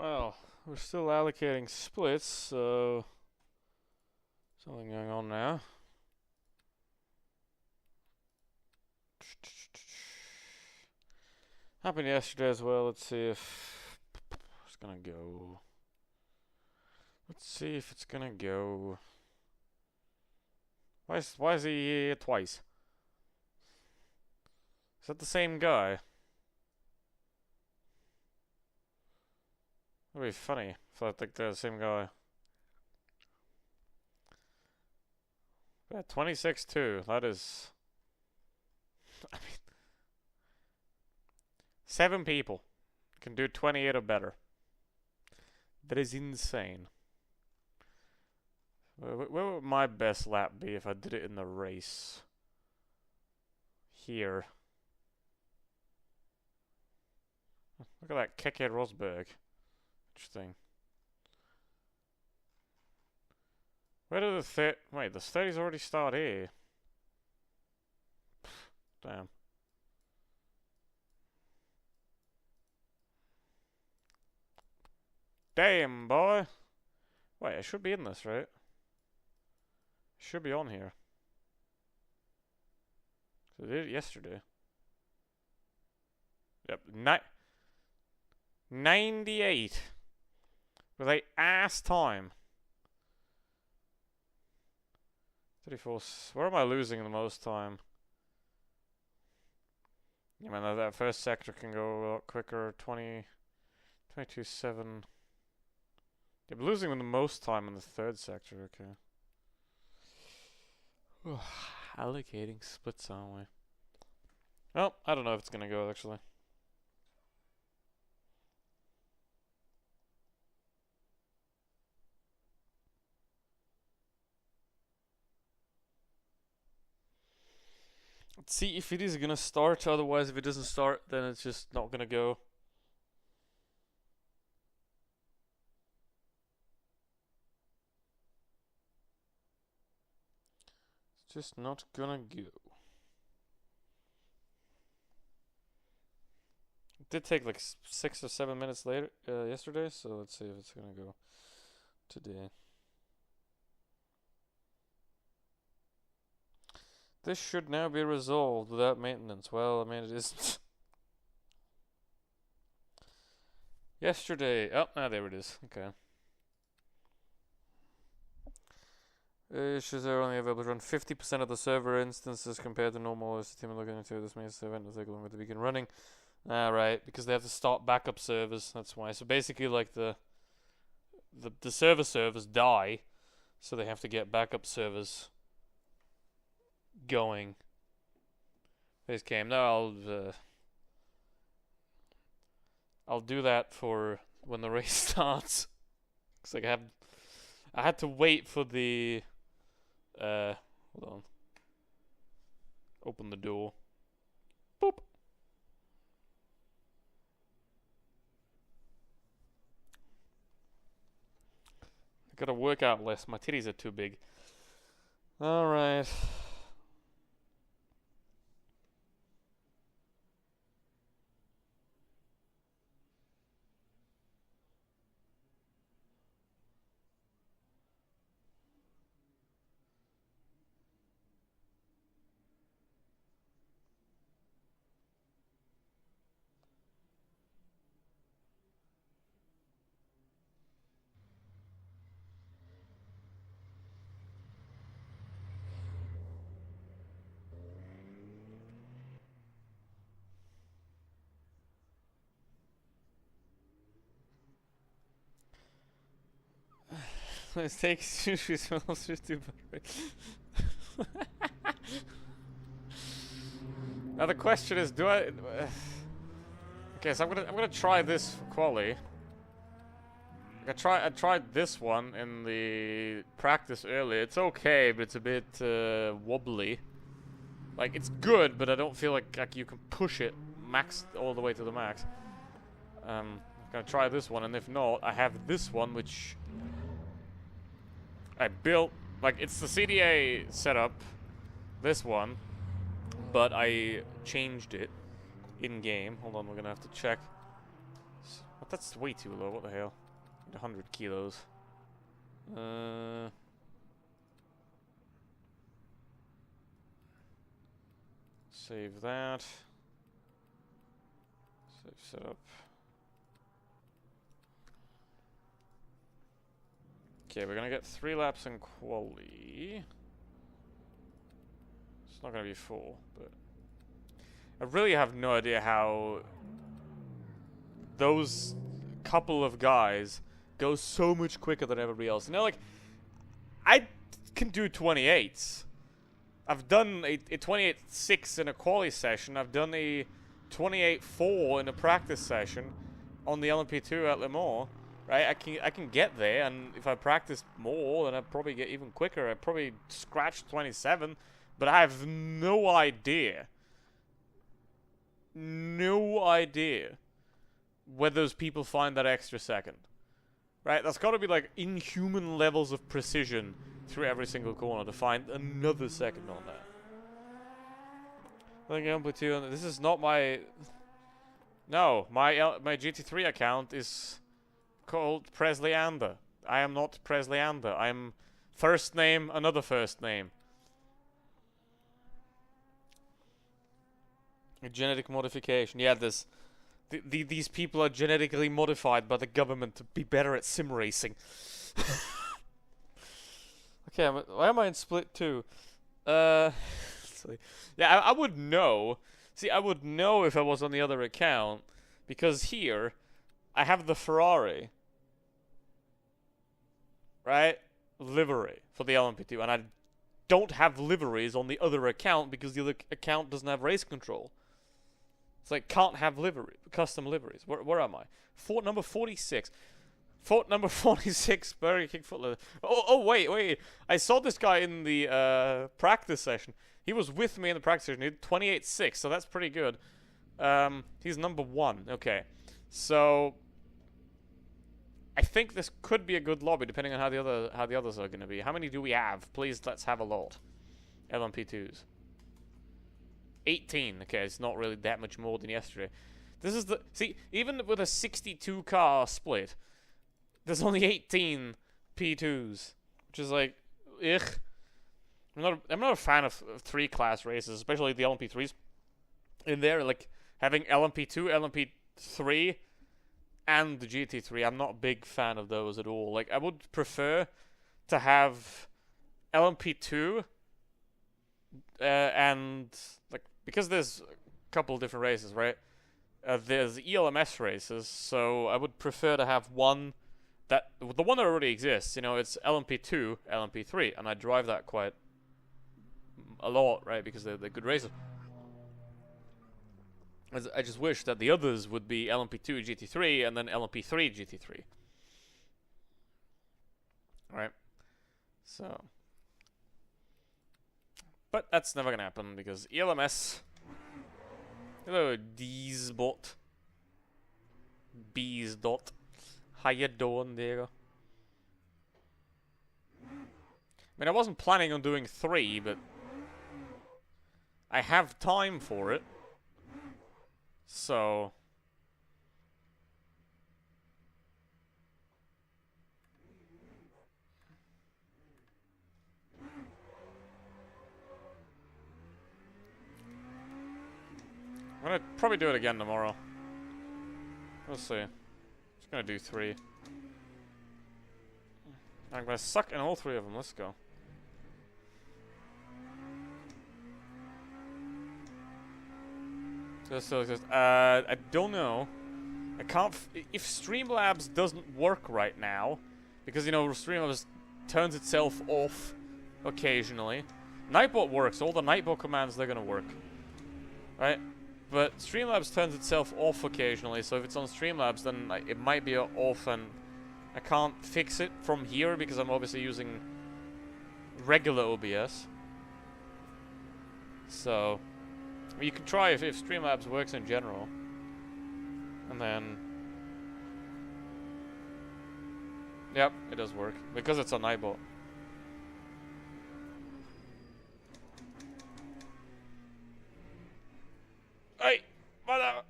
Well, we're still allocating splits, so something going on now. Happened yesterday as well. Let's see if it's gonna go. Let's see if it's gonna go. Why is he here twice? Is that the same guy? That'd be funny if I think they're the same guy. Yeah, 26-2. That is. I mean, 7 people can do 28 or better. That is insane. Where would my best lap be if I did it in the race? Here. Look at that Keke Rosberg. Interesting. Where did the wait, the 30s already start here. Damn. Damn, boy. Wait, I should be in this, right? Should be on here. So I did it yesterday. Yep, 98. With a ass time. 34. Where am I losing the most time? Yeah, man, that first sector can go a lot quicker. 22-7. Yeah, but losing the most time in the third sector, okay. Allocating splits, aren't we? Well, I don't know if it's gonna go, actually. Let's see if it is gonna start, otherwise if it doesn't start, then it's just not gonna go. It's just not gonna go. It did take like 6 or 7 minutes later yesterday, so let's see if it's gonna go today. This should now be resolved without maintenance. Well, I mean, it isn't. Yesterday. Oh, there it is. Okay. Issues are only available to run 50% of the server instances compared to normal team looking into. This means the event will take longer to begin running. Right, because they have to start backup servers. That's why. So basically, like the servers die, so they have to get backup servers going. This game. No, I'll do that for when the race starts. Cause like I had to wait for the hold on. Open the door. Boop. I gotta work out less. My titties are too big. Alright. It takes two to Now the question is, do I? Okay, so I'm gonna try this for quali. I tried this one in the practice earlier. It's okay, but it's a bit wobbly. Like it's good, but I don't feel like you can push it max all the way to the max. I'm gonna try this one, and if not, I have this one which I built. Like it's the CDA setup, this one, but I changed it in game. Hold on, we're gonna have to check. But that's way too low, what the hell? 100 kilos. Save that. Save setup. Okay, we're gonna get 3 laps in quali. It's not gonna be 4, but I really have no idea how those couple of guys go so much quicker than everybody else. You know, like, I can do 28s. I've done a 28.6 in a quali session. I've done a 28.4 in a practice session on the LMP2 at Le Mans. Right, I can get there, and if I practice more, then I'd probably get even quicker. I'd probably scratch 27, but I have no idea where those people find that extra second. Right, that's got to be like inhuman levels of precision through every single corner to find another second on that. I think LMP2, this is not my... No, my GT3 account is called Presleyander. I am not Presleyander. I am first name, another first name. A genetic modification. Yeah, this... These people are genetically modified by the government to be better at sim racing. Okay, why am I in Split 2? Yeah, I would know. See, I would know if I was on the other account, because here, I have the Ferrari. Right? Livery for the LMP2, and I don't have liveries on the other account because the other account doesn't have race control. It's like, can't have livery, custom liveries. Where am I? Fort number 46. Fort number 46, Burger King foot. Oh, wait. I saw this guy in the practice session. He was with me in the practice session. He did 28.6, so that's pretty good. He's number 1. Okay. So I think this could be a good lobby, depending on how the others are going to be. How many do we have? Please, let's have a lot. LMP2s. 18. Okay, it's not really that much more than yesterday. This is the... See, even with a 62 car split, there's only 18 P2s, which is like, ugh. I'm not a fan of 3-class races, especially the LMP3s. In there, like, having LMP2, LMP3, and the GT3, I'm not a big fan of those at all. Like, I would prefer to have LMP2, and, like, because there's a couple different races, right? There's ELMS races, so I would prefer to have one that... The one that already exists, you know, it's LMP2, LMP3, and I drive that quite a lot, right? Because they're good races. I just wish that the others would be LMP2 GT3 and then LMP3 GT3. Right? So... But that's never gonna happen because ELMS... Hello, D's-bot. Bees-dot. How you doing, Diego? I mean, I wasn't planning on doing 3, but... I have time for it. So... I'm gonna probably do it again tomorrow. We'll see. Just gonna do 3. I'm gonna suck in all 3 of them. Let's go. I don't know. I can't... If Streamlabs doesn't work right now, because, you know, Streamlabs turns itself off occasionally. Nightbot works. All the Nightbot commands, they're gonna work. Right? But Streamlabs turns itself off occasionally, so if it's on Streamlabs, then it might be off, and I can't fix it from here because I'm obviously using regular OBS. So, you can try if Streamlabs works in general. And then... Yep, it does work. Because it's on Nightbot. Hey! Mother!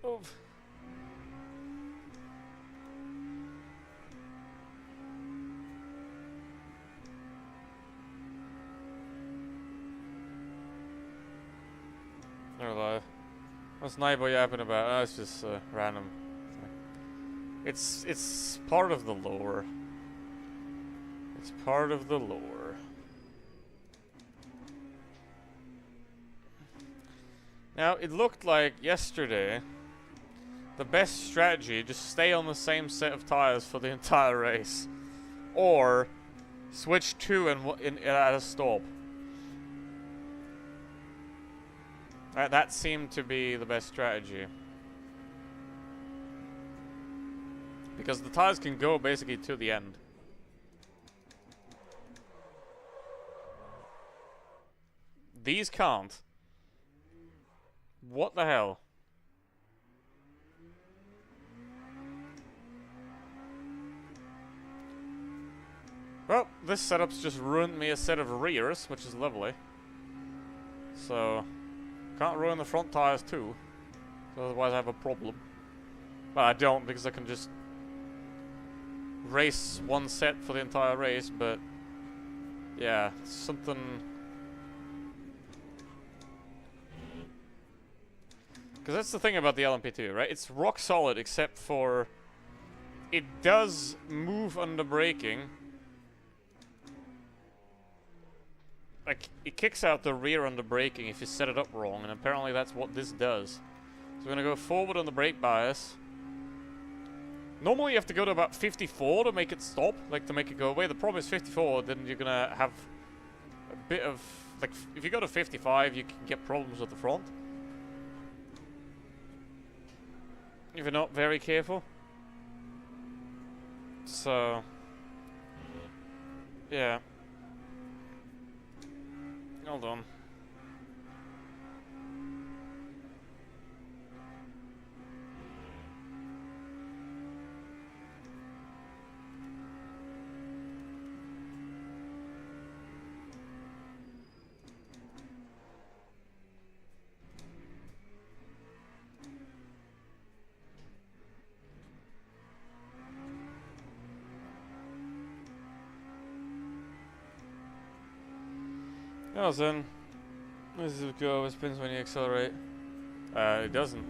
Move. What's Naibo yapping about? Oh, it's just random. It's part of the lore. It's part of the lore. Now, it looked like yesterday the best strategy, just stay on the same set of tires for the entire race. Or switch two and at a stop. That seemed to be the best strategy. Because the tires can go basically to the end. These can't. What the hell? Well, this setup's just ruined me a set of rears, which is lovely. So, can't ruin the front tires too. So otherwise I have a problem. But I don't, because I can just race one set for the entire race, but yeah, something. Because that's the thing about the LMP2, right? It's rock solid except for it does move under braking. Like, it kicks out the rear under braking if you set it up wrong, and apparently that's what this does. So we're gonna go forward on the brake bias. Normally you have to go to about 54 to make it stop, like to make it go away. The problem is 54, then you're gonna have a bit of, like, if you go to 55, you can get problems with the front. If you're not very careful. So, yeah. Hold on. Oh, then. This is go. It spins when you accelerate. It doesn't.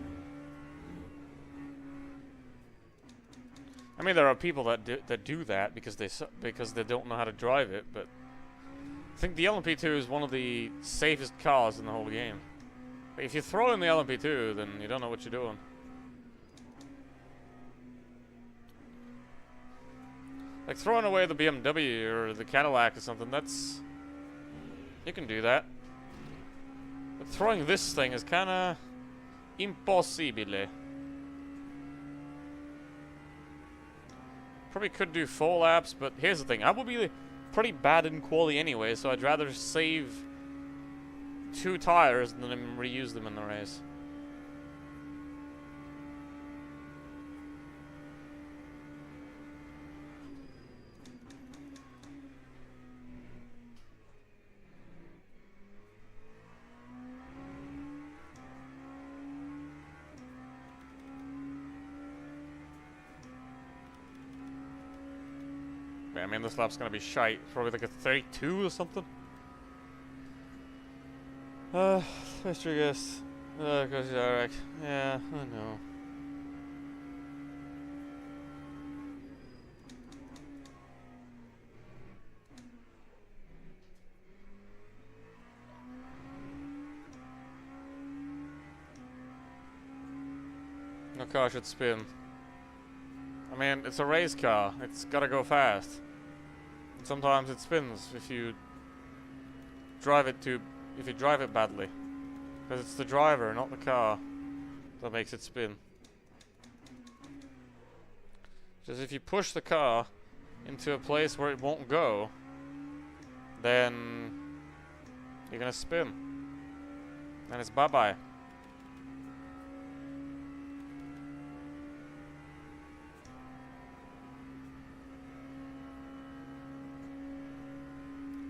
I mean, there are people that do that because they don't know how to drive it, but I think the LMP2 is one of the safest cars in the whole game. But if you throw in the LMP2, then you don't know what you're doing. Like throwing away the BMW or the Cadillac or something, that's... You can do that. But throwing this thing is kinda... impossibile. Probably could do 4 laps, but here's the thing. I will be pretty bad in quali anyway, so I'd rather save 2 tires than reuse them in the race. I mean, this lap's gonna be shite. Probably like a 32 or something. Mr. Guest. Goes direct. Yeah, I know. No car should spin. I mean, it's a race car. It's gotta go fast. And sometimes it spins if you drive it badly. Because it's the driver, not the car, that makes it spin. Just if you push the car into a place where it won't go, then you're gonna spin. And it's bye-bye.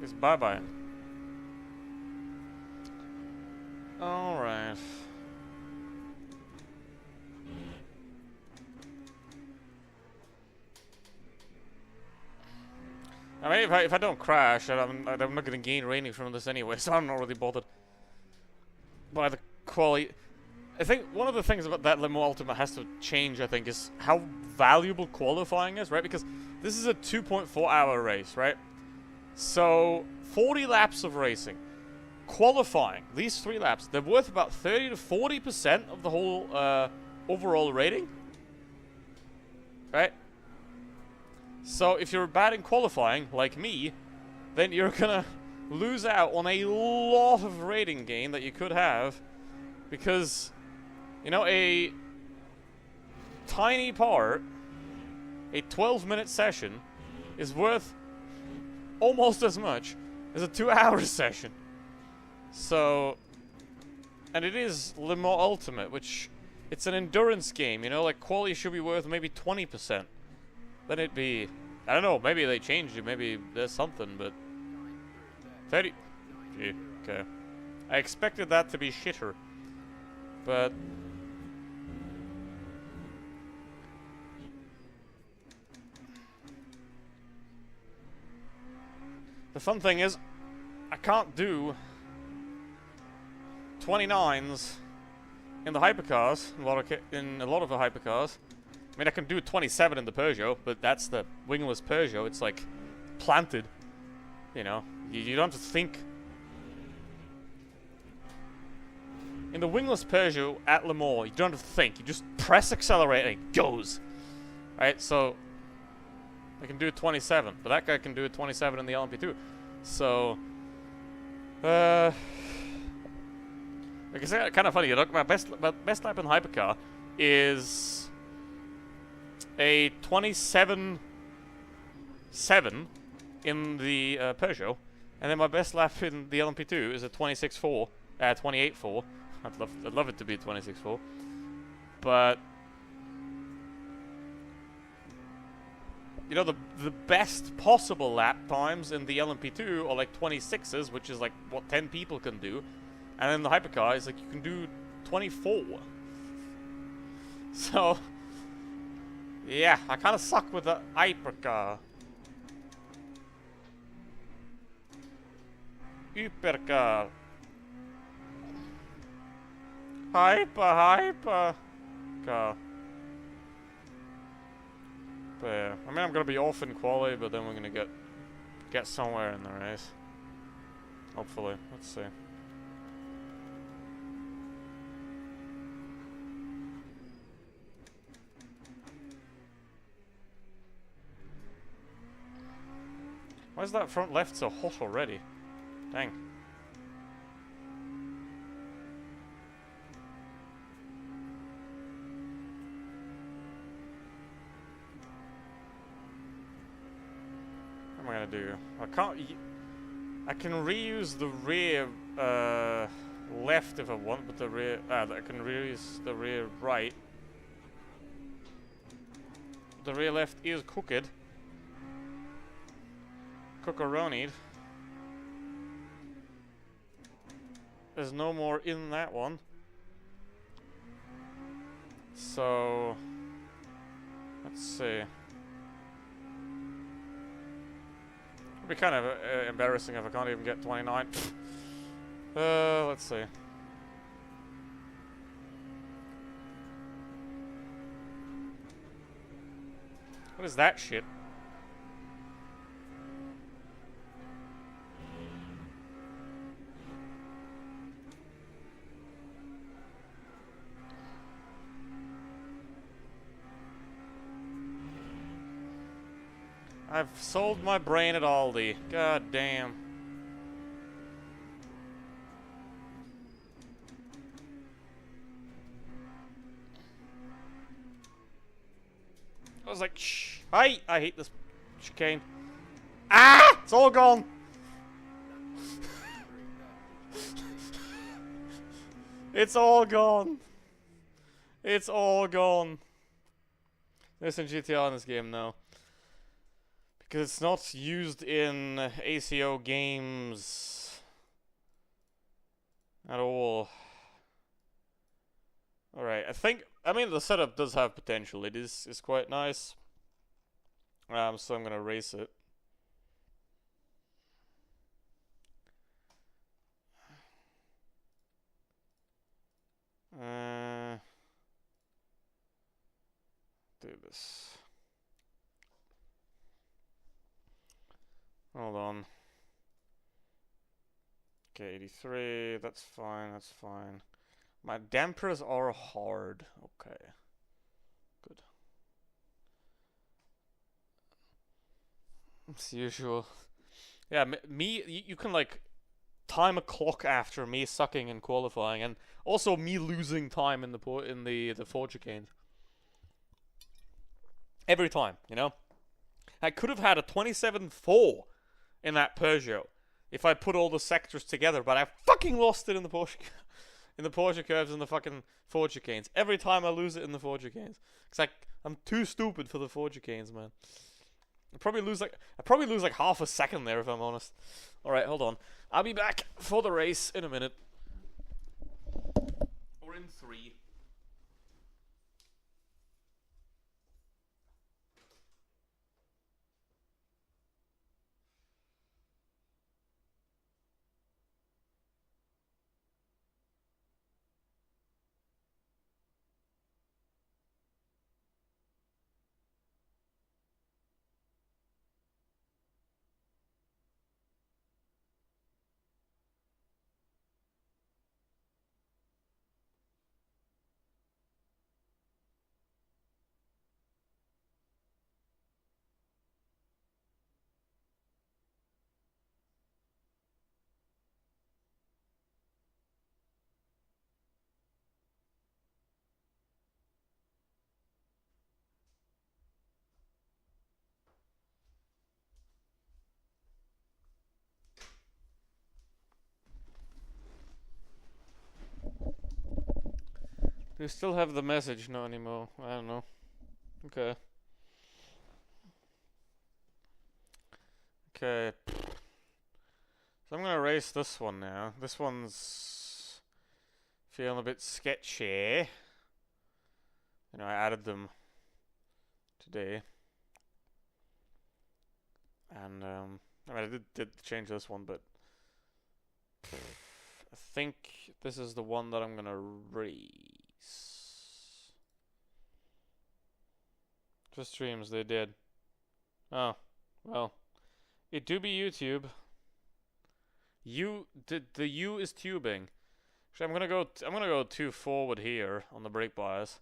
It's bye-bye. Alright. I mean, if I don't crash, I'm not going to gain rating from this anyway, so I'm not really bothered by the quality. I think one of the things about that Le Mans Ultimate has to change, I think, is how valuable qualifying is, right? Because this is a 2.4-hour race, right? So, 40 laps of racing. Qualifying, these 3 laps, they're worth about 30 to 40% of the whole overall rating. Right? So, if you're bad in qualifying, like me, then you're gonna lose out on a lot of rating gain that you could have. Because, you know, a tiny part, a 12-minute session, is worth almost as much as a 2-hour session. So, and it is Le Mans Ultimate, which, it's an endurance game, you know, like quality should be worth maybe 20%. Then it'd be, I don't know, maybe they changed it, maybe there's something, but 30, gee, okay. I expected that to be shitter, but the fun thing is, I can't do 29s in the hypercars, in a lot of the hypercars. I mean, I can do 27 in the Peugeot, but that's the wingless Peugeot. It's like planted, you know. You don't have to think. In the wingless Peugeot at Le Mans, you don't have to think. You just press accelerator and it goes. Right, so I can do 27, but that guy can do 27 in the LMP2. So, like I said, kind of funny. Look, my best lap in hypercar is a 27.7 in the Peugeot, and then my best lap in the LMP2 is a 26.4, 28.4. I'd love it to be 26.4, but you know, the best possible lap times in the LMP2 are like 26s, which is like what 10 people can do. And then the hypercar is like you can do 24. So, yeah, I kind of suck with the hypercar. Hypercar. Hyper. Car. But yeah, I mean, I'm gonna be off in quali, but then we're gonna get somewhere in the race. Hopefully, let's see. Why is that front left so hot already? Dang. What am I gonna do? I can reuse the rear left if I want, but the rear I can reuse the rear right. The rear left is cooked. Cookeronied. There's no more in that one. So let's see. It'd be kind of embarrassing if I can't even get 29. Let's see. What is that shit? I've sold my brain at Aldi. God damn. I was like, shh. I hate this chicane. Ah! It's all gone. It's all gone. It's all gone. There's some GTR in this game now. Because it's not used in ACO games at all. Alright, I mean, the setup does have potential. It's quite nice. So I'm gonna race it. do this. Hold on. Okay, 83. That's fine. That's fine. My dampers are hard. Okay. Good. As usual. Yeah, me. You can like time a clock after me sucking and qualifying, and also me losing time in the Forge Chicanes. Every time, you know. I could have had a 27-4 in that Peugeot if I put all the sectors together, but I fucking lost it in the Porsche, in the Porsche curves and the fucking Forge Chicanes. Every time I lose it in the Forge Chicanes, because I'm too stupid for the Forge Chicanes, man. I probably lose like half a second there if I'm honest. All right, hold on. I'll be back for the race in a minute, or in 3. Do you still have the message? No anymore. I don't know. Okay. Okay. So I'm gonna race this one now. This one's feeling a bit sketchy. You know, I added them today. And, I mean, I did change this one, but I think this is the one that I'm gonna race. Just streams, they did. Oh, well. It do be YouTube. The U is tubing. Actually, I'm gonna go too forward here on the brake bias.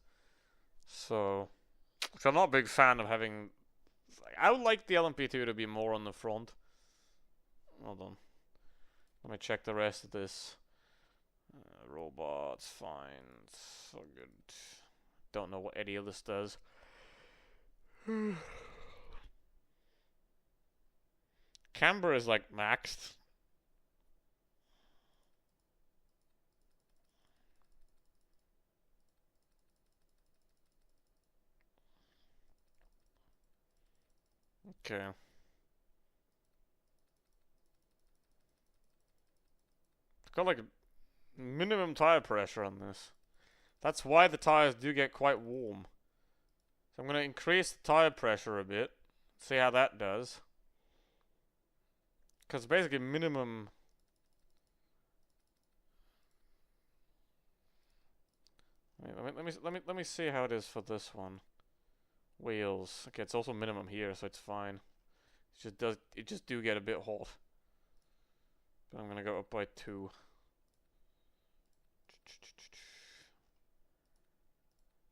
So, which I'm not a big fan of having. I would like the LMP2 to be more on the front. Hold on. Let me check the rest of this. Robots, fine, so good. Don't know what any of this does. Camber is like maxed. Okay. It's got like minimum tire pressure on this. That's why the tires do get quite warm. So I'm going to increase the tire pressure a bit. See how that does. Because basically minimum. Let me see how it is for this one. Wheels. Okay, it's also minimum here, so it's fine. It just do get a bit hot. But I'm gonna go up by 2.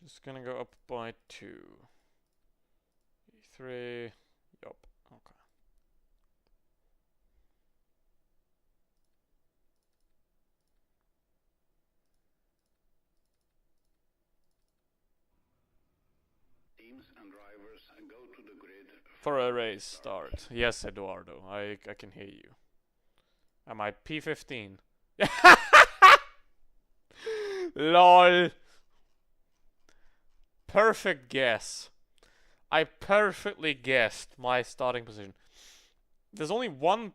Just gonna go up by 2. 3. Yup. Okay. Teams and drivers go to the grid for a race start. Yes, Eduardo. I can hear you. Am I P15? LOL. Perfect guess. I perfectly guessed my starting position. There's only one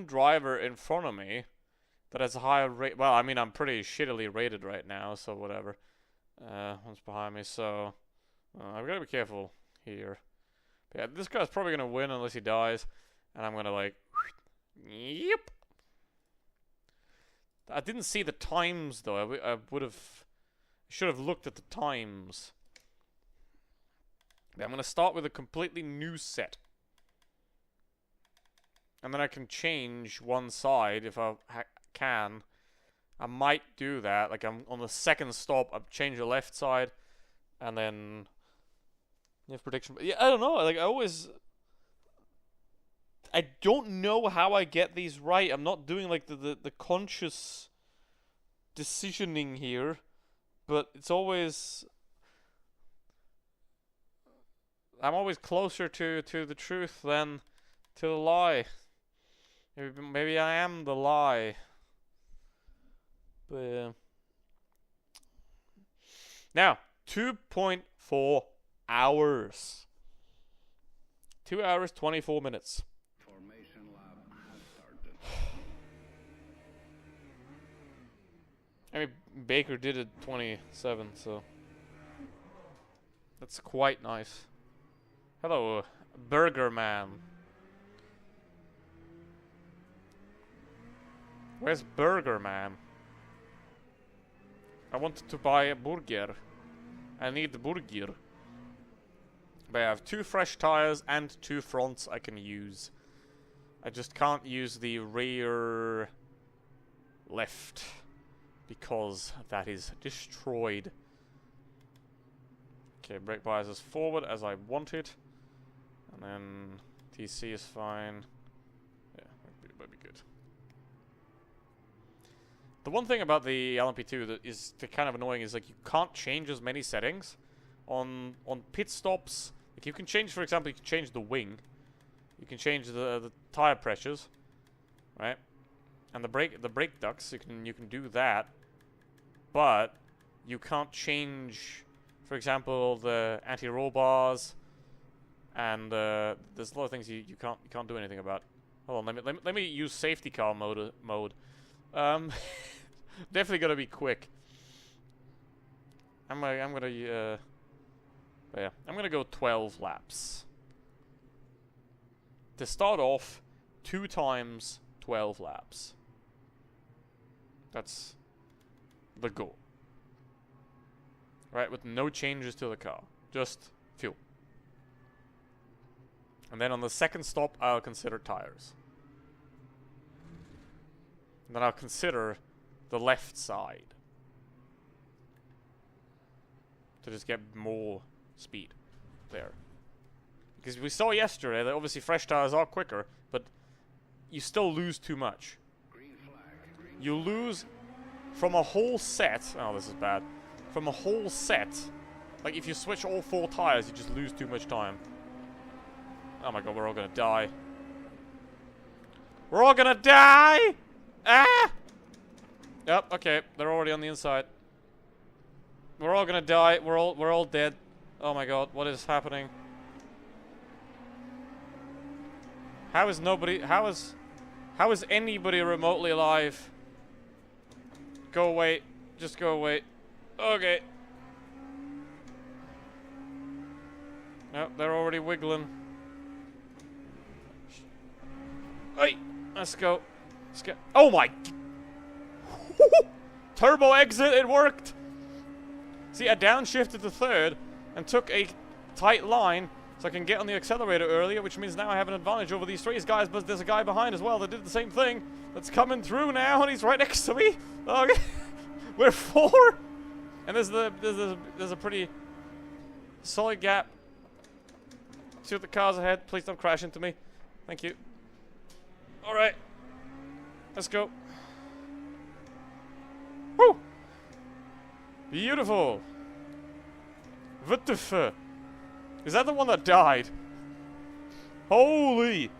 driver in front of me that has a higher rate. Well, I mean, I'm pretty shittily rated right now, so whatever. One's behind me, so I've got to be careful here. But yeah, this guy's probably gonna win unless he dies, and I'm gonna like, yep. I didn't see the times though. I should have looked at the times. But I'm gonna start with a completely new set. And then I can change one side if I can. I might do that. Like, I'm on the second stop, I'll change the left side. And then... You have prediction. Yeah, I don't know. Like, I don't know how I get these right. I'm not doing, like, the conscious decisioning here. But it's always... I'm always closer to the truth than to the lie. Maybe I am the lie. But now 2.4 hours. 2 hours 24 minutes. Formation lab has started. I mean, Baker did it 27, so that's quite nice. Hello, Burger Man. Where's Burger Man? I wanted to buy a burger. I need the burger. But I have 2 fresh tires and 2 fronts I can use. I just can't use the rear left because that is destroyed. Okay, brake bias is forward as I want it. And then TC is fine. Yeah, might be good. The one thing about the LMP2 that is kind of annoying is, like, you can't change as many settings on pit stops. Like, you can change, for example, you can change the wing, you can change the tire pressures, right? And the brake ducts, you can do that, but you can't change, for example, the anti-roll bars, and there's a lot of things you can't do anything about. Hold on, let me use safety car mode. Definitely gonna be quick. I'm gonna go 12 laps. To start off, 2 times 12 laps. That's the goal. Right, with no changes to the car. Just fuel. And then on the second stop, I'll consider tires. And then I'll consider the left side to just get more speed there. Because we saw yesterday that obviously fresh tires are quicker, but you still lose too much. You lose from a whole set. Oh, this is bad. From a whole set. Like, if you switch all 4 tires, you just lose too much time. Oh my god, we're all gonna die. We're all gonna die! Ah! Yep, okay, they're already on the inside. We're all gonna die. We're all dead. Oh my god, what is happening? How is anybody remotely alive? Go away. Just go away. Okay. Nope, they're already wiggling. Hey, let's go. Let's get. Oh my! Turbo exit, it worked! See, I downshifted to 3rd and took a tight line so I can get on the accelerator earlier, which means now I have an advantage over these 3 guys, but there's a guy behind as well that did the same thing. That's coming through now, and he's right next to me. Okay. We're 4! And there's a pretty solid gap. See what the cars ahead. Please don't crash into me. Thank you. Alright. Let's go. Woo! Beautiful. What the fuck? Is that the one that died? Holy!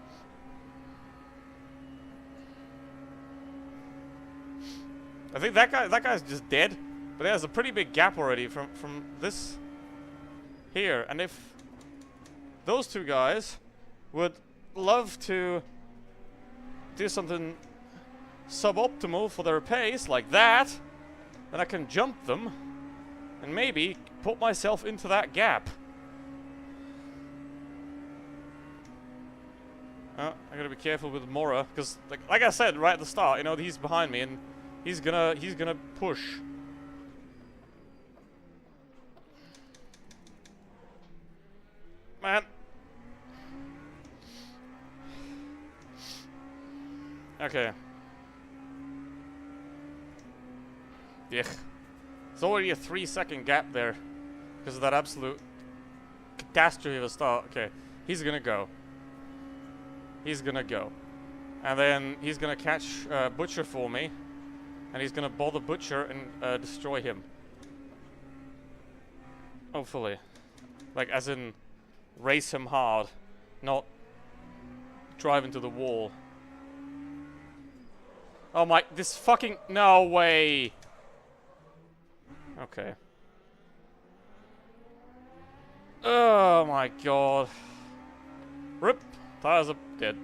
I think that guy's just dead. But there's a pretty big gap already from this here. And if those 2 guys would love to do something suboptimal for their pace like that, then I can jump them and maybe put myself into that gap. Oh, I gotta be careful with Mora because, like I said right at the start, you know, he's behind me and he's gonna push. man. Okay. Yuck. There's already a 3-second gap there because of that absolute catastrophe of a start. Okay, he's gonna go. He's gonna go. And then he's gonna catch Butcher for me. And he's gonna bother Butcher and destroy him. Hopefully. Like, as in, race him hard. Not drive into the wall. Oh my, this fucking, no way. Okay. Oh my god. Rip. Tires are dead.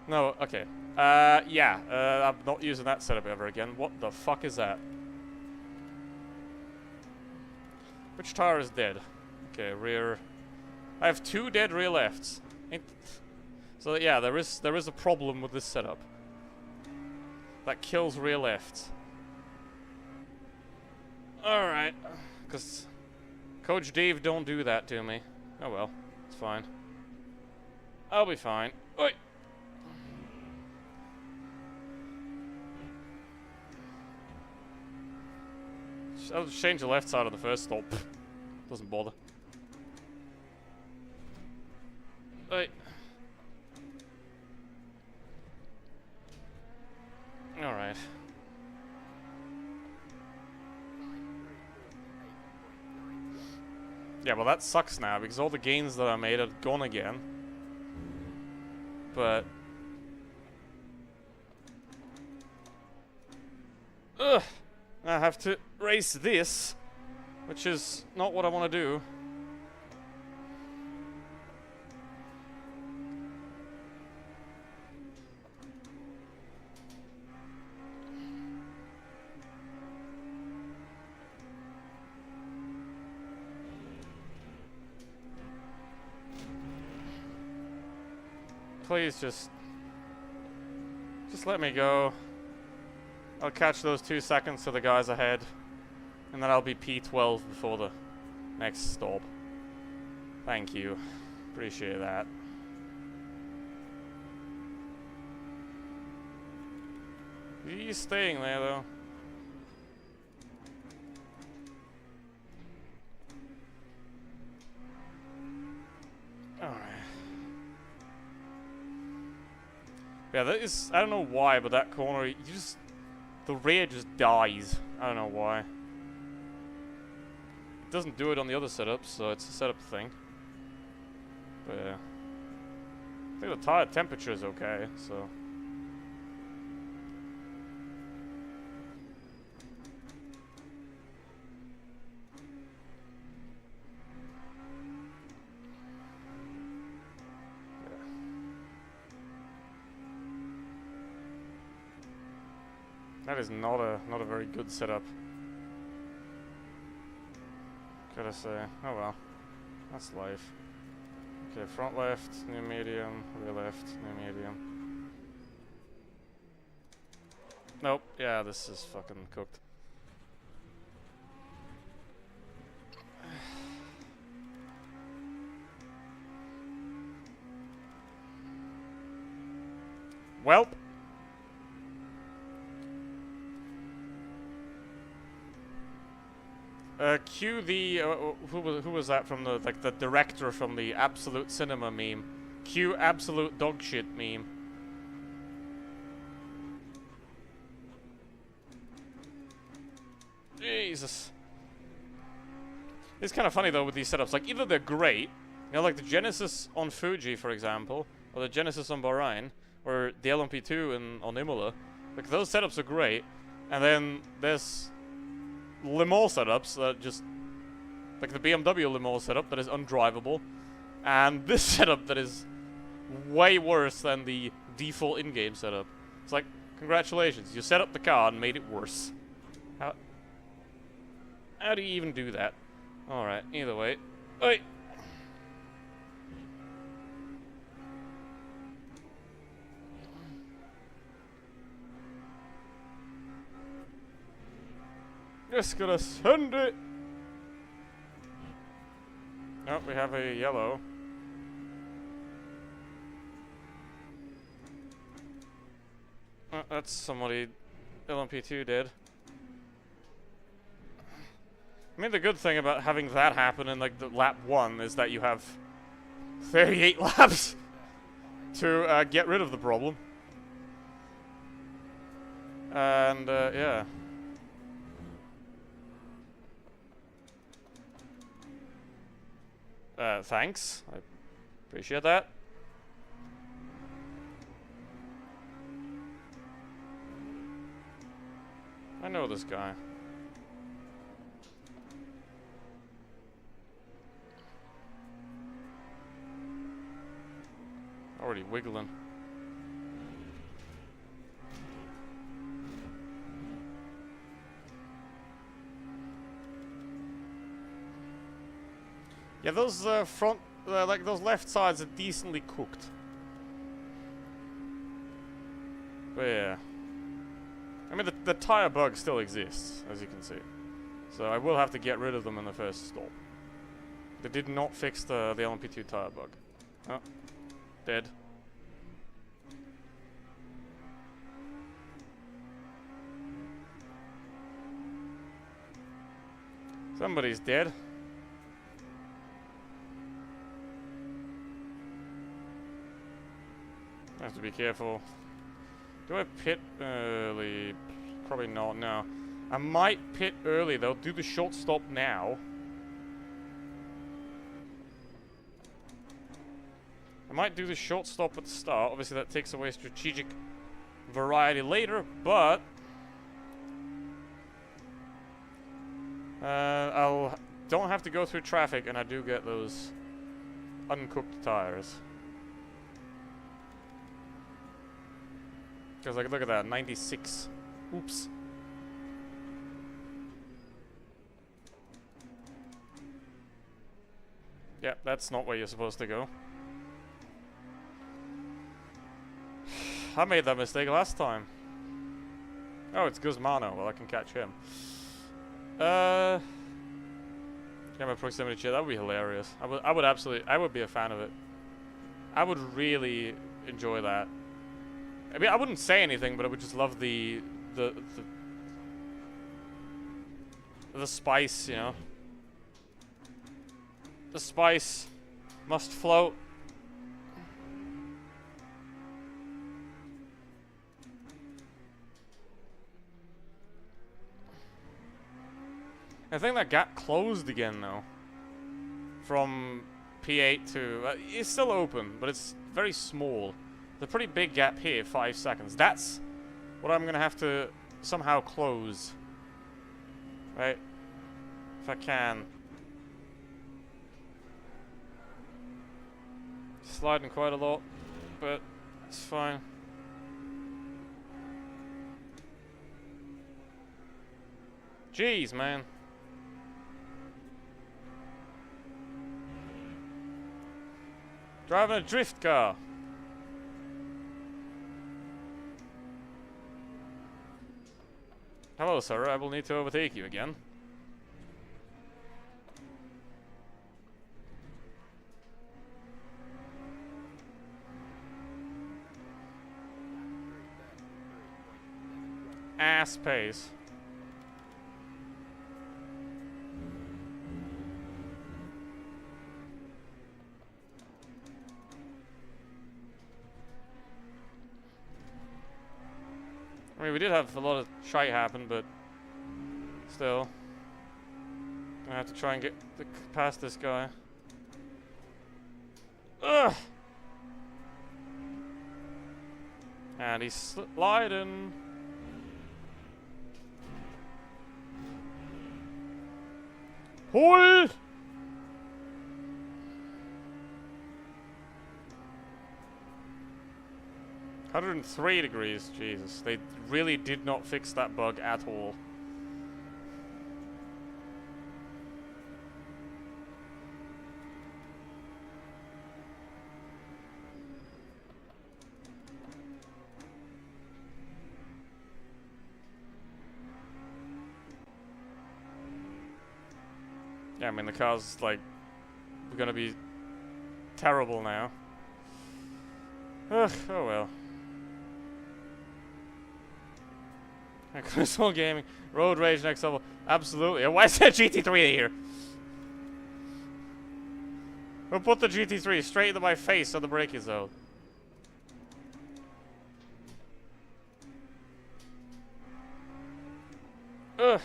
No, okay. Yeah. I'm not using that setup ever again. What the fuck is that? Which tire is dead? Okay, rear. I have 2 dead rear lefts. So yeah, there is a problem with this setup. That kills rear lefts. Alright. Because Coach Dave don't do that to me. Oh well. It's fine. I'll be fine. Oi! I'll just change the left side of the first stop. Doesn't bother. Oi. Alright. Yeah, well that sucks now, because all the gains that I made are gone again. But... ugh! I have to race this, which is not what I want to do. Please just let me go. I'll catch those 2 seconds to the guys ahead, and then I'll be P12 before the next stop. Thank you. Appreciate that. Are you staying there, though? Alright. Yeah, that is... I don't know why, but that corner, you just... the rear just dies. I don't know why. It doesn't do it on the other setups, so it's a setup thing. But yeah. I think the tire temperature is okay, so... That is not a very good setup. Gotta say. Oh well. That's life. Okay, front left, new medium, rear left, new medium. Nope, yeah, this is fucking cooked. Welp. Cue the who was that from the the director from the Absolute Cinema meme? Cue absolute dogshit meme. Jesus. It's kind of funny though with these setups. Like either they're great, you know, like the Genesis on Fuji, for example, or the Genesis on Bahrain, or the LMP2 on Imola. Like those setups are great, and then there's Le Mans setups that just, like the BMW Le Mans setup that is undrivable, and this setup that is way worse than the default in-game setup. It's like, congratulations, you set up the car and made it worse. How do you even do that? Alright, either way. Oi! Just gonna send it. Oh, we have a yellow. Oh, that's somebody LMP2 did. I mean, the good thing about having that happen in, like, the lap 1 is that you have 38 laps to get rid of the problem. And, yeah. Thanks. I appreciate that. I know this guy. Already wiggling. Yeah, those front, like those left sides are decently cooked. But yeah. I mean, the tire bug still exists, as you can see. So I will have to get rid of them in the first stop. They did not fix the LMP2 tire bug. Oh. Dead. Somebody's dead. I have to be careful. Do I pit early? Probably not, no. I might pit early though, do the short stop now. I might do the short stop at the start. Obviously that takes away strategic variety later, but I'll don't have to go through traffic and I do get those uncooked tires. Because, like, look at that, 96. Oops. Yeah, that's not where you're supposed to go. I made that mistake last time. Oh, it's Guzmano. Well, I can catch him. Camera proximity chair. That would be hilarious. I would absolutely. I would be a fan of it. I would really enjoy that. I mean, I wouldn't say anything, but I would just love the spice, you know. The spice must float. I think that gap closed again, though. From P8 to... it's still open, but it's very small. The pretty big gap here, 5 seconds. That's what I'm gonna have to somehow close. Right? If I can. Sliding quite a lot, but it's fine. Jeez, man. Driving a drift car. Hello, sir. I will need to overtake you again. Ass pace. I mean, we did have a lot of shite happen, but still. I have to try and get past this guy. Ugh! And he's sliding. Hold! $103 Jesus. They really did not fix that bug at all. Yeah, I mean the car's like gonna be terrible now. Ugh, oh well. Console gaming, road rage next level, absolutely. Why is that GT3 here? We'll put the GT3 straight into my face on the braking zone. Ugh.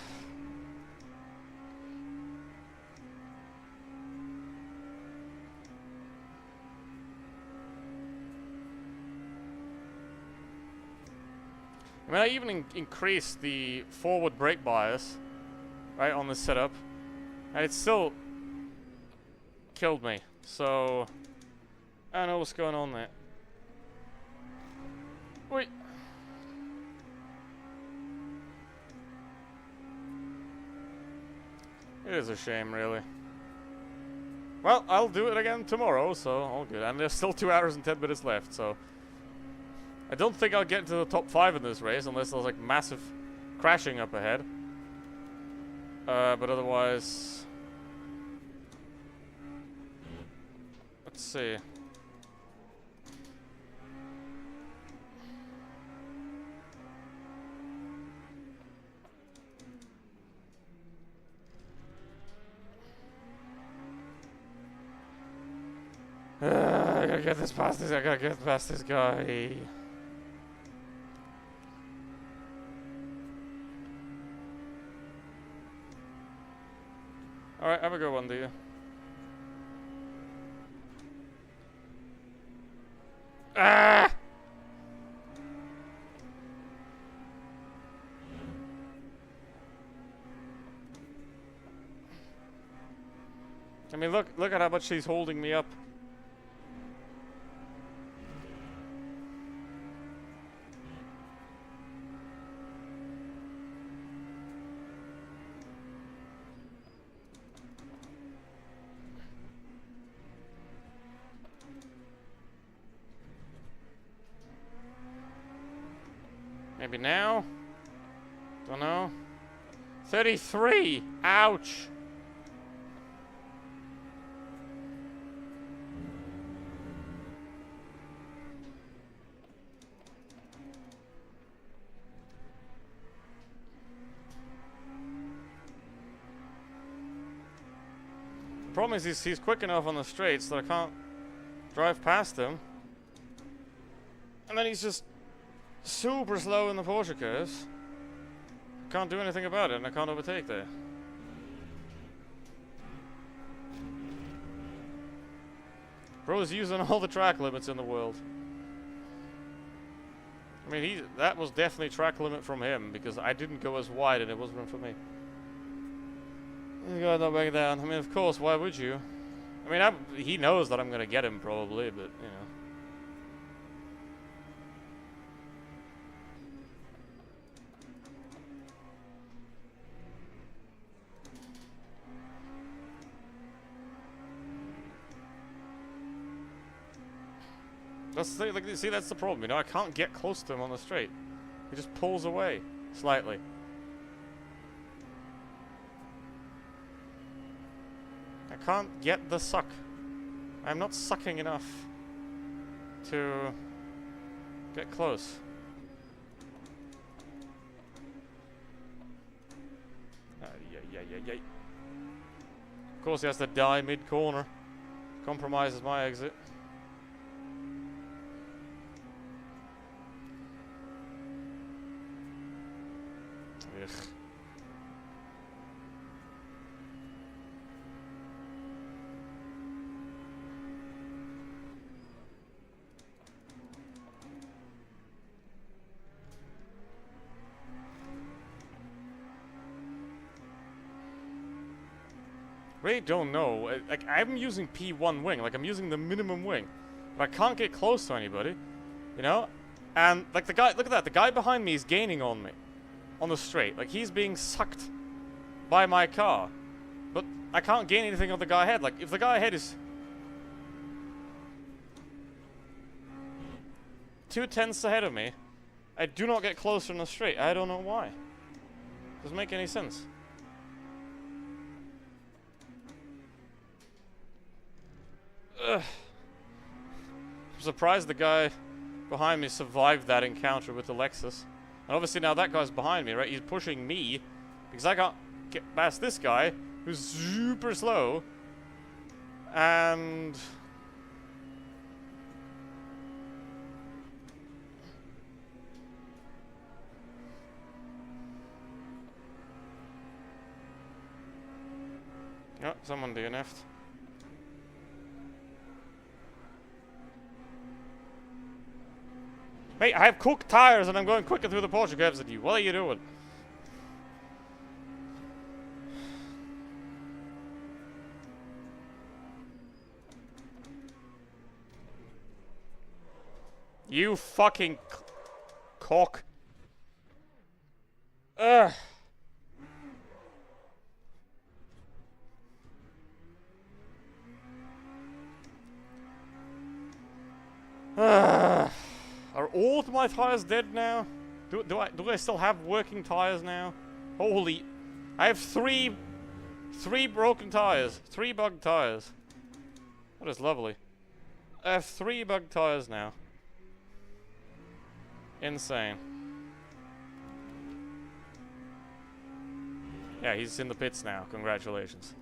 I mean, I even increased the forward brake bias, right, on this setup, and it still killed me. So, I don't know what's going on there. Wait. It is a shame, really. Well, I'll do it again tomorrow, so all good. And there's still 2 hours and 10 minutes left, so... I don't think I'll get into the top 5 in this race unless there's like massive crashing up ahead. But otherwise... Let's see. I gotta get this past this. I gotta get past this guy. Alright, have a good one, do you? Ah! I mean, look at how much she's holding me up. Maybe now? Don't know. 33! Ouch! The problem is he's quick enough on the straights that I can't drive past him. And then he's just super slow in the Porsche curves. Can't do anything about it, and I can't overtake there. Bro's using all the track limits in the world. I mean, that was definitely track limit from him, because I didn't go as wide and it wasn't for me. This guy's not backing down. I mean, of course, why would you? I mean, he knows that I'm gonna get him probably, but, you know. See, that's the problem, you know, I can't get close to him on the straight. He just pulls away, slightly. I can't get the suck. I'm not sucking enough to get close. Yeah. Of course he has to die mid-corner. Compromises my exit. Ugh. Really don't know. Like, I'm using P1 wing. Like, I'm using the minimum wing. But I can't get close to anybody. You know? And, like, the guy... Look at that. The guy behind me is gaining on me. On the straight. Like, he's being sucked by my car. But I can't gain anything on the guy ahead. Like, if the guy ahead is 2/10 ahead of me, I do not get closer in the straight. I don't know why. Doesn't make any sense. I'm surprised the guy behind me survived that encounter with the Lexus. And obviously now that guy's behind me, right? He's pushing me because I can't get past this guy who's super slow. And... oh, someone DNF'd. Mate, I have cooked tires and I'm going quicker through the Porsche curves than you. What are you doing? You fucking cock. Ugh. Are all of my tires dead now? Do I still have working tires now? Holy, I have three broken tires, 3 bugged tires. That is lovely. I have 3 bugged tires now. Insane. Yeah, he's in the pits now. Congratulations.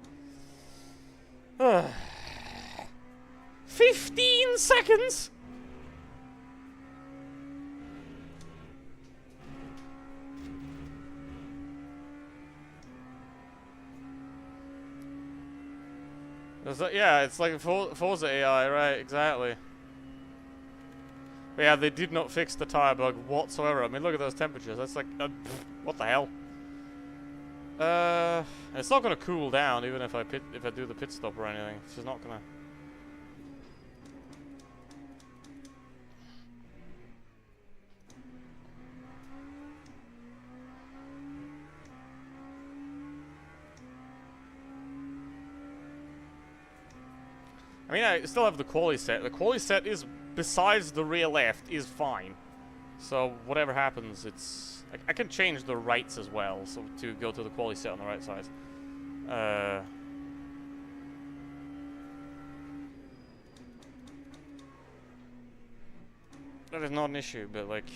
15 seconds. Yeah, it's like Forza AI, right? Exactly. But yeah, they did not fix the tire bug whatsoever. I mean, look at those temperatures. That's like, what the hell? It's not gonna cool down even if I do the pit stop or anything. It's just not gonna. I mean, I still have the quali set. The quali set is, besides the rear left, is fine. So whatever happens, it's... I can change the rights as well, so to go to the quali set on the right side. That is not an issue, but like...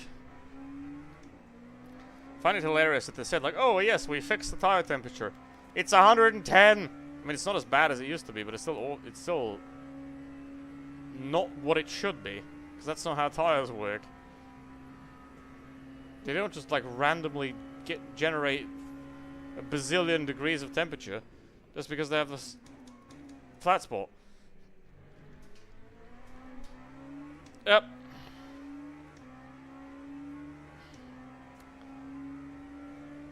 I find it hilarious that they said like, oh yes, we fixed the tire temperature. It's 110! I mean, it's not as bad as it used to be, but it's still not what it should be, because that's not how tires work. They don't just like randomly generate a bazillion degrees of temperature just because they have this flat spot. Yep.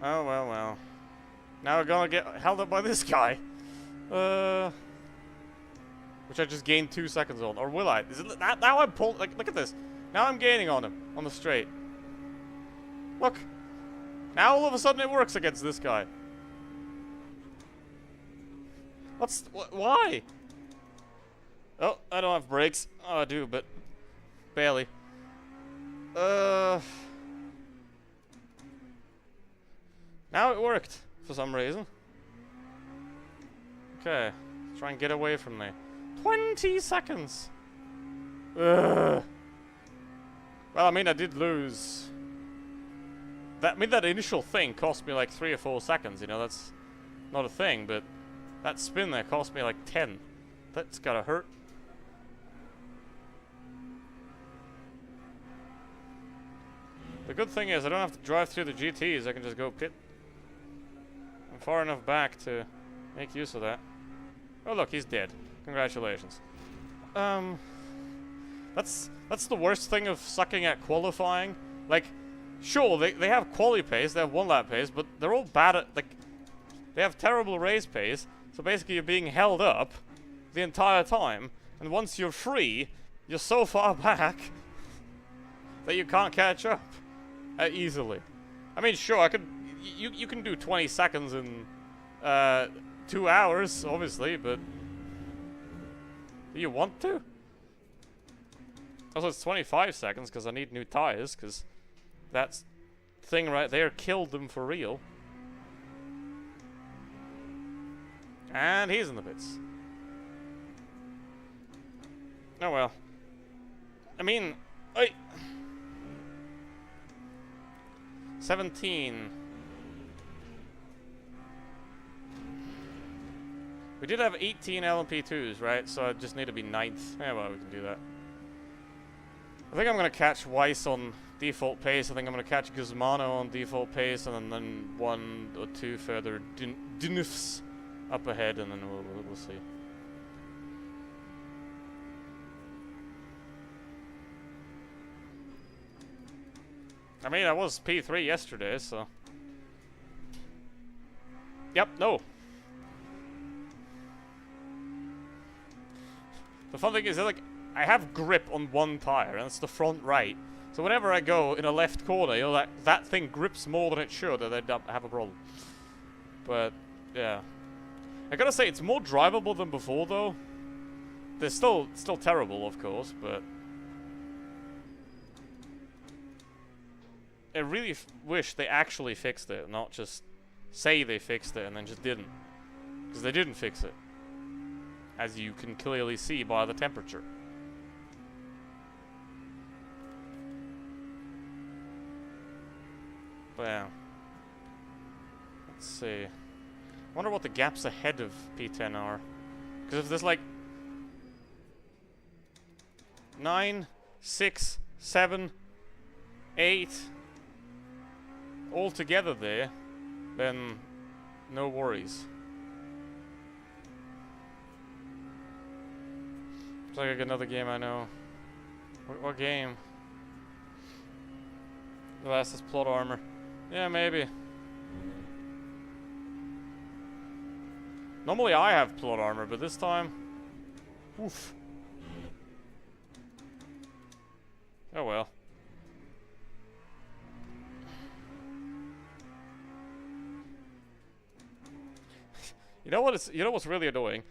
Oh well. Now we're gonna get held up by this guy. Which I just gained 2 seconds on. Or will I? Is it now I'm pulled? Like, look at this. Now I'm gaining on him on the straight. Look. Now all of a sudden it works against this guy. Why? Oh, I don't have brakes. Oh, I do, but barely. Now it worked for some reason. Okay, try and get away from me. 20 seconds! Ugh. Well, I mean, I did lose... that initial thing cost me like 3 or 4 seconds, you know, that's not a thing, but that spin there cost me like 10. That's gotta hurt. The good thing is I don't have to drive through the GTs, I can just go pit. I'm far enough back to make use of that. Oh look, he's dead. Congratulations. That's the worst thing of sucking at qualifying. Like, sure, they have quali pace, they have 1-lap pace, but they're all bad at, like, they have terrible race pace, so basically you're being held up the entire time, and once you're free, you're so far back that you can't catch up easily. I mean, sure, you can do 20 seconds in 2 hours, obviously, but do you want to? Also, it's 25 seconds because I need new tires, because that thing right there killed them for real. And he's in the pits. Oh well. I mean, I 17. We did have 18 LMP2s, right? So I just need to be 9th. Yeah, well, we can do that. I think I'm going to catch Weiss on default pace. I think I'm going to catch Guzmano on default pace, and then 1 or 2 further Dinufs up ahead, and then we'll see. I mean, I was P3 yesterday, so... Yep, no. The fun thing is that, like, I have grip on one tire, and it's the front right. So whenever I go in a left corner, you know, that thing grips more than it should, and I'd have a problem. But, yeah. I gotta say, it's more drivable than before, though. They're still terrible, of course, but... I really wish they actually fixed it, not just say they fixed it and then just didn't. Because they didn't fix it. As you can clearly see by the temperature. But yeah. Let's see. I wonder what the gaps ahead of P10 are. Because if there's like 9, 6, 7, 8 all together there, then no worries. It's like another game I know. What game? The last is Plot Armor. Yeah, maybe. Normally I have Plot Armor, but this time... Oof. Oh well. You know what's really annoying?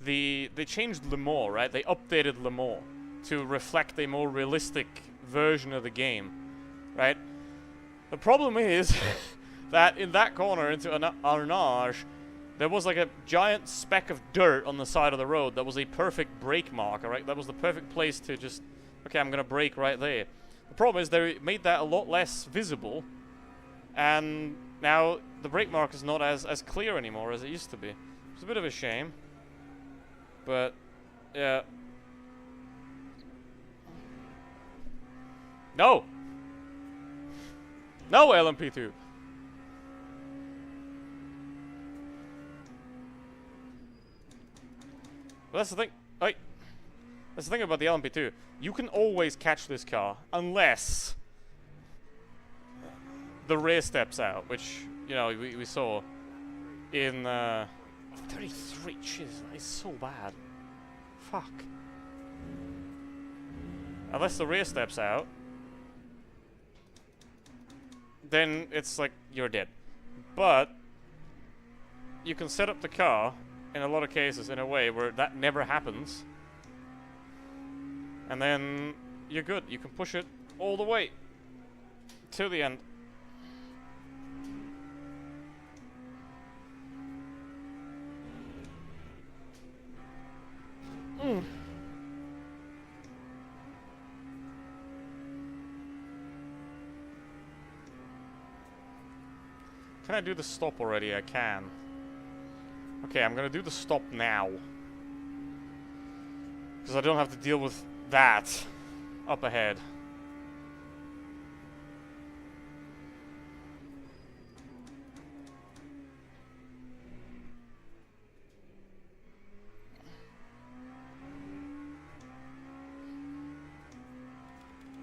They changed Le Mans, right? They updated Le Mans to reflect a more realistic version of the game, right? The problem is that in that corner into Arnage, there was like a giant speck of dirt on the side of the road that was a perfect brake marker, right? That was the perfect place to just, okay, I'm gonna brake right there. The problem is they made that a lot less visible, and now the brake mark is not as clear anymore as it used to be. It's a bit of a shame. But, yeah. No! No, LMP2! Well, that's the thing. That's the thing about the LMP2. You can always catch this car, unless the rear steps out, which, you know, we saw in 33. Jeez, that is so bad. Fuck. Unless the rear steps out, then it's like you're dead. But you can set up the car in a lot of cases in a way where that never happens, and then you're good. You can push it all the way to the end. Can I do the stop already? I can. Okay, I'm gonna do the stop now. Because I don't have to deal with that up ahead.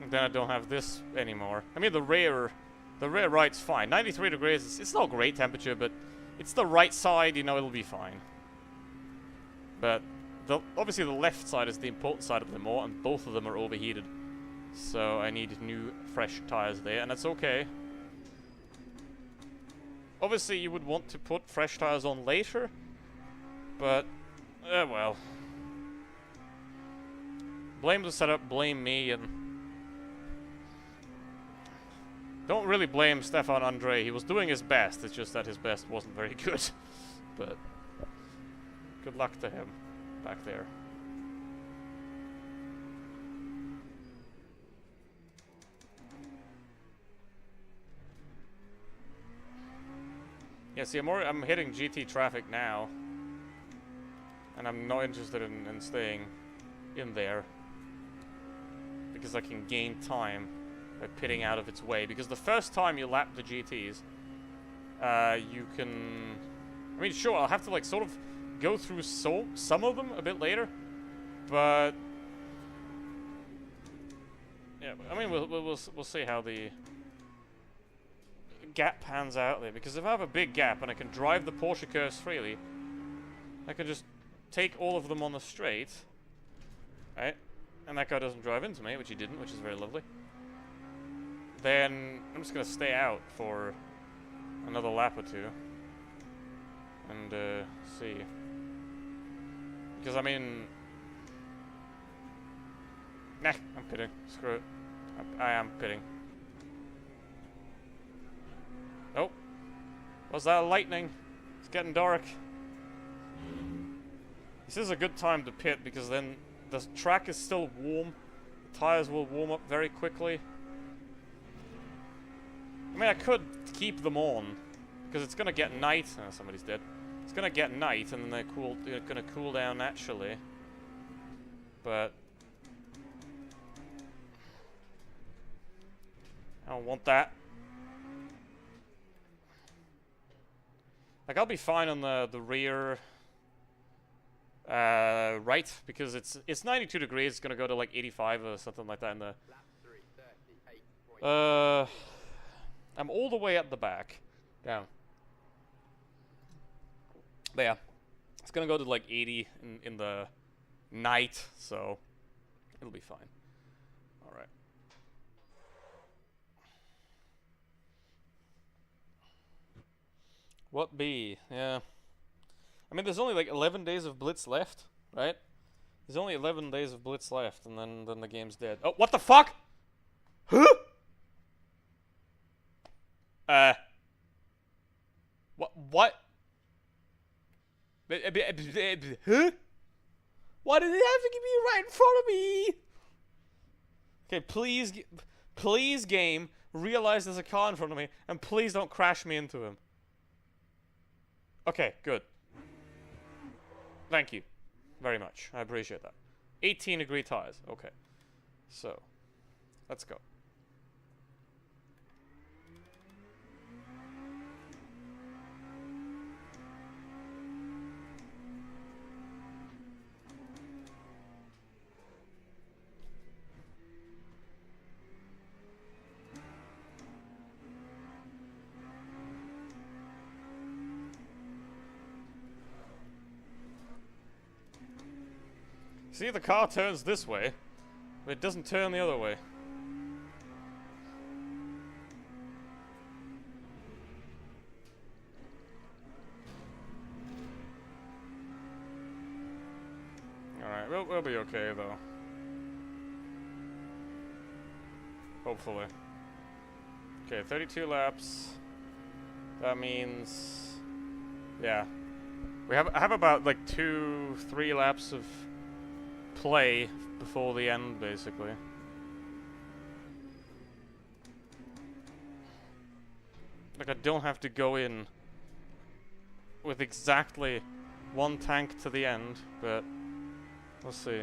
And then I don't have this anymore. I mean, the rear right's fine. 93 degrees, it's not great temperature, but it's the right side, you know, it'll be fine. But obviously the left side is the important side of them all, and both of them are overheated. So I need new, fresh tires there, and that's okay. Obviously you would want to put fresh tires on later, but, well. Blame the setup, blame me, and... Don't really blame Stefan Andre. He was doing his best. It's just that his best wasn't very good. But good luck to him back there. Yeah, see, I'm hitting GT traffic now. And I'm not interested in staying in there. Because I can gain time by pitting out of its way. Because the first time you lap the GTs, you can... I mean, sure, I'll have to, like, sort of go through some of them a bit later. But... yeah, I mean, we'll see how the gap pans out there. Because if I have a big gap and I can drive the Porsche curves freely, I can just take all of them on the straight, right? And that guy doesn't drive into me, which he didn't, which is very lovely. Then I'm just gonna stay out for another lap or two and see. Because I mean, nah, I'm pitting. Screw it. I am pitting. Oh, was that lightning? It's getting dark. This is a good time to pit because then the track is still warm. The tires will warm up very quickly. I mean, I could keep them on because it's gonna get night. Oh, somebody's dead. It's gonna get night and then they're gonna cool down naturally. But I don't want that. Like, I'll be fine on the rear right, because it's 92 degrees. It's gonna go to like 85 or something like that in the... I'm all the way at the back. Down. But yeah. It's gonna go to like 80 in the night, so it'll be fine. Alright. What be? Yeah. I mean, there's only like 11 days of Blitz left, right? There's only 11 days of Blitz left, and then the game's dead. Oh, what the fuck? Huh? What? Huh? Why did it have to be right in front of me? Okay, please, game, realize there's a car in front of me, and please don't crash me into him. Okay, good. Thank you very much. I appreciate that. 18-degree tires. Okay. So, let's go. See, the car turns this way, but it doesn't turn the other way. Alright, we'll be okay, though. Hopefully. Okay, 32 laps. That means... yeah. I have about, like, 2-3 laps of play before the end, basically. Like, I don't have to go in with exactly one tank to the end, but we'll see.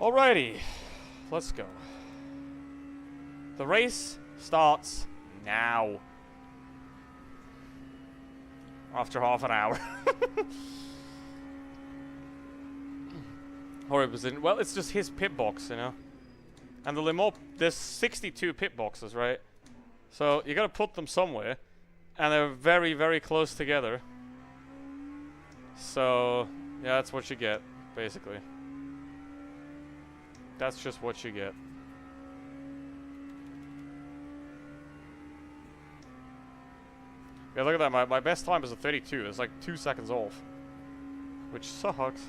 Alrighty, let's go. The race starts now. After half an hour. Horib was in. Well, it's just his pit box, you know. And the limo, there's 62 pit boxes, right? So you gotta put them somewhere, and they're very, very close together. So yeah, that's what you get, basically. That's just what you get. Yeah, look at that. My best time is a 32. It's like 2 seconds off, which sucks.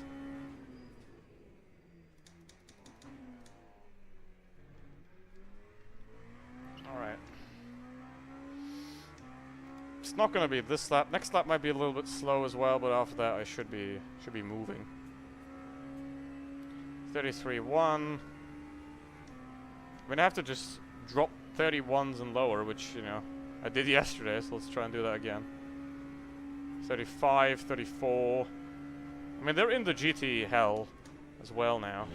It's not going to be this lap. Next lap might be a little bit slow as well, but after that I should be moving. 33.1. I mean, I have to just drop 31s and lower, which, you know, I did yesterday, so let's try and do that again. 35, 34. I mean, they're in the GT hell as well now,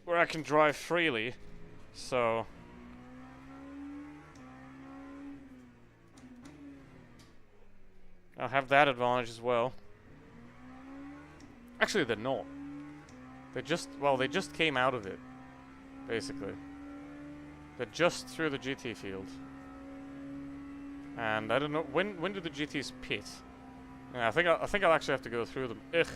where I can drive freely, so... I'll have that advantage as well. Actually, they're not. They just, well, they just came out of it, basically. They're just through the GT field. And I don't know, when do the GTs pit? Yeah, I think I'll actually have to go through them. Ugh.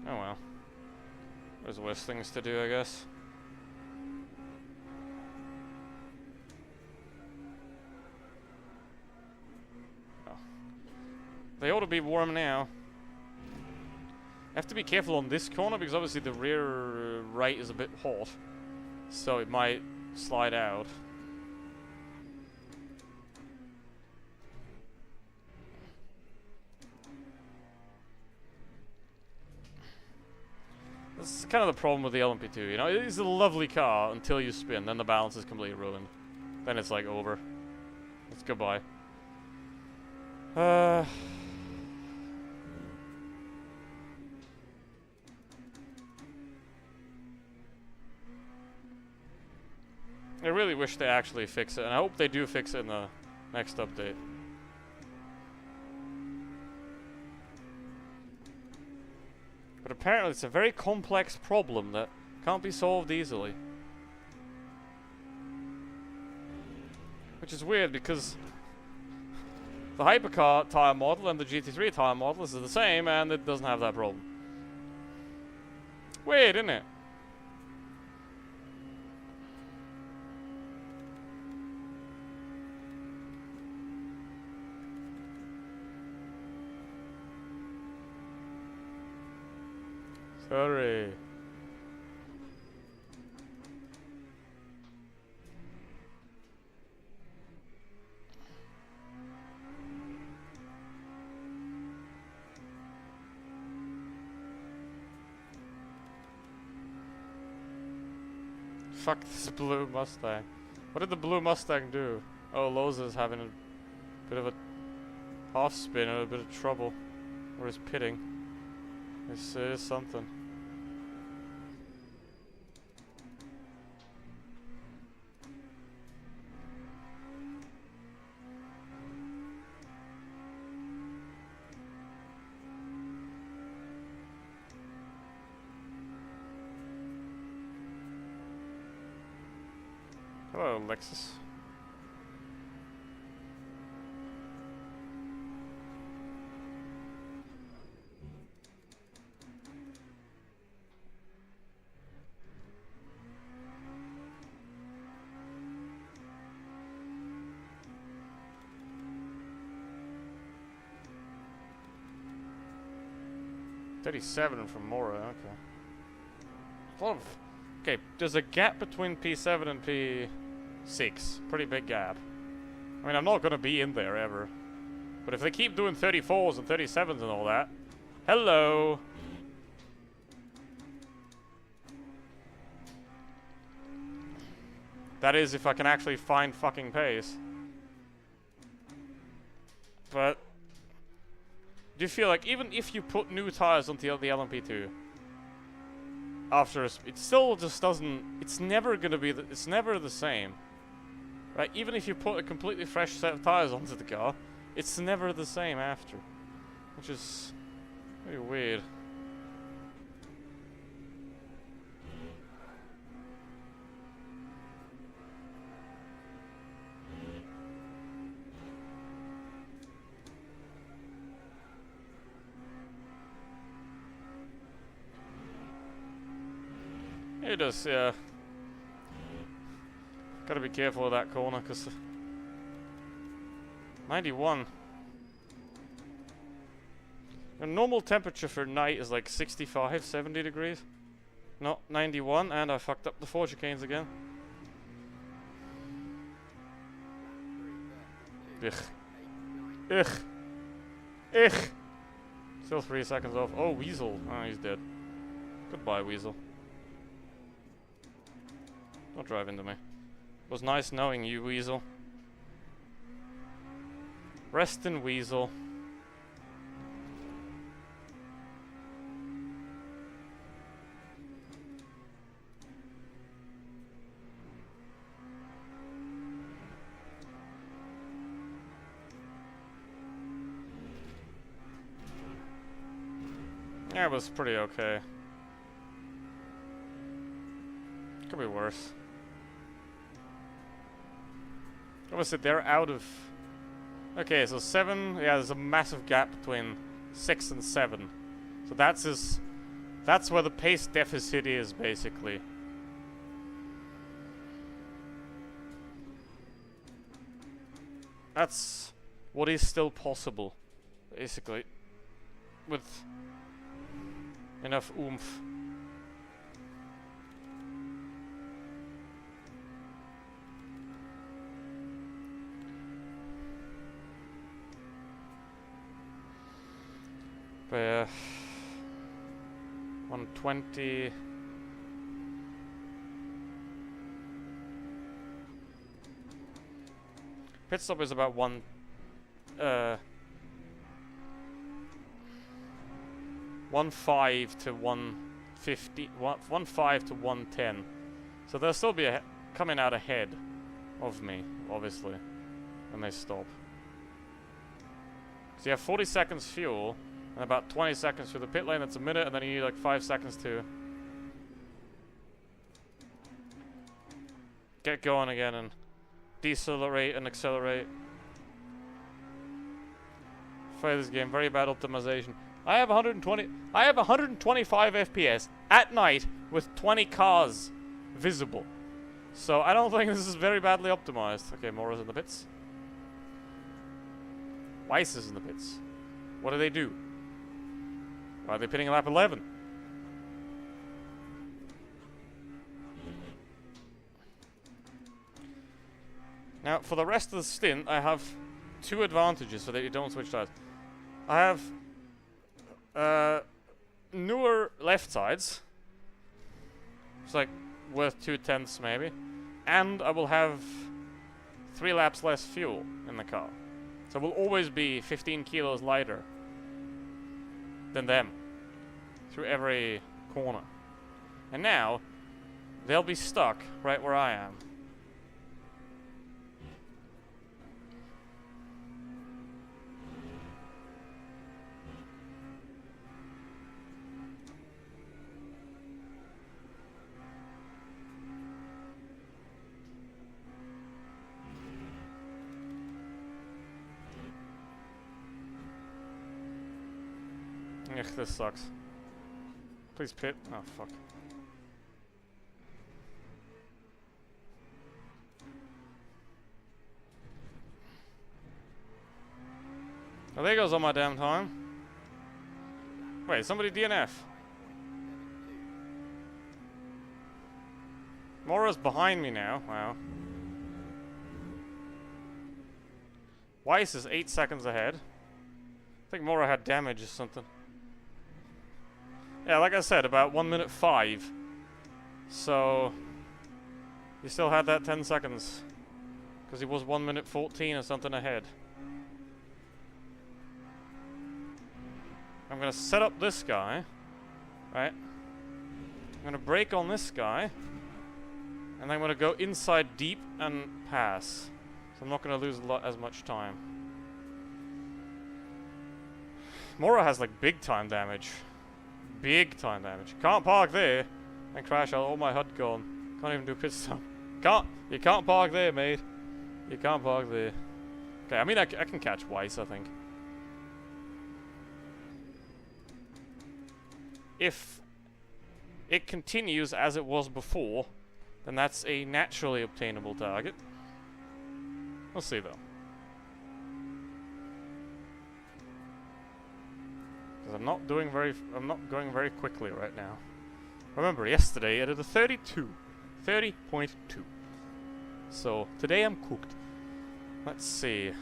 Oh well. There's worse things to do, I guess. Oh. They ought to be warm now. I have to be careful on this corner because obviously the rear right is a bit hot. So it might slide out. This is kind of the problem with the LMP2, you know? It is a lovely car until you spin, then the balance is completely ruined. Then it's like over. It's goodbye. I really wish they actually fix it, and I hope they do fix it in the next update. But apparently it's a very complex problem that can't be solved easily. Which is weird because the Hypercar tyre model and the GT3 tyre model is the same and it doesn't have that problem. Weird, isn't it? Sorry. Fuck this blue Mustang. What did the blue Mustang do? Oh, Loza's having a bit of a half spin and a bit of trouble. Or is pitting. This is something. Hello, Lexus. $37 from Mora, okay. A lot of... Okay, there's a gap between P7 and P6. Pretty big gap. I mean, I'm not gonna be in there ever. But if they keep doing 34s and 37s and all that... Hello! That is if I can actually find fucking pace. But... do you feel like even if you put new tires onto the LMP2... after it still just doesn't, it's never gonna be, it's never the same. Right, even if you put a completely fresh set of tires onto the car, it's never the same after. Which is very weird. It does, yeah. Gotta be careful of that corner, because... 91. The normal temperature for night is like 65, 70 degrees. Not 91, and I fucked up the four chicanes again. Ugh. Ugh. Ugh. Still 3 seconds off. Oh, Weasel. Oh, he's dead. Goodbye, Weasel. Don't drive into me. It was nice knowing you, Weasel. Rest in Weasel. Yeah, it was pretty okay. Could be worse. Obviously, they're out of... Okay, so 7... Yeah, there's a massive gap between 6 and 7. So that's where the pace deficit is, basically. That's what is still possible, basically. With enough oomph. But yeah, 120. Pit stop is about 1.5 to 150, 1.5 to 110. So they'll still be coming out ahead of me, obviously, when they stop. So you have 40 seconds fuel, and about 20 seconds through the pit lane. That's a minute, and then you need like 5 seconds to get going again and decelerate and accelerate. Play this game, very bad optimization. I have 125 FPS at night with 20 cars visible. So I don't think this is very badly optimized. Okay, Mora's in the pits. Weiss is in the pits. What do they do? Why are they pitting lap 11? Now, for the rest of the stint, I have 2 advantages so that you don't switch tires. I have newer left sides. It's like worth 2/10 maybe. And I will have 3 laps less fuel in the car. So we'll always be 15 kilos lighter than them through every corner. And now, they'll be stuck right where I am. Ugh, this sucks. Please pit. Oh, fuck. Oh, there goes all my damn time. Wait, somebody DNF. Mora's behind me now. Wow. Weiss is 8 seconds ahead. I think Mora had damage or something. Yeah, like I said, about 1 minute 5. So, he still had that 10 seconds. Because he was 1 minute 14 or something ahead. I'm going to set up this guy. Right? I'm going to brake on this guy. And then I'm going to go inside deep and pass. So I'm not going to lose as much time. Mora has like big time damage. Big time damage. Can't park there and crash out. All my HUD gone. Can't even do pit stop. You can't park there, mate. You can't park there. Okay, I mean I can catch Weiss, I think. If it continues as it was before, then that's a naturally obtainable target. We'll see though. I'm not going very quickly right now. Remember, yesterday I did a 30.2. So, today I'm cooked. Let's see.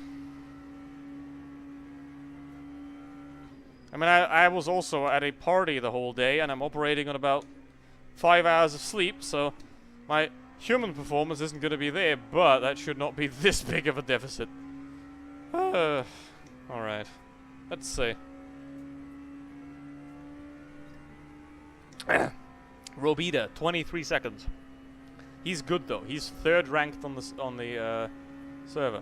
I mean, I was also at a party the whole day, and I'm operating on about 5 hours of sleep, so my Human performance isn't going to be there, but that should not be this big of a deficit. Alright. Let's see. Robida, 23 seconds. He's good though. He's 3rd ranked on the server.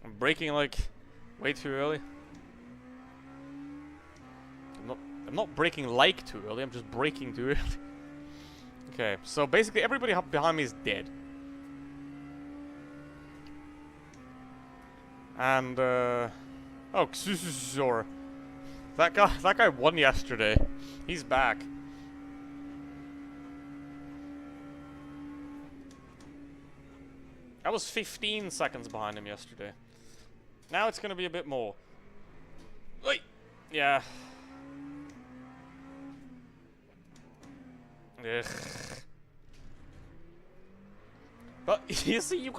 I'm breaking like way too early. I'm not breaking like too early. I'm just breaking too early. Okay, so basically everybody behind me is dead. And oh, Xuxuzor. That guy won yesterday. He's back. I was 15 seconds behind him yesterday. Now it's gonna be a bit more. Wait. Yeah. Ugh. But you see, you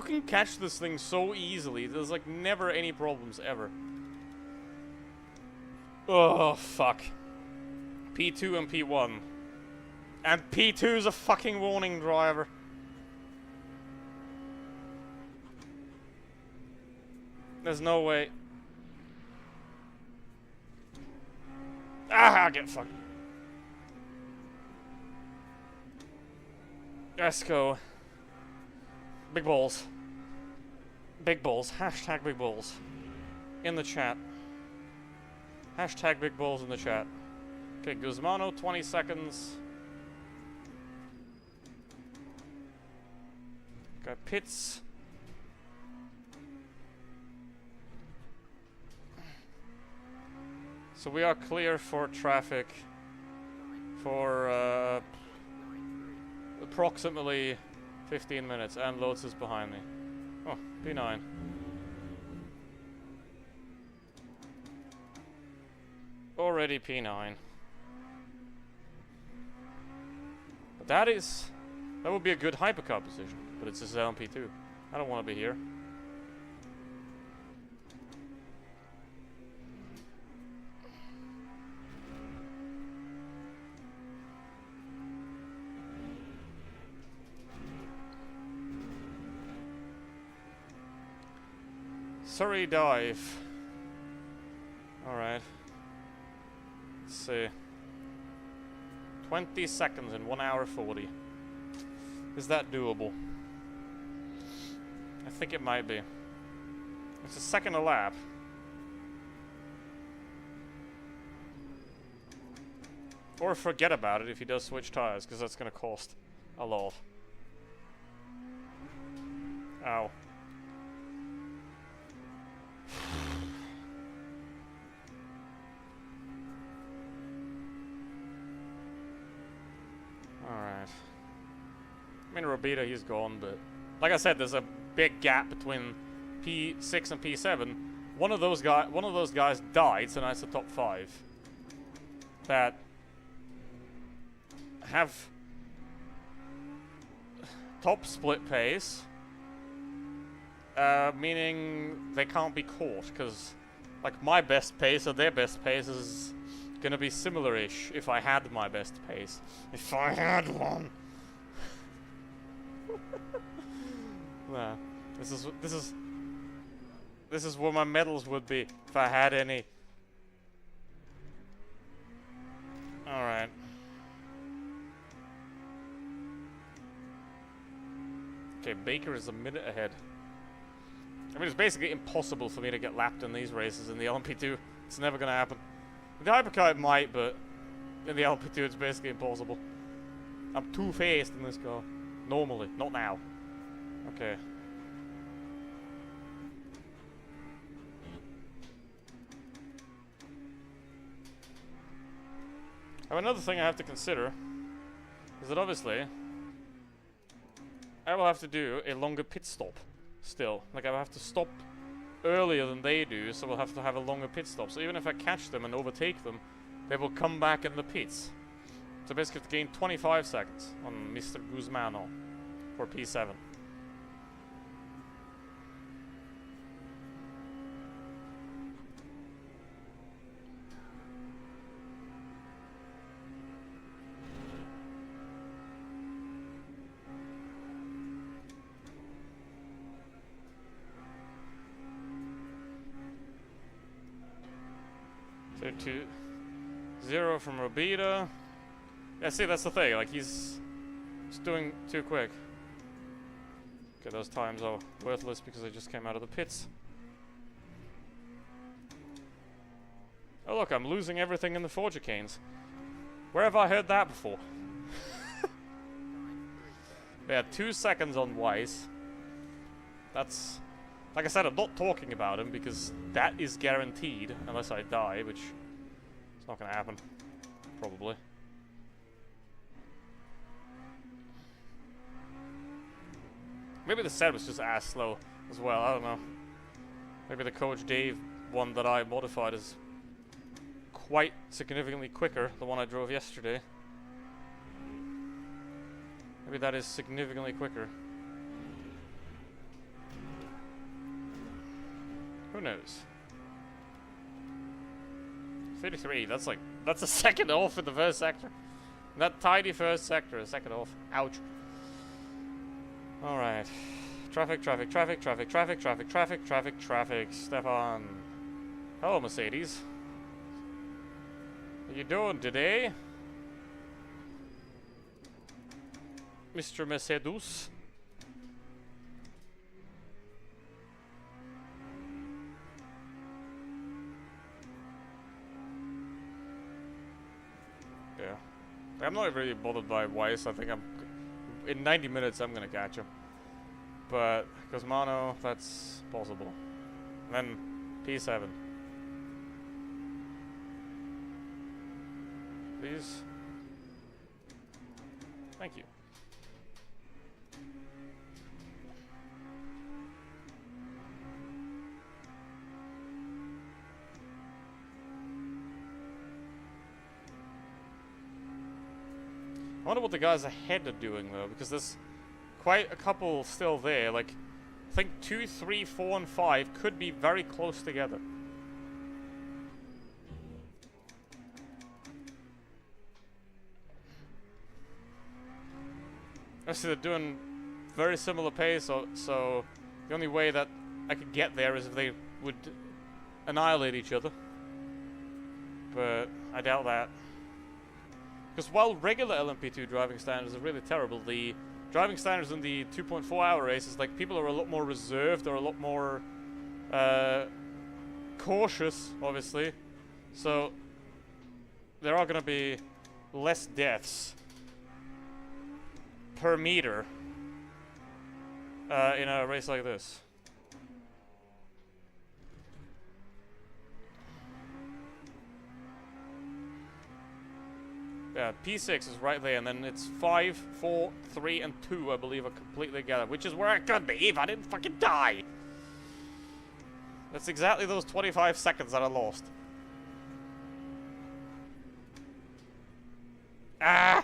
can catch this thing so easily. There's like never any problems ever. Oh fuck. P2 and P1. And P2's a fucking warning driver. There's no way. Ah, get fucked. Let's go. Big balls. Big balls. Hashtag big balls. In the chat. Hashtag big balls in the chat. Okay, Guzmano, 20 seconds. Got Pitts. So we are clear for traffic for approximately 15 minutes, and Lotus is behind me. Oh, P9. Already P9. But that would be a good hypercar position, but it's a P2. I don't want to be here. Surrey dive. Alright. Let's see. 20 seconds in 1 hour 40. Is that doable? I think it might be. It's a second a lap. Or forget about it if he does switch tires, because that's going to cost a lot. Ow. Alright. I mean, Robita, he's gone, but like I said, there's a big gap between P6 and P7. One of those guys died, so now it's the top 5 that have top split pace, meaning they can't be caught, because like my best pace or their best pace is gonna be similar-ish if I had my best pace. If I had one. Nah, this is where my medals would be if I had any. Alright. Okay, Baker is a minute ahead. I mean, it's basically impossible for me to get lapped in these races in the LMP2. It's never gonna happen. With the hypercar it might, but in the LMP2 it's basically impossible. I'm too fast in this car. Normally, not now. Okay. Now, another thing I have to consider is that obviously I will have to do a longer pit stop still. Like, I will have to stop earlier than they do, so we'll have to have a longer pit stop. So even if I catch them and overtake them, they will come back in the pits. So basically I have to gain 25 seconds on Mr. Guzmano for P7. 2-0 from Robita. Yeah, see, that's the thing. Like, he's doing too quick. Okay, those times are worthless because I just came out of the pits. Oh look, I'm losing everything in the Forger Canes. Where have I heard that before? Yeah, 2 seconds on Weiss. That's... Like I said, I'm not talking about him because that is guaranteed, unless I die, which is not gonna happen. Probably. Maybe the set was just ass slow as well, I don't know. Maybe the Coach Dave one that I modified is quite significantly quicker, the one I drove yesterday. Maybe that is significantly quicker. Who knows? 33, that's a second off in the first sector. That tiny first sector, a second off. Ouch. Alright. Traffic, traffic, traffic, traffic, traffic, traffic, traffic, traffic, traffic. Stefan. Hello, Mercedes. How you doing today? Mr. Mercedes? Yeah. I'm not really bothered by Weiss. I think in 90 minutes I'm gonna catch him. But Cosmano, that's possible. And then P7. Please. Thank you. I wonder what the guys ahead are doing though, because there's quite a couple still there. Like, I think 2, 3, 4, and 5 could be very close together. Obviously, they're doing very similar pace, so the only way that I could get there is if they would annihilate each other. But I doubt that. Because while regular LMP2 driving standards are really terrible, the driving standards in the 2.4-hour races, like, people are a lot more reserved, or a lot more cautious, obviously. So there are going to be less deaths per meter in a race like this. Yeah, P6 is right there, and then it's 5, 4, 3, and 2, I believe, are completely together, which is where I could be if I didn't fucking die. That's exactly those 25 seconds that I lost. Ah!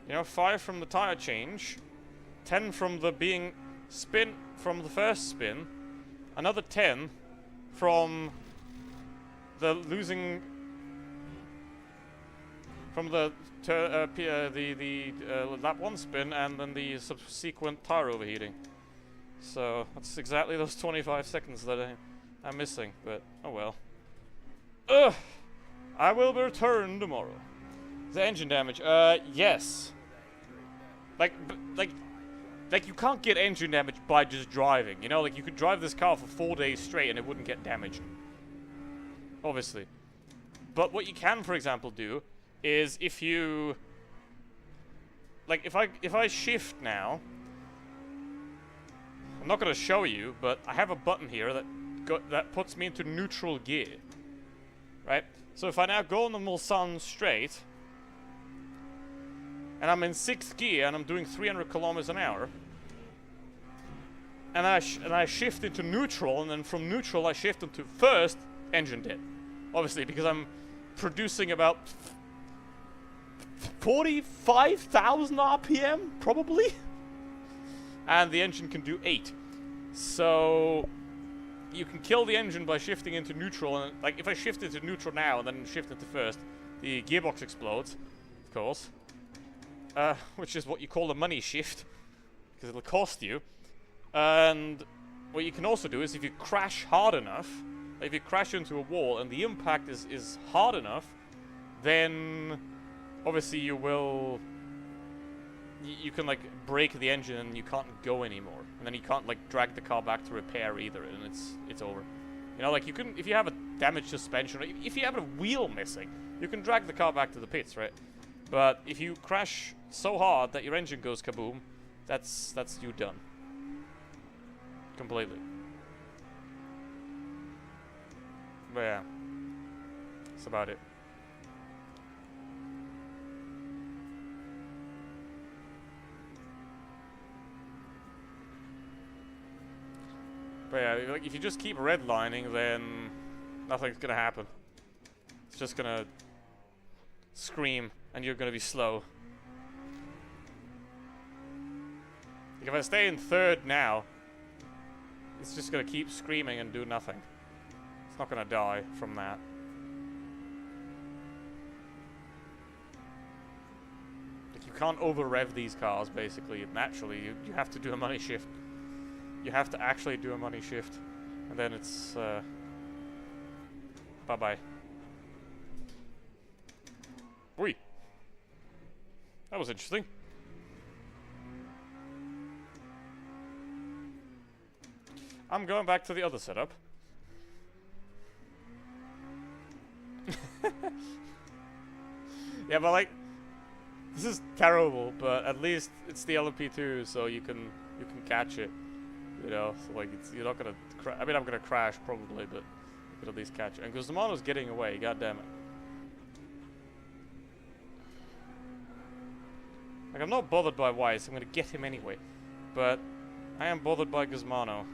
You know, 5 from the tire change, 10 from the being spin from the first spin, another 10 from the losing from the lap 1 spin, and then the subsequent tire overheating. So that's exactly those 25 seconds that I'm missing. But oh well. Ugh! I will return tomorrow. The engine damage. Yes. Like you can't get engine damage by just driving, you know? Like, you could drive this car for 4 days straight and it wouldn't get damaged. Obviously. But what you can, for example, do is if you... Like, if I shift now... I'm not going to show you, but I have a button here that puts me into neutral gear. Right? So if I now go on the Mulsanne straight... and I'm in 6th gear, and I'm doing 300 kilometers an hour. And I shift into neutral, and then from neutral I shift into first, engine dead. Obviously, because I'm producing about 45,000 RPM, probably? And the engine can do 8. So you can kill the engine by shifting into neutral, and like, if I shift into neutral now and then shift into first, the gearbox explodes, of course. Which is what you call a money shift, because it'll cost you. And what you can also do is if you crash hard enough, like if you crash into a wall and the impact is hard enough, then obviously you will... You can like break the engine and you can't go anymore, and then you can't like drag the car back to repair either, and it's over. You know, like you can, if you have a damaged suspension, or if you have a wheel missing, you can drag the car back to the pits, right? But if you crash so hard that your engine goes kaboom, that's you done. Completely. But yeah, that's about it. But yeah, like if you just keep redlining, then nothing's gonna happen. It's just gonna scream, and you're gonna be slow. Like if I stay in third now, it's just gonna keep screaming and do nothing. It's not gonna die from that. Like you can't over-rev these cars, basically. Naturally, you have to do a money shift. You have to actually do a money shift, and then it's bye-bye. Oi! That was interesting. I'm going back to the other setup. Yeah, but like, this is terrible, but at least it's the LMP2, so you can catch it. You know, so like you're not gonna. I mean, I'm gonna crash probably, but you could at least catch it. And because Guzmano's getting away, god damn it. Like I'm not bothered by Weiss. I'm gonna get him anyway, but I am bothered by Guzmano.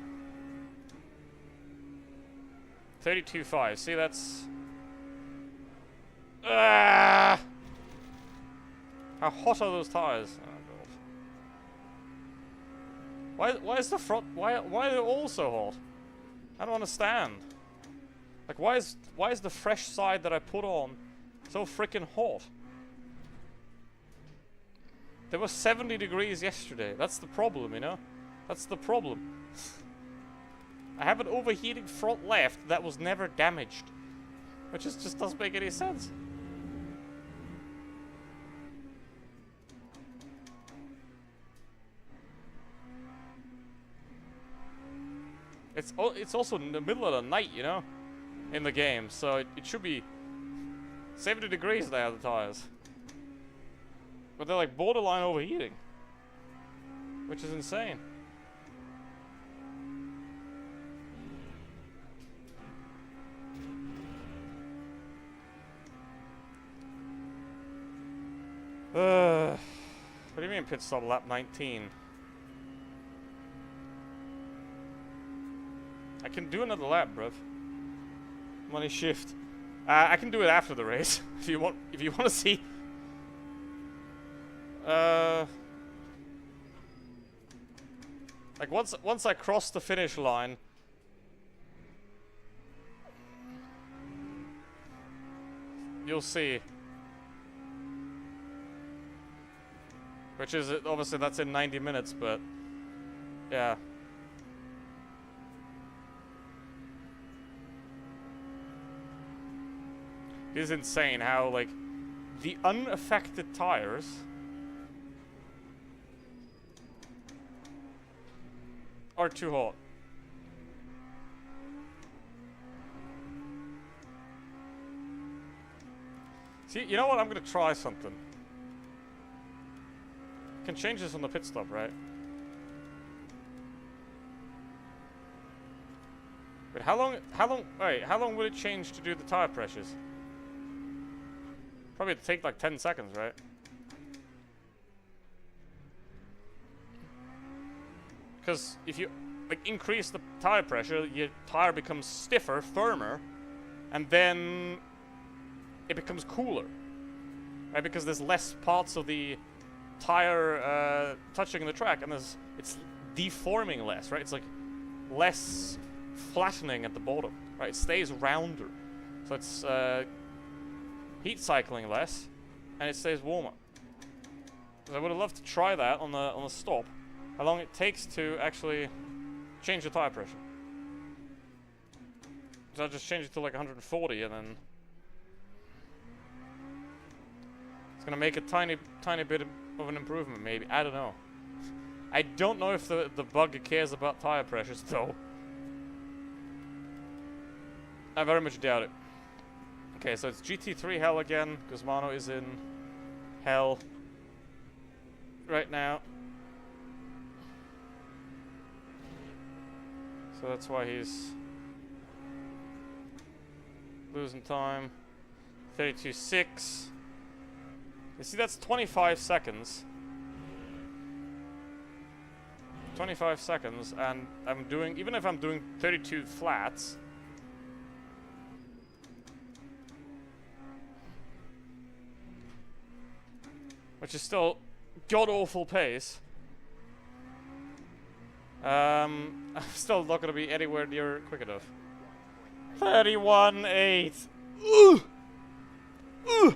32.5. See, that's. Ah! How hot are those tires? Oh, Why is the front, why are they all so hot? I don't understand. Like why is the fresh side that I put on so freaking hot? There was 70 degrees yesterday. That's the problem, you know? That's the problem. I have an overheating front left that was never damaged. Which just doesn't make any sense. It's also in the middle of the night, you know, in the game, so it should be 70 degrees there, the tires. But they're like borderline overheating, which is insane. What do you mean pit stop lap 19? I can do another lap, bruv. Money shift. I can do it after the race if you want. If you want to see. Like once I cross the finish line. You'll see. Which is obviously that's in 90 minutes, but yeah. It is insane how, like, the unaffected tires are too hot. See, you know what? I'm gonna try something. Can change this on the pit stop, right? Wait, how long would it change to do the tire pressures? Probably take like 10 seconds, right? Because if you like increase the tire pressure, your tire becomes stiffer, firmer, and then it becomes cooler, right? Because there's less parts of the tire touching the track, and it's deforming less, right? It's like less flattening at the bottom, right? It stays rounder, so it's heat cycling less, and it stays warmer. So I would have loved to try that on the stop. How long it takes to actually change the tire pressure. So I'll just change it to like 140 and then it's gonna make a tiny bit of an improvement maybe. I don't know. I don't know if the bug cares about tire pressures though. I very much doubt it. Okay, so it's GT3 hell again. Guzmano is in hell right now. So that's why he's losing time. 32.6. You see, that's 25 seconds. 25 seconds, and I'm doing, even if I'm doing 32 flats, which is still god-awful pace, I'm still not gonna be anywhere near quick enough. 31.8. Ugh! Ugh!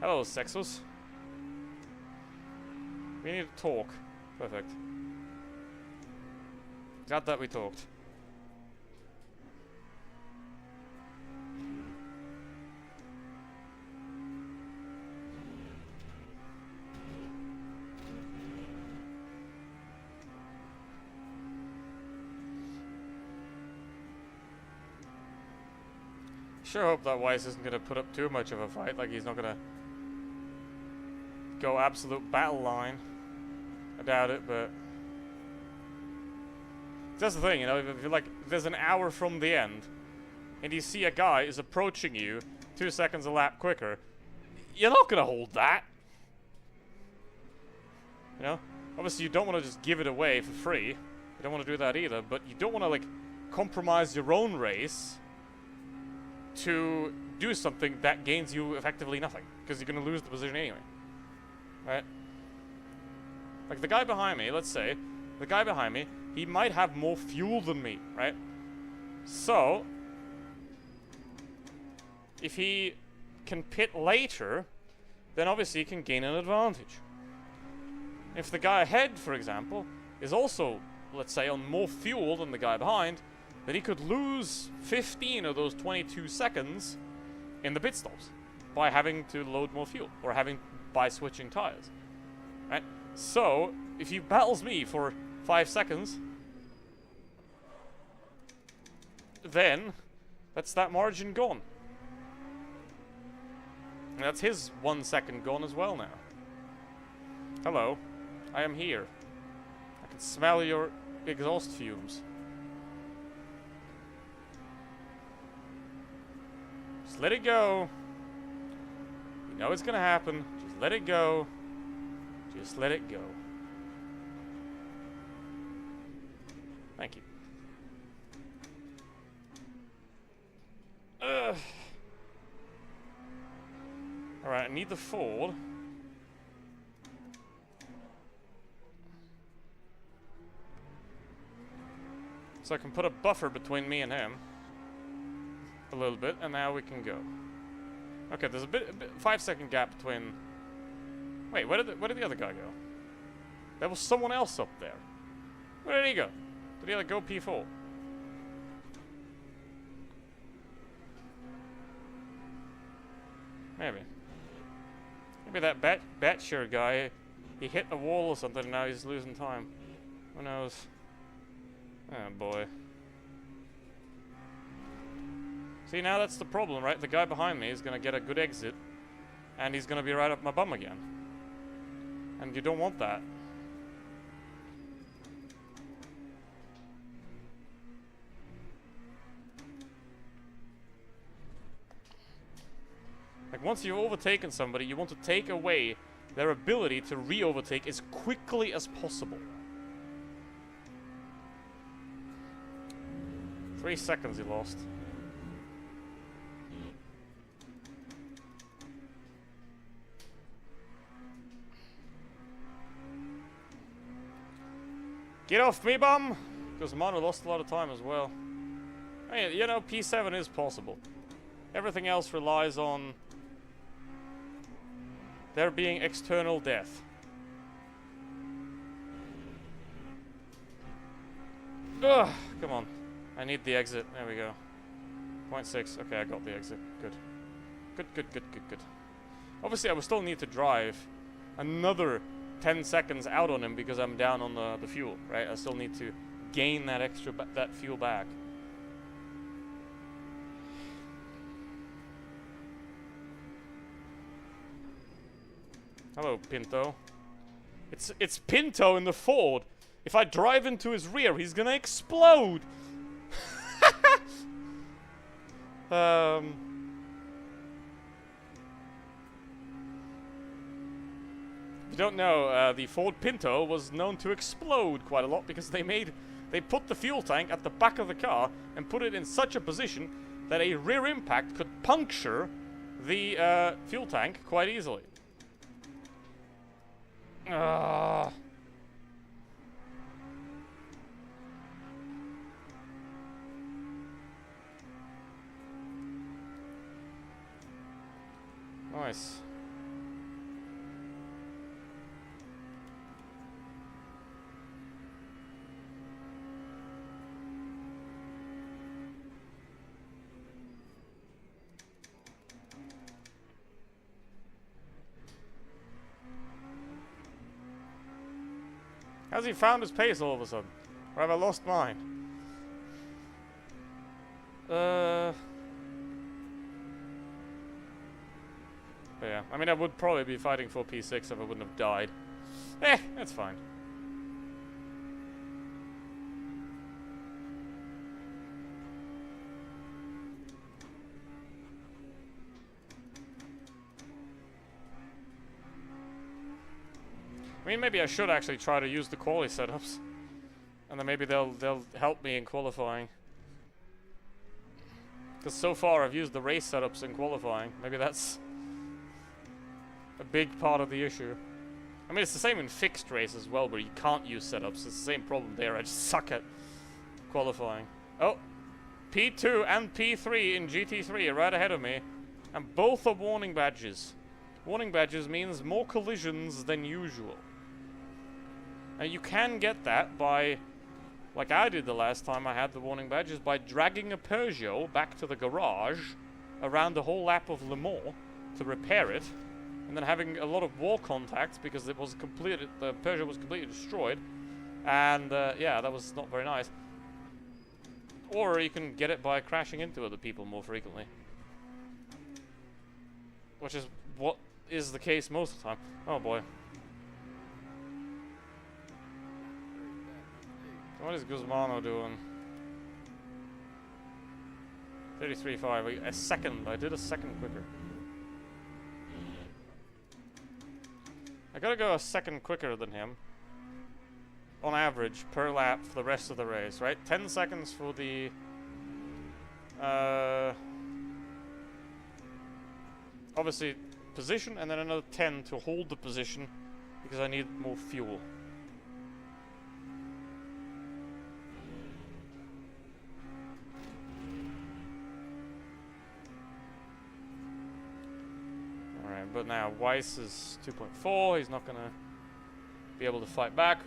Hello, Sexos. We need to talk. Perfect. Glad that we talked. Sure hope that Weiss isn't gonna put up too much of a fight, like he's not gonna go absolute battle line. I doubt it, but that's the thing, you know, if you're like, there's an hour from the end, and you see a guy is approaching you 2 seconds a lap quicker, you're not gonna hold that. You know? Obviously you don't want to just give it away for free. You don't want to do that either, but you don't want to, like, compromise your own race to do something that gains you effectively nothing, because you're going to lose the position anyway. Right? Like the guy behind me, let's say, the guy behind me, he might have more fuel than me, right? So, if he can pit later, then obviously he can gain an advantage. If the guy ahead, for example, is also, let's say, on more fuel than the guy behind, then he could lose 15 of those 22 seconds in the pit stops by having to load more fuel or by switching tires, right? So if he battles me for 5 seconds, then that's that margin gone. And that's his 1 second gone as well now. Hello, I am here. I can smell your exhaust fumes. Just let it go. You know it's gonna happen. Just let it go. Just let it go. Thank you. Alright, I need the Ford. So I can put a buffer between me and him. A little bit, and now we can go. Okay, there's a 5 second gap between... Wait, where did the other guy go? There was someone else up there. Where did he go? Did he like go P4? Maybe. Maybe that Batshire guy, he hit a wall or something and now he's losing time. Who knows? Oh boy. See, now that's the problem, right? The guy behind me is gonna get a good exit, and he's gonna be right up my bum again. And you don't want that. Like, once you've overtaken somebody, you want to take away their ability to re-overtake as quickly as possible. 3 seconds he lost. Get off me, bum! Because Mono lost a lot of time as well. I mean, you know, P7 is possible. Everything else relies on there being external death. Ugh, come on. I need the exit. There we go. 0.6. Okay, I got the exit. Good. Good. Obviously, I will still need to drive another 10 seconds out on him because I'm down on the fuel, right? I still need to gain that extra that fuel back. Hello, Pinto. It's Pinto in the Ford. If I drive into his rear, he's gonna explode. If you don't know, the Ford Pinto was known to explode quite a lot because they put the fuel tank at the back of the car and put it in such a position that a rear impact could puncture the fuel tank quite easily. Nice. Has he found his pace all of a sudden? Or have I lost mine? But yeah, I mean, I would probably be fighting for P6 if I wouldn't have died. That's fine. I mean, maybe I should actually try to use the quali setups, and then maybe they'll help me in qualifying. Because so far I've used the race setups in qualifying. Maybe that's a big part of the issue. I mean, it's the same in fixed race as well, where you can't use setups. It's the same problem there. I just suck at qualifying. Oh, P2 and P3 in GT3 are right ahead of me, and both are warning badges. Warning badges means more collisions than usual. And you can get that by, like I did the last time I had the warning badges, by dragging a Peugeot back to the garage around the whole lap of Le Mans to repair it, and then having a lot of wall contact because it was completed, the Peugeot was completely destroyed, and yeah, that was not very nice. Or you can get it by crashing into other people more frequently, which is what is the case most of the time. Oh boy. What is Guzmano doing? 33.5. A second. I did a second quicker. I gotta go a second quicker than him. On average, per lap for the rest of the race, right? 10 seconds for the... obviously, position, and then another 10 to hold the position, because I need more fuel. But now Weiss is 2.4. He's not gonna be able to fight back.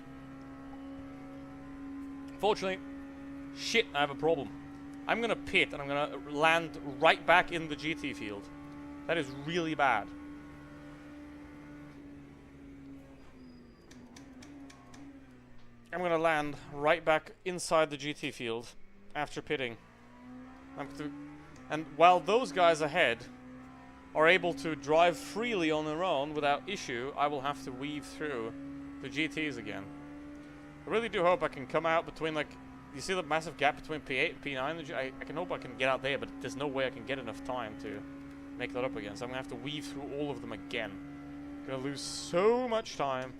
Fortunately, shit, I have a problem. I'm gonna pit and I'm gonna land right back in the GT field. That is really bad. I'm gonna land right back inside the GT field after pitting. And while those guys ahead are able to drive freely on their own without issue, I will have to weave through the GTs again. I really do hope I can come out between, like, you see the massive gap between P8 and P9? I can hope I can get out there, but there's no way I can get enough time to make that up again. So I'm going to have to weave through all of them again. Going to lose so much time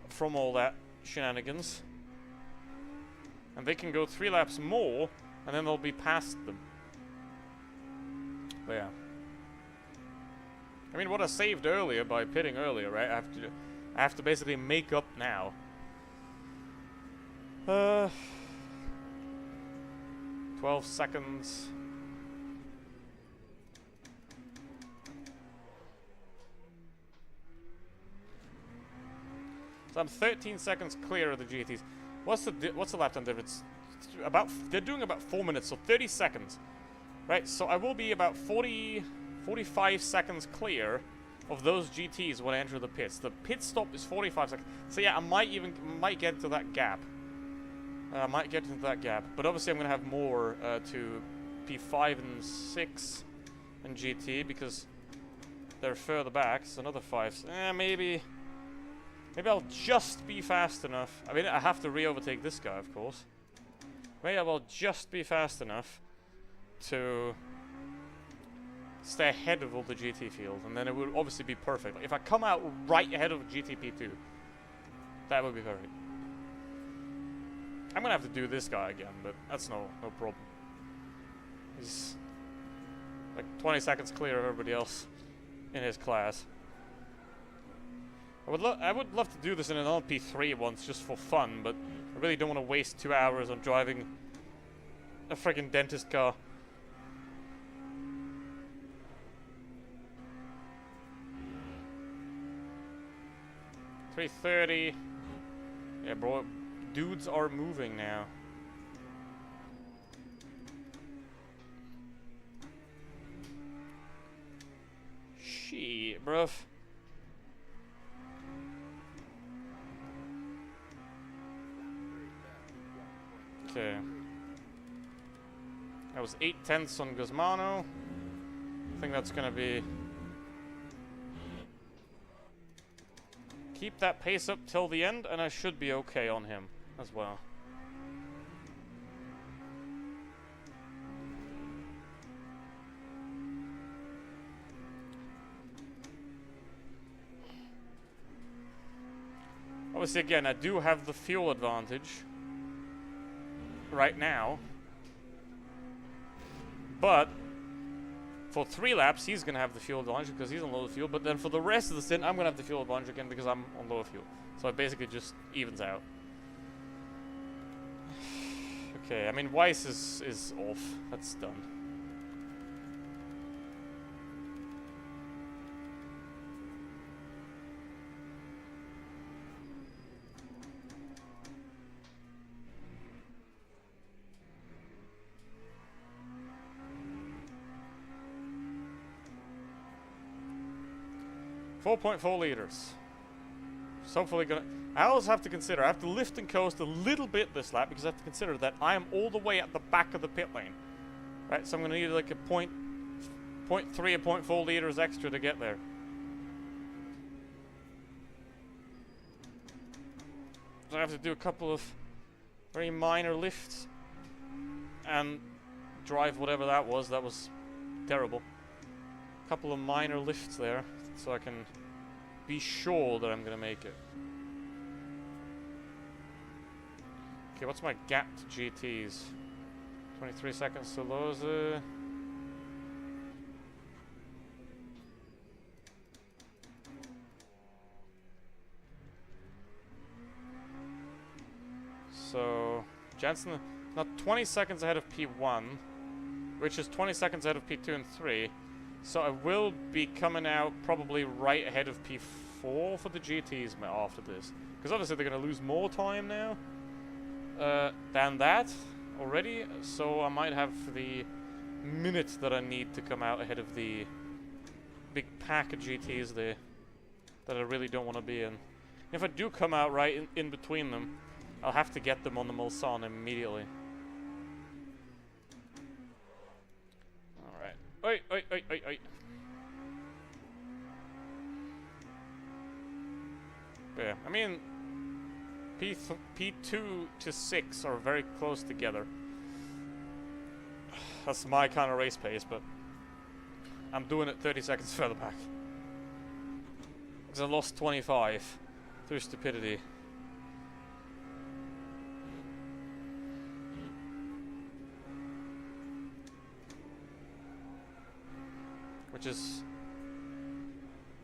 from all that shenanigans. And they can go 3 laps more, and then they'll be past them. But yeah. I mean, what I saved earlier by pitting earlier, right? I have to basically make up now. 12 seconds. So I'm 13 seconds clear of the GTs. What's the lap time difference? They're doing about 4 minutes, so 30 seconds. Right, so I will be about 45 seconds clear of those GTs when I enter the pits. The pit stop is 45 seconds. So yeah, I might get into that gap. But obviously I'm going to have more to P5 and 6 and GT because they're further back. So another 5. Maybe I'll just be fast enough. I mean, I have to re-overtake this guy, of course. Maybe I will just be fast enough to stay ahead of all the GT field, and then it would obviously be perfect. Like, if I come out right ahead of GTP2, that would be perfect. I'm gonna have to do this guy again, but that's no problem. He's like 20 seconds clear of everybody else in his class. I would love to do this in an LP3 once just for fun, but I really don't want to waste 2 hours on driving a freaking dentist car. .330. Yeah, bro. Dudes are moving now. Shit, bruv. Okay. That was 8/10 on Guzmano. I think that's gonna be... Keep that pace up till the end, and I should be okay on him as well. Obviously, again, I do have the fuel advantage right now, but for 3 laps he's gonna have the fuel advantage because he's on lower fuel, but then for the rest of the stint I'm gonna have the fuel advantage again because I'm on lower fuel, so it basically just evens out. Okay, I mean Weiss is off, that's done. .4 liters. So hopefully gonna... I also have to consider, I have to lift and coast a little bit this lap because I have to consider that I am all the way at the back of the pit lane. Right, so I'm gonna need like a .3 or .4 liters extra to get there. So I have to do a couple of very minor lifts and drive whatever that was terrible. A couple of minor lifts there so I can be sure that I'm gonna make it. Okay, what's my gap to GTs? 23 seconds to Loza. So, Jensen, not 20 seconds ahead of P1, which is 20 seconds ahead of P2 and 3. So I will be coming out probably right ahead of P4 for the GTs after this. Because obviously they're going to lose more time now than that already. So I might have the minutes that I need to come out ahead of the big pack of GTs there that I really don't want to be in. If I do come out right in between them, I'll have to get them on the Mulsanne immediately. Oi, oi, oi, oi, oi. Yeah, I mean, P2 to 6 are very close together. That's my kind of race pace, but I'm doing it 30 seconds further back. Because I lost 25 through stupidity. Which is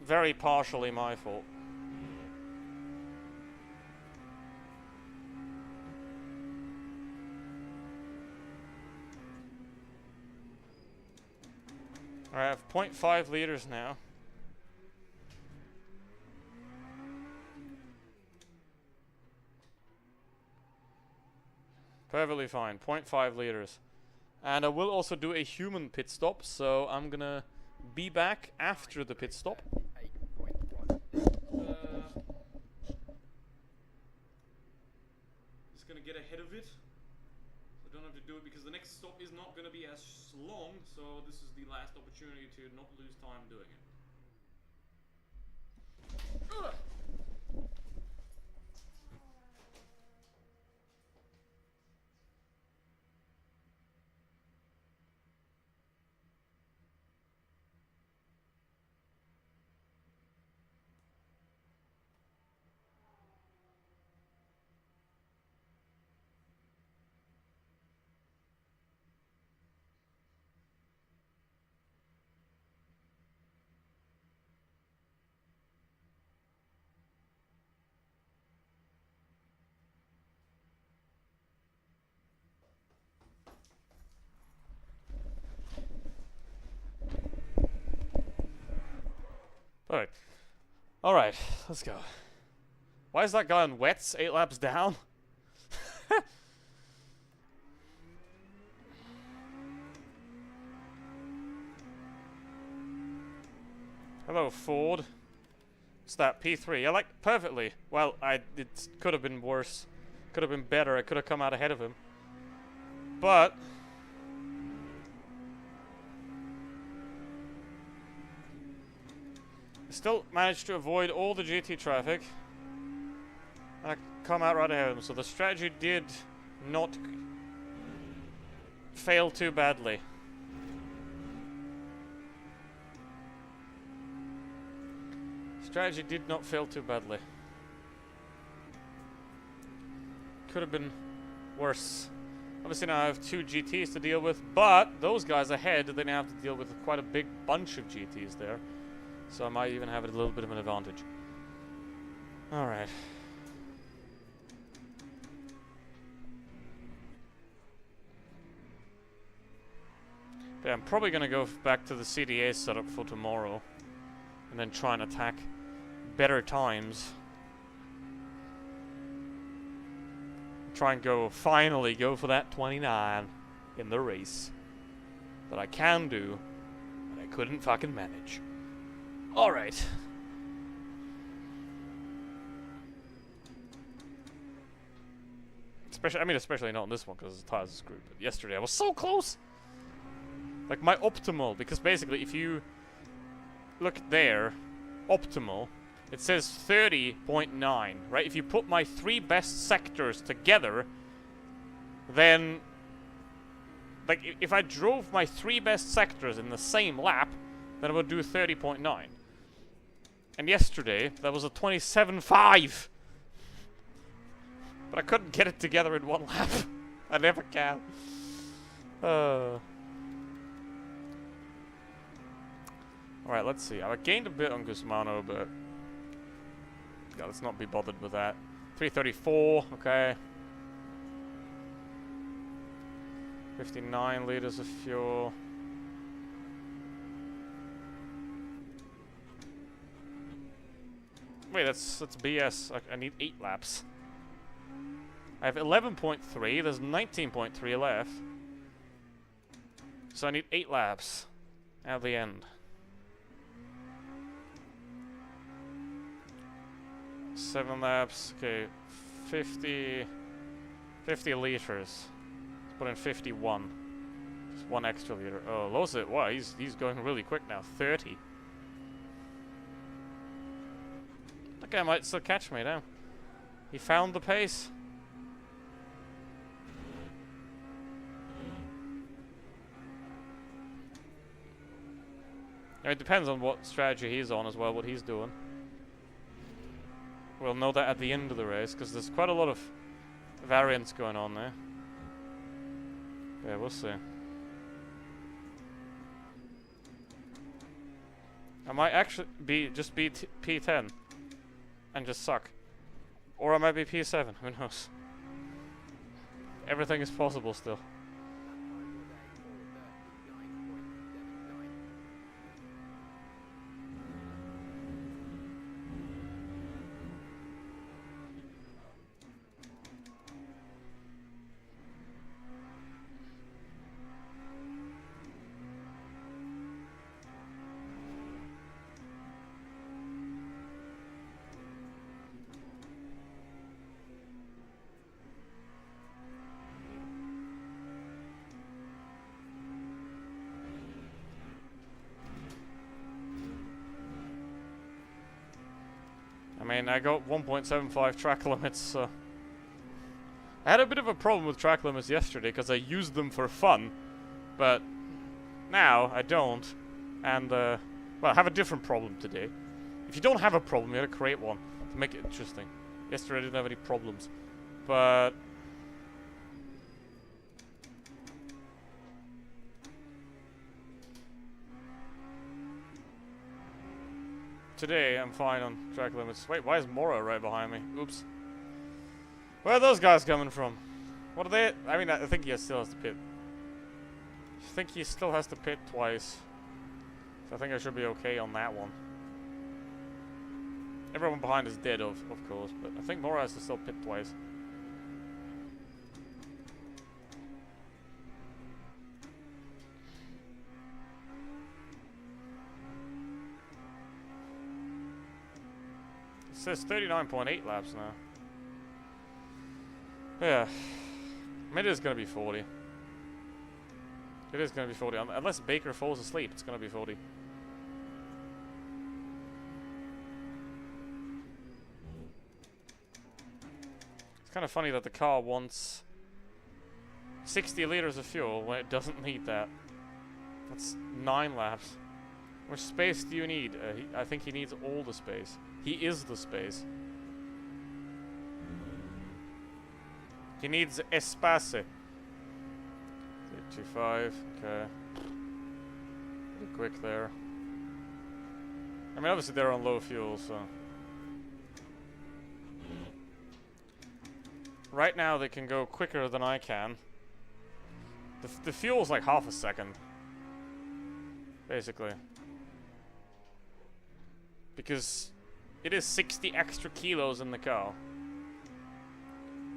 very partially my fault. Alright, I have 0.5 liters now. Perfectly fine. 0.5 liters. And I will also do a human pit stop, so I'm gonna be back after the pit stop. Just gonna get ahead of it. So I don't have to do it because the next stop is not gonna be as long, so this is the last opportunity to not lose time doing it. Ugh. Alright, let's go. Why is that guy on wets 8 laps down? Hello, Ford. It's that P3. I like perfectly. Well, it could have been worse. Could have been better. I could have come out ahead of him. But still managed to avoid all the GT traffic. And I come out right ahead of him. So the strategy did not fail too badly. Strategy did not fail too badly. Could have been worse. Obviously now I have 2 GTs to deal with, but those guys ahead, they now have to deal with quite a big bunch of GTs there. So I might even have a little bit of an advantage. Alright. Yeah, I'm probably gonna go back to the CDA setup for tomorrow. And then try and attack better times. Try and finally go for that 29 in the race. That I can do, but I couldn't fucking manage. Alright. Especially not on this one because the tires are screwed. But yesterday I was so close! Like my optimal, because basically if you look there, optimal, it says 30.9, right? If you put my 3 best sectors together, then, like, if I drove my 3 best sectors in the same lap, then I would do 30.9. And yesterday, that was a 27.5. But I couldn't get it together in 1 lap. I never can. Alright, let's see. I gained a bit on Guzmano, but yeah, let's not be bothered with that. 334, okay. 59 liters of fuel. Wait, that's BS. I need 8 laps. I have 11.3, there's 19.3 left. So I need 8 laps at the end. 7 laps, okay, 50 liters. Let's put in 51. Just 1 extra liter. Oh, Lose, wow, he's going really quick now, 30. That guy might still catch me now. He found the pace. It depends on what strategy he's on as well, what he's doing. We'll know that at the end of the race, because there's quite a lot of variance going on there. Yeah, we'll see. I might actually just be P10 and just suck. Or I might be P7, who knows. Everything is possible still. mean, I got 1.75 track limits, so... I had a bit of a problem with track limits yesterday, because I used them for fun. But now, I don't. And, well, I have a different problem today. If you don't have a problem, you gotta create one to make it interesting. Yesterday I didn't have any problems. But... today, I'm fine on track limits. Wait, why is Mora right behind me? Oops. Where are those guys coming from? What are they? I mean, I think he still has to pit. I think he still has to pit twice. So I think I should be okay on that one. Everyone behind is dead, of course, but I think Mora has to still pit twice. It says 39.8 laps now. Yeah. I mean, it is going to be 40. It is going to be 40. Unless Baker falls asleep, it's going to be 40. It's kind of funny that the car wants 60 liters of fuel when it doesn't need that. That's 9 laps. How much space do you need? I think he needs all the space. He is the space. He needs espace. 825, okay. Pretty quick there. I mean, obviously they're on low fuel, so... right now they can go quicker than I can. The fuel's like half a second. Basically. Because it is 60 extra kilos in the car.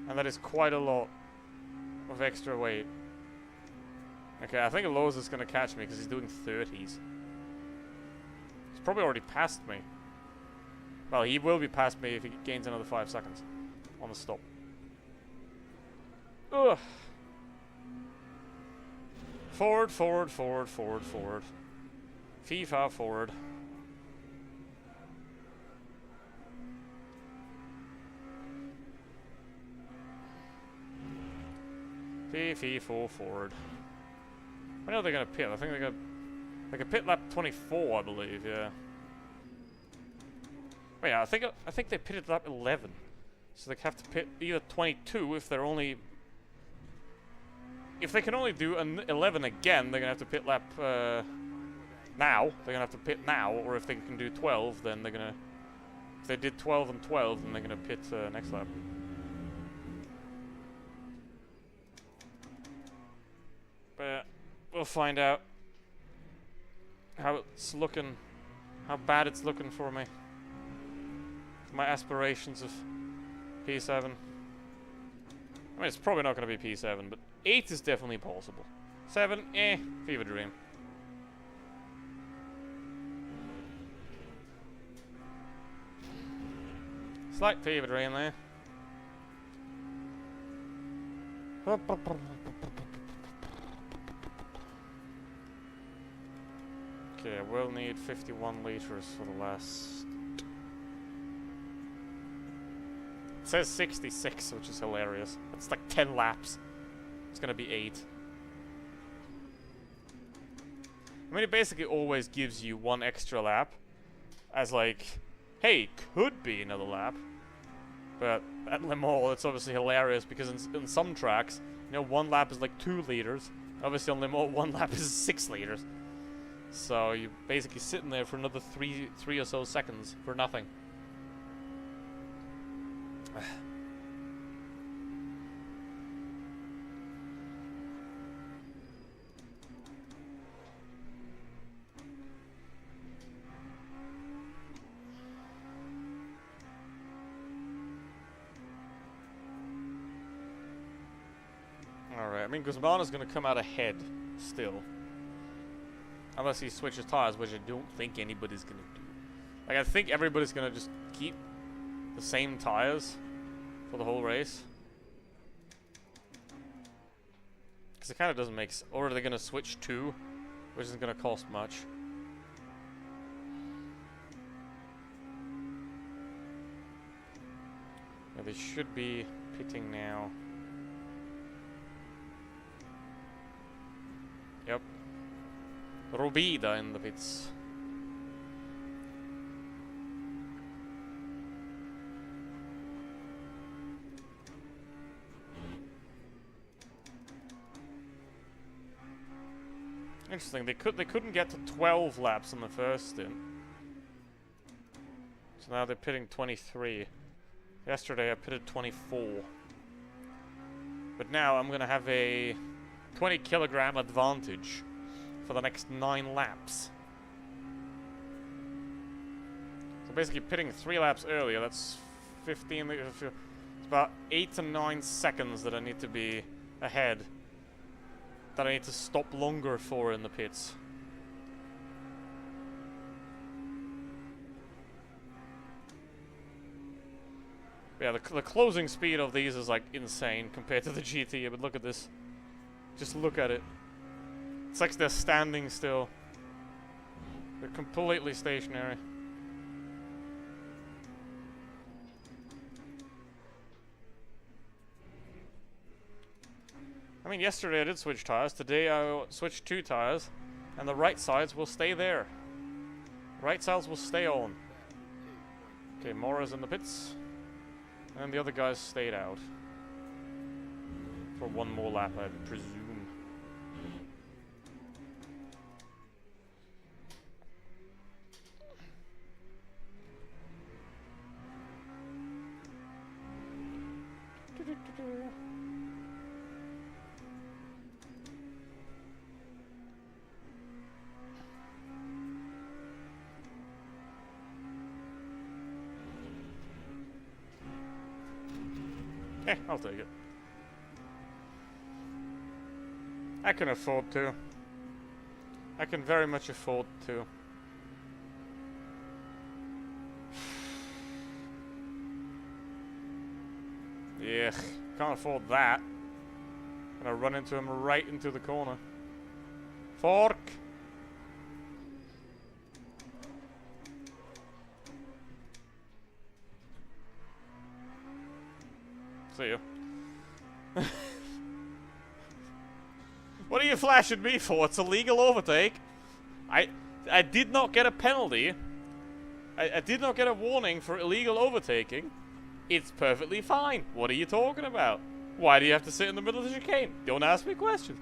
And that is quite a lot of extra weight. Okay, I think Lowe's is going to catch me because he's doing 30s. He's probably already passed me. Well, he will be past me if he gains another 5 seconds on the stop. Ugh. Forward, forward, forward, forward, forward. FIFA forward. Fee forward. I know they're gonna pit. I think they're gonna like a pit lap 24, I believe. Yeah. Wait, I think they pitted lap 11, so they have to pit either 22 if they're only. If they can only do an 11 again, they're gonna have to pit lap now. They're gonna have to pit now, or if they can do 12, then they're gonna. If they did 12 and 12, then they're gonna pit next lap. But we'll find out how it's looking, how bad it's looking for me. My aspirations of P7. I mean, it's probably not going to be P7, but 8 is definitely possible. 7, fever dream. Slight fever dream there. Okay, we'll need 51 liters for the last... It says 66, which is hilarious. It's like 10 laps. It's gonna be 8. I mean, it basically always gives you 1 extra lap. As like, hey, could be another lap. But at Le Mans, it's obviously hilarious because in some tracks, you know, 1 lap is like 2 liters. Obviously on Le Mans, 1 lap is 6 liters. So you're basically sitting there for another three or so seconds for nothing. Alright, I mean, Guzman is going to come out ahead still. Unless he switches tires, which I don't think anybody's going to do. Like, I think everybody's going to just keep the same tires for the whole race. Because it kind of doesn't make sense. Or are they going to switch 2, which isn't going to cost much. they should be pitting now. Yep. Robida in the pits. Interesting. They couldn't get to 12 laps in the first stint. So now they're pitting 23. Yesterday I pitted 24. But now I'm gonna have a 20 kilogram advantage for the next 9 laps. So basically pitting 3 laps earlier, that's 15, it's about 8 to 9 seconds that I need to be ahead. That I need to stop longer for in the pits. Yeah, the closing speed of these is like insane compared to the GT, but look at this. Just look at it. It's like they're standing still. They're completely stationary. I mean, yesterday I did switch tires. Today I switched 2 tires, and the right sides will stay there. Right sides will stay on. Okay, Mora's in the pits. And the other guys stayed out. For 1 more lap, I presume. I'll take it. I can afford to. I can very much afford to. Yeah, can't afford that. Gonna run into him right into the corner. Fork! See you. What are you flashing me for? It's a legal overtake. I did not get a penalty. I did not get a warning for illegal overtaking. It's perfectly fine. What are you talking about? Why do you have to sit in the middle of the chicane? Don't ask me questions.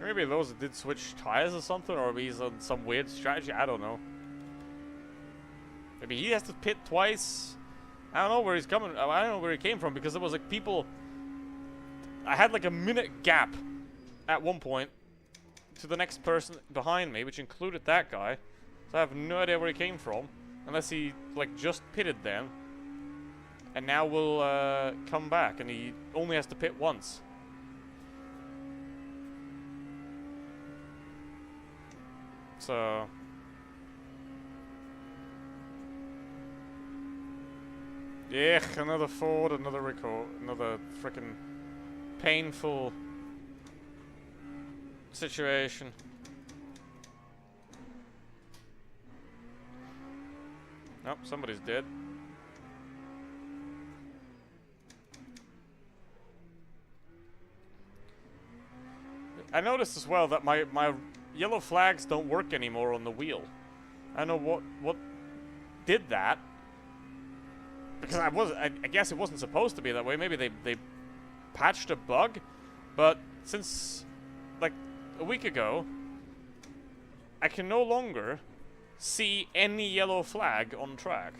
Maybe those did switch tires or something, or maybe he's on some weird strategy. I don't know. Maybe he has to pit twice. I don't know where he's coming. I don't know where he came from, because there was like people. I had like a minute gap at one point to the next person behind me, which included that guy. So I have no idea where he came from, unless he like just pitted then, and now will come back, and he only has to pit once. So yeah, another Ford, another record, another freaking painful situation. Nope, somebody's dead. I noticed as well that my yellow flags don't work anymore on the wheel. I don't know what did that. Because I guess it wasn't supposed to be that way. Maybe they patched a bug, but since like a week ago, I can no longer see any yellow flag on track.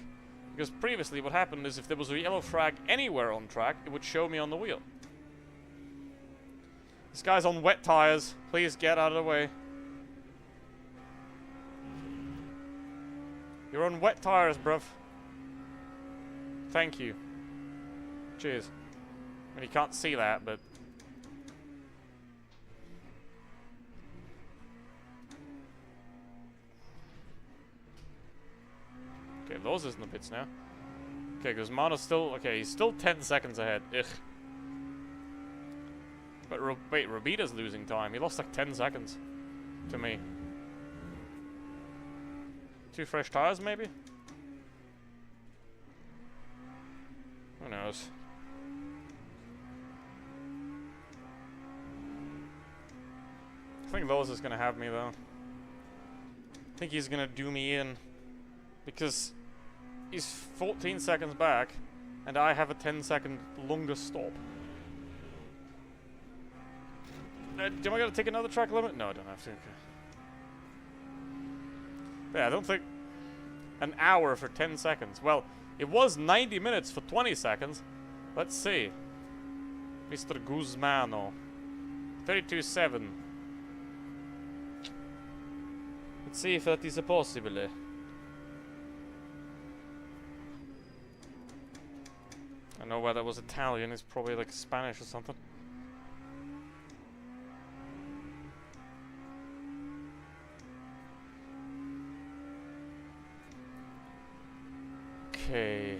Because previously what happened is if there was a yellow flag anywhere on track, it would show me on the wheel. This guy's on wet tires. Please get out of the way. You're on wet tires, bruv. Thank you. Cheers. I mean, you can't see that, but... Okay, Lowe's is in the pits now. Okay, Guzmano's still... Okay, he's still 10 seconds ahead. Ugh. But wait, Robita's losing time. He lost like 10 seconds to me. 2 fresh tires, maybe? Who knows? I think Lowe's is gonna have me, though. I think he's gonna do me in. Because he's 14 seconds back, and I have a 10-second longer stop. Am I gonna take another track limit? No, I don't have to. Okay. Yeah, I don't think... An hour for 10 seconds. Well, it was 90 minutes for 20 seconds. Let's see. Mr. Guzmano. 32.7. Let's see if that is possible. I know why that was Italian. It's probably like Spanish or something. Okay.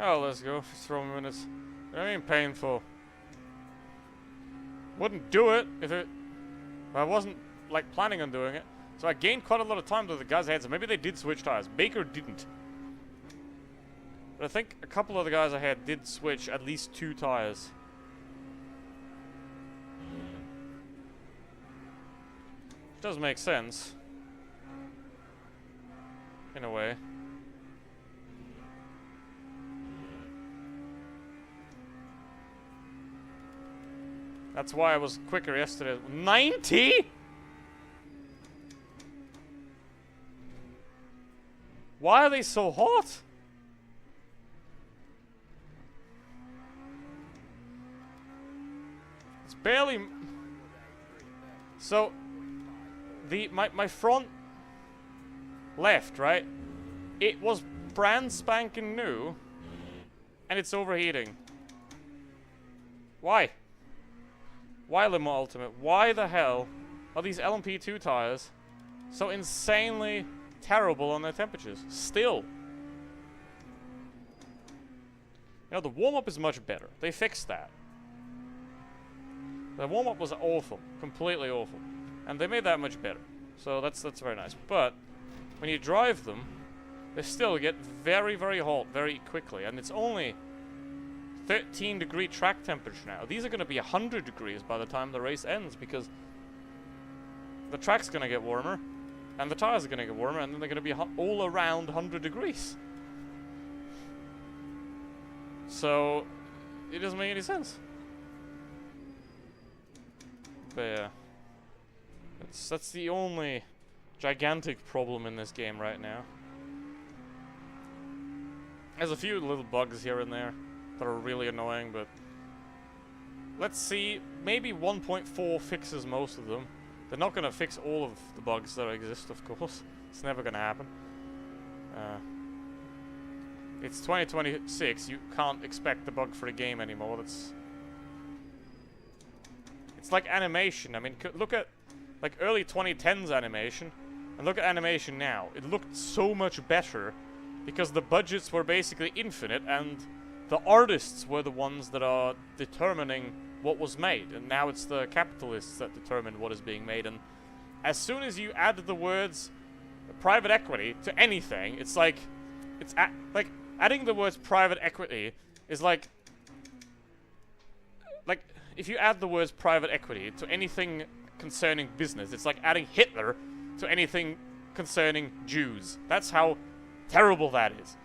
Oh, let's go. Throw minutes. I mean, painful. Wouldn't do it if it... I wasn't, like, planning on doing it. So I gained quite a lot of time to the guys ahead, so maybe they did switch tires. Baker didn't. But I think a couple of the guys ahead did switch at least 2 tires. Which does make sense. In a way. That's why I was quicker yesterday. 90?! Why are they so hot? It's barely... So, my front left, right? It was brand spanking new, and it's overheating. Why? Why Limo Ultimate? Why the hell are these LMP2 tires so insanely terrible on their temperatures? Still. You know, the warm-up is much better. They fixed that. The warm-up was awful. Completely awful. And they made that much better. So that's very nice. But when you drive them, they still get very, very hot very quickly. And it's only 13-degree track temperature now. These are going to be 100 degrees by the time the race ends, because the track's going to get warmer, and the tires are going to get warmer, and then they're going to be all around 100 degrees. So, it doesn't make any sense. But yeah. That's the only gigantic problem in this game right now. There's a few little bugs here and there that are really annoying, but let's see. Maybe 1.4 fixes most of them. They're not going to fix all of the bugs that exist, of course. It's never going to happen. It's 2026. You can't expect the bug-free game anymore. It's like animation. I mean, look at like early 2010s animation, and look at animation now. It looked so much better because the budgets were basically infinite, and the artists were the ones that are determining what was made. And now it's the capitalists that determine what is being made. And as soon as you add the words private equity to anything, it's like adding the words private equity is like if you add the words private equity to anything concerning business, it's like adding Hitler to anything concerning Jews. That's how terrible that is.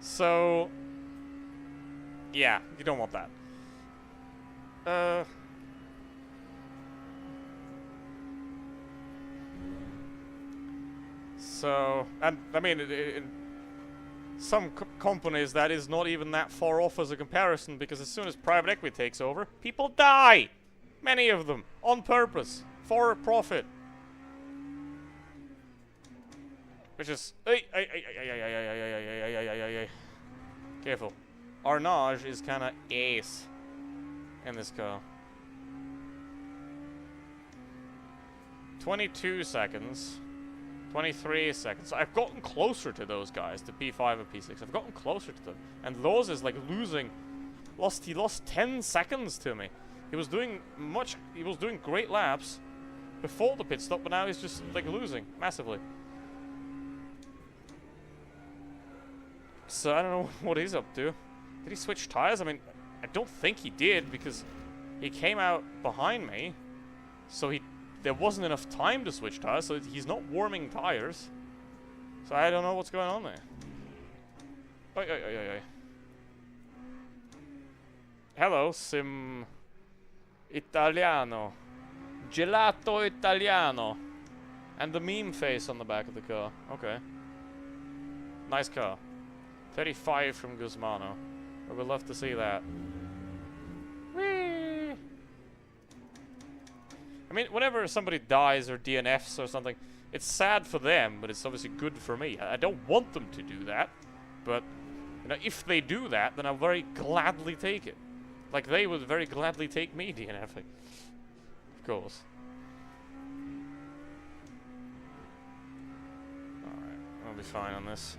So yeah, you don't want that. So, and I mean, in some companies that is not even that far off as a comparison, because as soon as private equity takes over, people die! Many of them, on purpose, for profit. Which is... Careful. Arnage is kinda ace in this car. 22 seconds. 23 seconds. So I've gotten closer to those guys, to P5 and P6. I've gotten closer to them. And Lowe's is like losing. He lost 10 seconds to me. He was doing great laps before the pit stop, but now he's just like losing massively. So I don't know what he's up to. Did he switch tires? I mean, I don't think he did, because he came out behind me. So there wasn't enough time to switch tires, so he's not warming tires. So I don't know what's going on there. Oi, oi, oi, oi, oi. Hello, Sim Italiano. Gelato Italiano. And the meme face on the back of the car. Okay. Nice car. 35 from Guzmano. I would love to see that. Whee! I mean, whenever somebody dies or DNFs or something, it's sad for them, but it's obviously good for me. I don't want them to do that, but you know, if they do that, then I'll very gladly take it. Like they would very gladly take me DNFing. Of course. Alright, I'll be fine on this.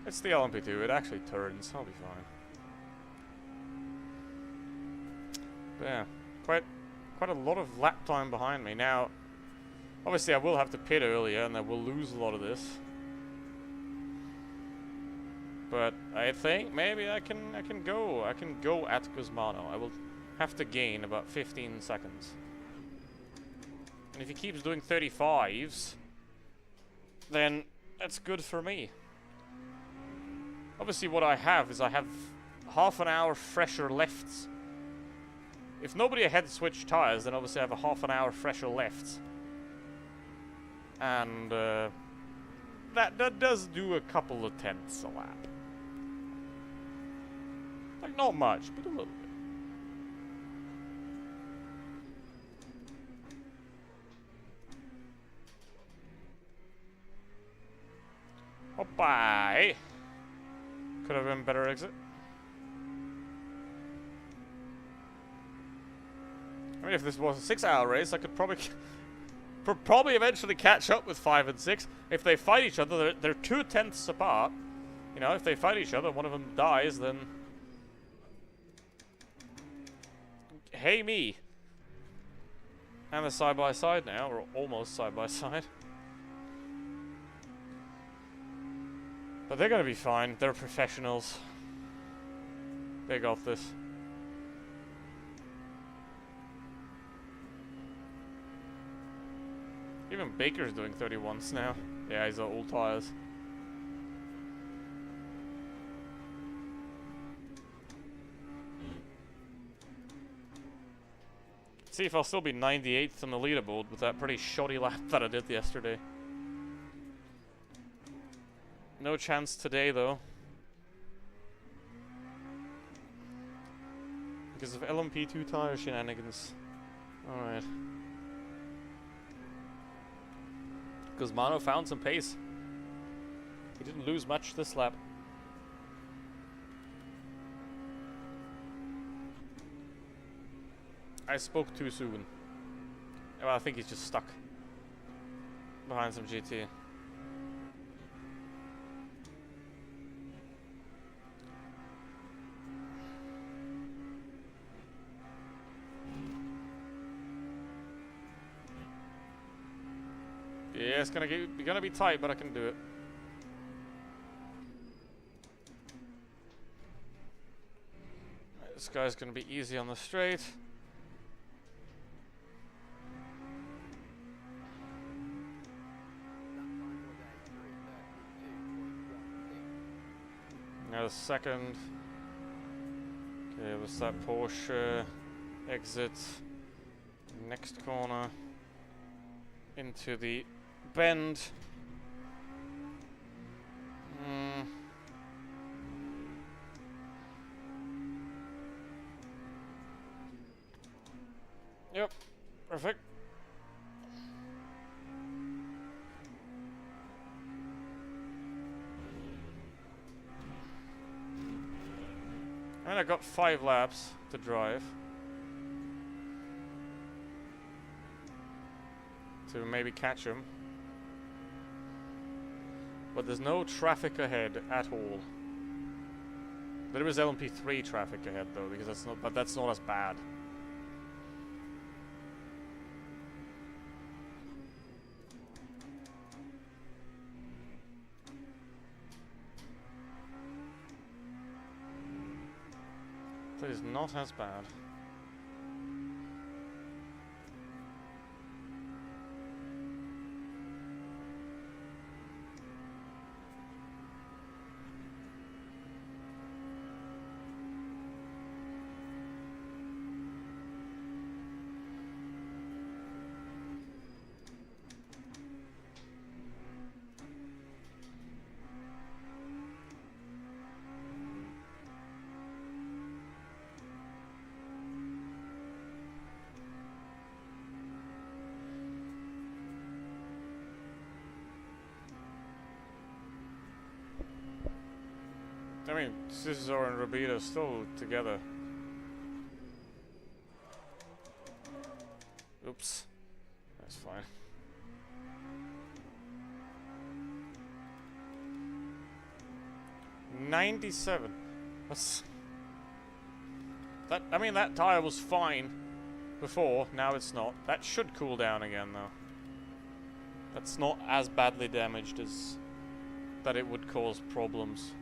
It's the LMP2, it actually turns, I'll be fine. But yeah, quite a lot of lap time behind me. Now, obviously I will have to pit earlier and I will lose a lot of this. But I think maybe I can go at Guzmano. I will have to gain about 15 seconds. And if he keeps doing 35s, then that's good for me. Obviously what I have is I have half an hour fresher lefts. If nobody had switched tires, then obviously I have a half an hour fresher lefts. And that does do a couple of tenths a lap. Like not much, but a little bit. Bye. Could have been better exit. I mean, if this was a 6-hour race, I could probably eventually catch up with 5 and 6. If they fight each other, they're 2 tenths apart. You know, if they fight each other, one of them dies, then... Hey me. And they're side by side now, or almost side by side. But they're gonna be fine. They're professionals. They got this. Even Baker's doing 31s now. Yeah, he's on old tires. See if I'll still be 98th on the leaderboard with that pretty shoddy lap that I did yesterday. No chance today, though. Because of LMP2 tire shenanigans. Alright. Guzmano found some pace. He didn't lose much this lap. I spoke too soon. Well, I think he's just stuck behind some GT. Yeah, it's gonna be tight, but I can do it. This guy's gonna be easy on the straight. Now the second. Okay, what's that Porsche exit? Next corner into the bend. Yep, perfect. And I got 5 laps to drive. To maybe catch him. But there's no traffic ahead at all. There is LMP3 traffic ahead though, because that's not as bad. That is not as bad. I mean, Cesar and Robita are still together. Oops. That's fine. $97. That's... That, I mean, that tire was fine before, now it's not. That should cool down again, though. That's not as badly damaged as that it would cause problems.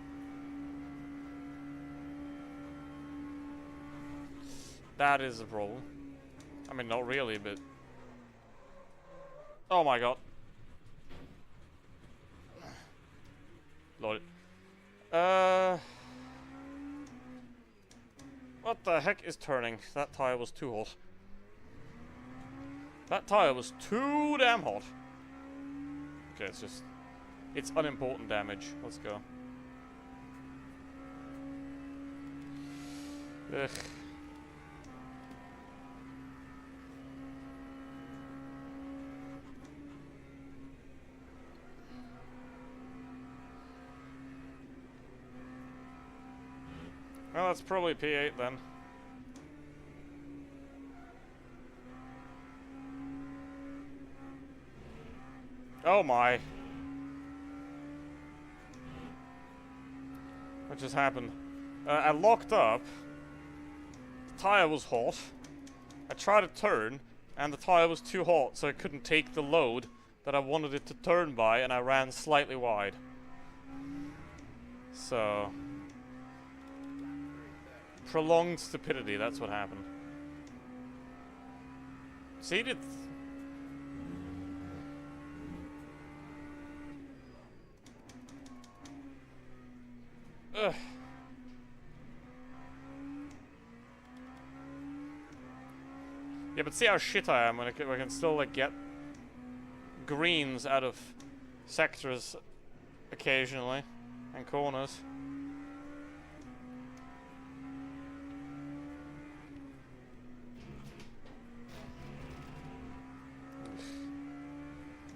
That is a problem. I mean, not really, but... Oh my god. Lord. What the heck is turning? That tire was too hot. That tire was too damn hot. Okay, it's just... It's unimportant damage. Let's go. Ugh. Well, that's probably P8 then. Oh my. What just happened? I locked up. The tire was hot. I tried to turn, and the tire was too hot, so I couldn't take the load that I wanted it to turn by, and I ran slightly wide. So... Prolonged stupidity, that's what happened. See, did... Ugh. Yeah, but see how shit I am when I can still, like, get greens out of sectors occasionally, and corners.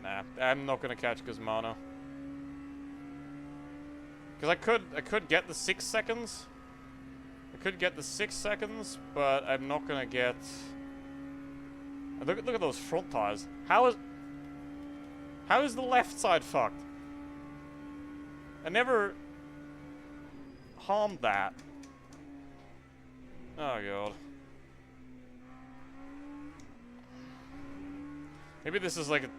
Nah, I'm not gonna catch Guzmano. Because I could get the 6 seconds. I could get the 6 seconds, but I'm not gonna get... Look at those front tires. How is the left side fucked? I never harmed that. Oh god. Maybe this is like a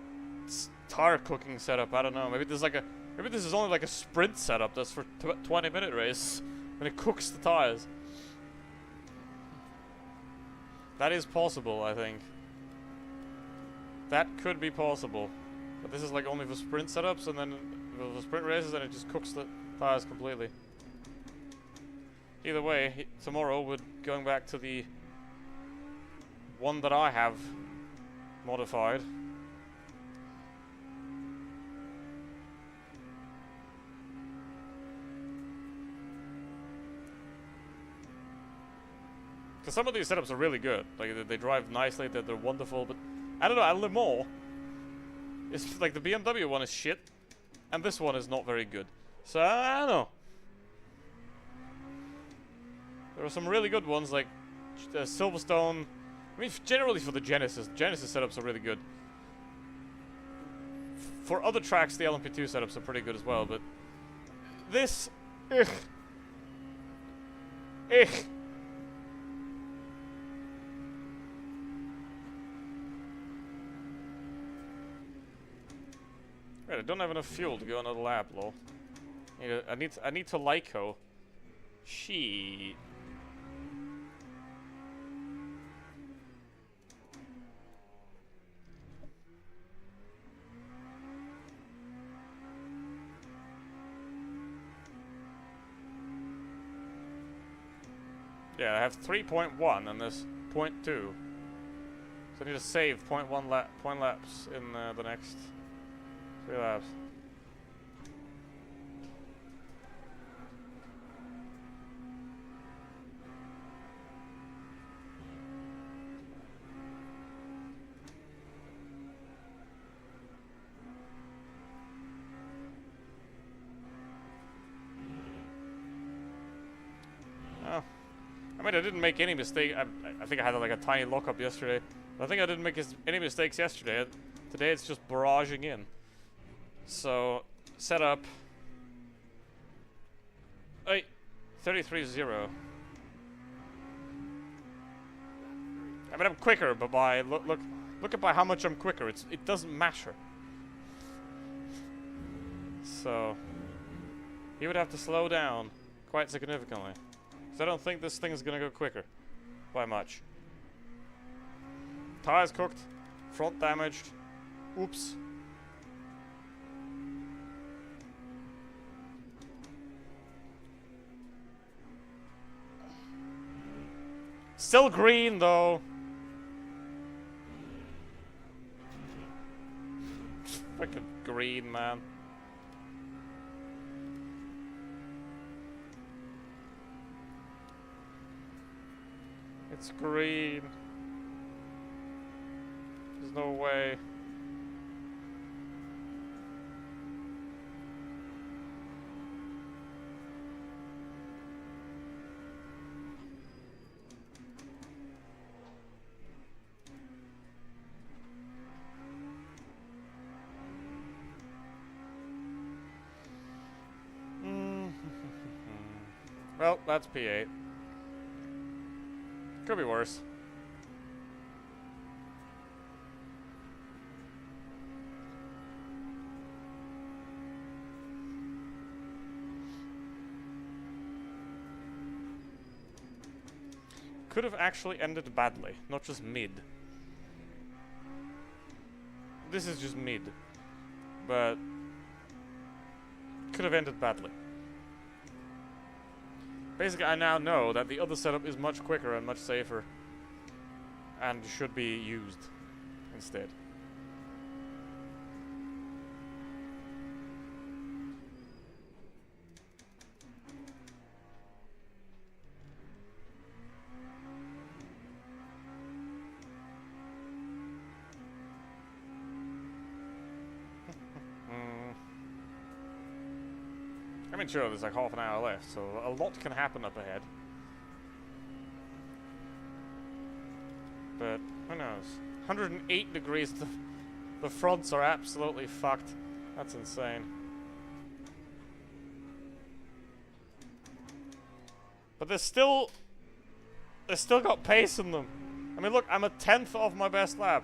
tire cooking setup. I don't know. Maybe this is only like a sprint setup that's for 20-minute race, and it cooks the tires. That is possible, I think. That could be possible. But this is like only for sprint setups, and then for sprint races, and it just cooks the tires completely. Either way, tomorrow we're going back to the one that I have modified. Because some of these setups are really good. Like, they drive nicely, they're wonderful, but I don't know, at Le Mans, it's like the BMW one is shit, and this one is not very good. So, I don't know. There are some really good ones, like Silverstone. I mean, generally for the Genesis setups are really good. For other tracks, the LMP2 setups are pretty good as well, but this, ugh. Right, I don't have enough fuel to go another lap, lol. I need to Lyco. Shit. Yeah, I have 3.1 and there's 0.2. So I need to save 0.1 laps in the next 3 laps. Oh. I mean, I didn't make any mistake. I think I had like a tiny lockup yesterday. I think I didn't make any mistakes yesterday. Today it's just barraging in. So, set up. Hey, 33-0. I mean, I'm quicker, but by look at by how much I'm quicker. It doesn't matter. So, he would have to slow down quite significantly. So I don't think this thing is gonna go quicker by much. Tires cooked, front damaged. Oops. Still green though. Freaking green, man. It's green. There's no way. Well, that's P8. Could be worse. Could have actually ended badly, not just mid. This is just mid. But could have ended badly. Basically, I now know that the other setup is much quicker and much safer, and should be used instead. I mean, sure, there's like half an hour left, so a lot can happen up ahead. But, who knows? 108 degrees, the fronts are absolutely fucked. That's insane. But they're still got pace in them. I mean, look, I'm a 10th of my best lap.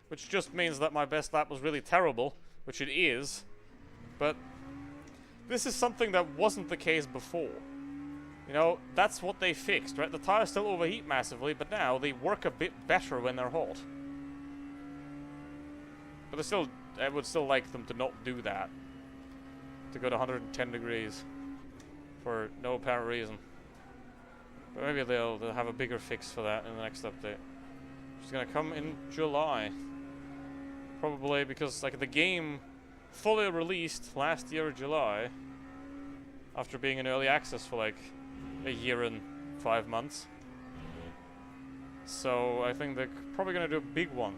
Which just means that my best lap was really terrible, which it is. But this is something that wasn't the case before. You know, that's what they fixed, right? The tires still overheat massively, but now they work a bit better when they're hot. But I would still like them to not do that. To go to 110 degrees. For no apparent reason. But maybe they'll have a bigger fix for that in the next update. It's gonna come in July. Probably because, like, the game fully released last year, July. After being in early access for, like, a year and 5 months. So, I think they're probably gonna do a big one.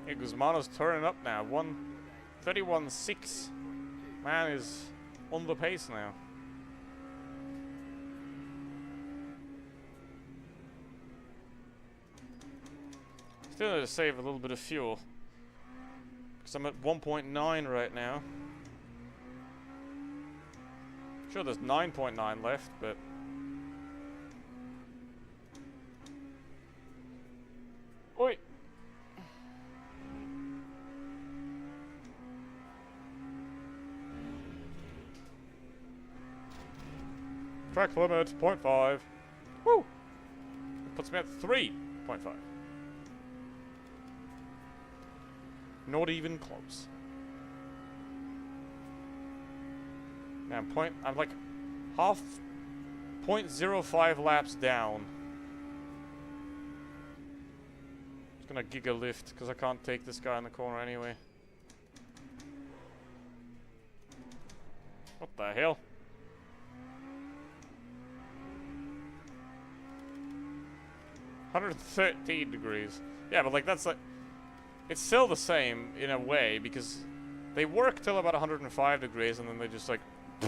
Hey, Guzmano's turning up now. 1:31.6. Man is on the pace now. Still need to save a little bit of fuel. Because I'm at 1.9 right now. Sure, there's 9.9 left, but... Oi! Track limit, 0.5. Woo! It puts me at 3.5. Not even close. Now I'm like half 0.05 laps down. Just gonna giga lift because I can't take this guy in the corner anyway. What the hell? $113 degrees. Yeah, but like that's like it's still the same in a way because they work till about 105 degrees and then they just like so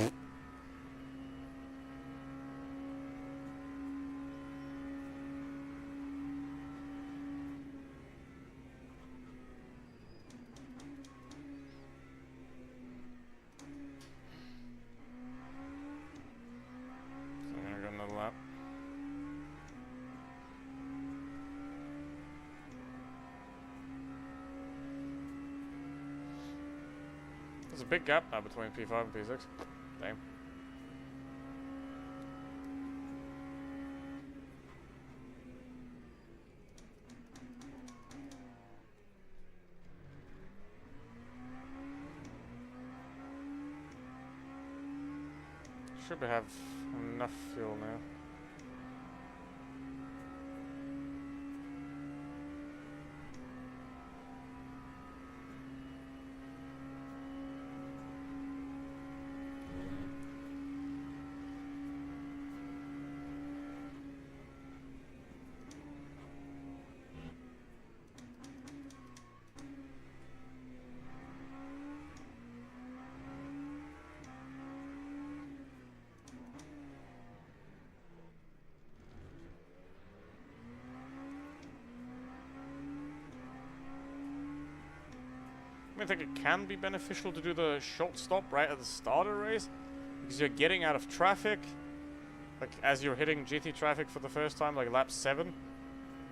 I'm gonna go another lap. There's a big gap now between P5 and P6. Damn. Should have enough fuel now. I think it can be beneficial to do the short stop right at the start of the race because you're getting out of traffic. Like as you're hitting GT traffic for the first time, like lap 7,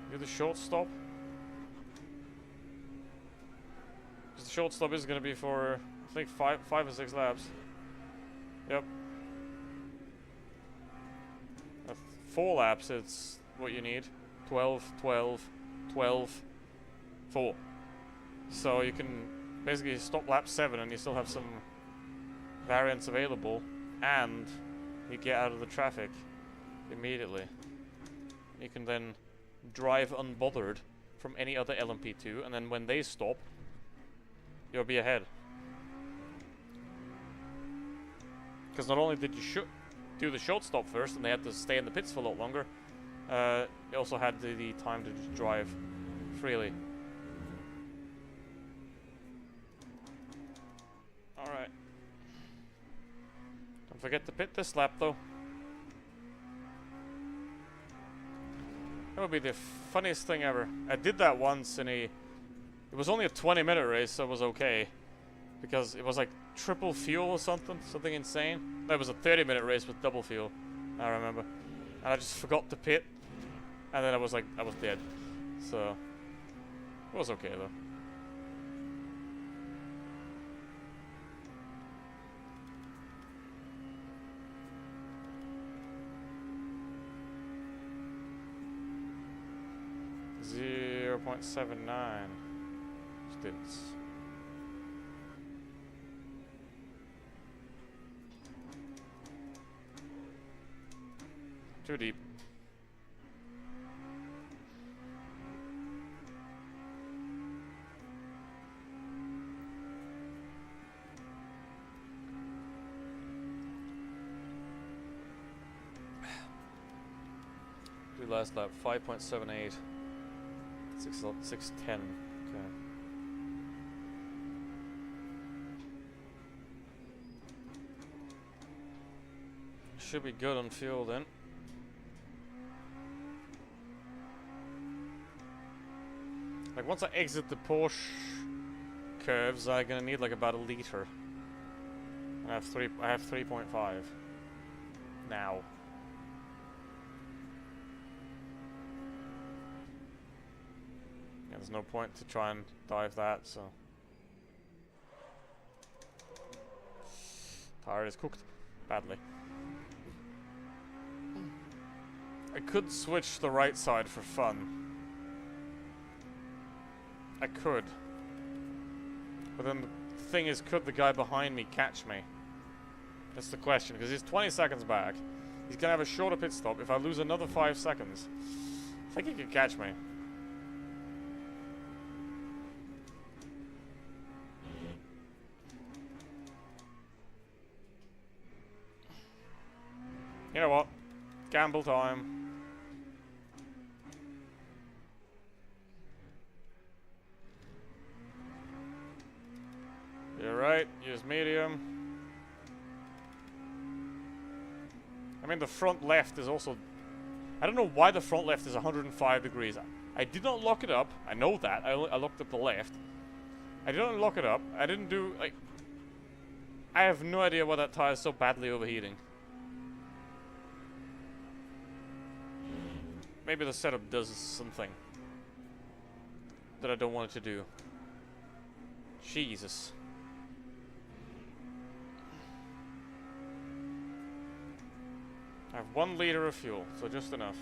do the short stop. Because the short stop is going to be for I think 5 or 6 laps. Yep. 4 laps, it's what you need. 12, 12, 12, 4. So you can basically stop lap 7 and you still have some variants available and you get out of the traffic immediately. You can then drive unbothered from any other LMP2 and then when they stop, you'll be ahead. Because not only did you do the short stop first, and they had to stay in the pits for a lot longer. They also had the time to just drive freely. Alright. Don't forget to pit this lap, though. That would be the funniest thing ever. I did that once in a... It was only a 20-minute race, so it was okay. Because it was like triple fuel or something. Something insane. No, it was a 30-minute race with double fuel. I remember. And I just forgot to pit. And then I was dead. So... It was okay, though. .79 stints. Too deep. Do last lap 5.78. 6:10. Okay. Should be good on fuel then. Like once I exit the Porsche curves, I'm gonna need like about a liter. I have 3.5 now. There's no point to try and dive that, so... Tire is cooked. Badly. I could switch the right side for fun. I could. But then the thing is, could the guy behind me catch me? That's the question, because he's 20 seconds back. He's gonna have a shorter pit stop. If I lose another 5 seconds, I think he could catch me. You know what? Gamble time. You're right. Use medium. I mean, the front left is also... I don't know why the front left is 105 degrees. I did not lock it up. I know that. I locked up the left. I didn't lock it up. I didn't do... like... I have no idea why that tire is so badly overheating. Maybe the setup does something that I don't want it to do. Jesus. I have 1 liter of fuel, so just enough.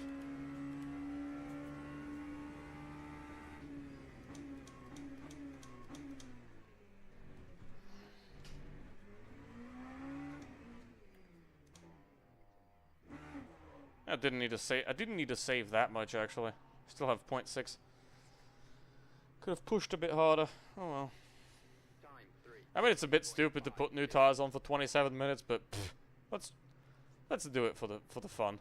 I didn't need to save. I didn't need to save that much actually. Still have 0.6. Could have pushed a bit harder. Oh well. I mean, it's a bit stupid to put new tires on for 27 minutes, but pff, let's do it for the fun.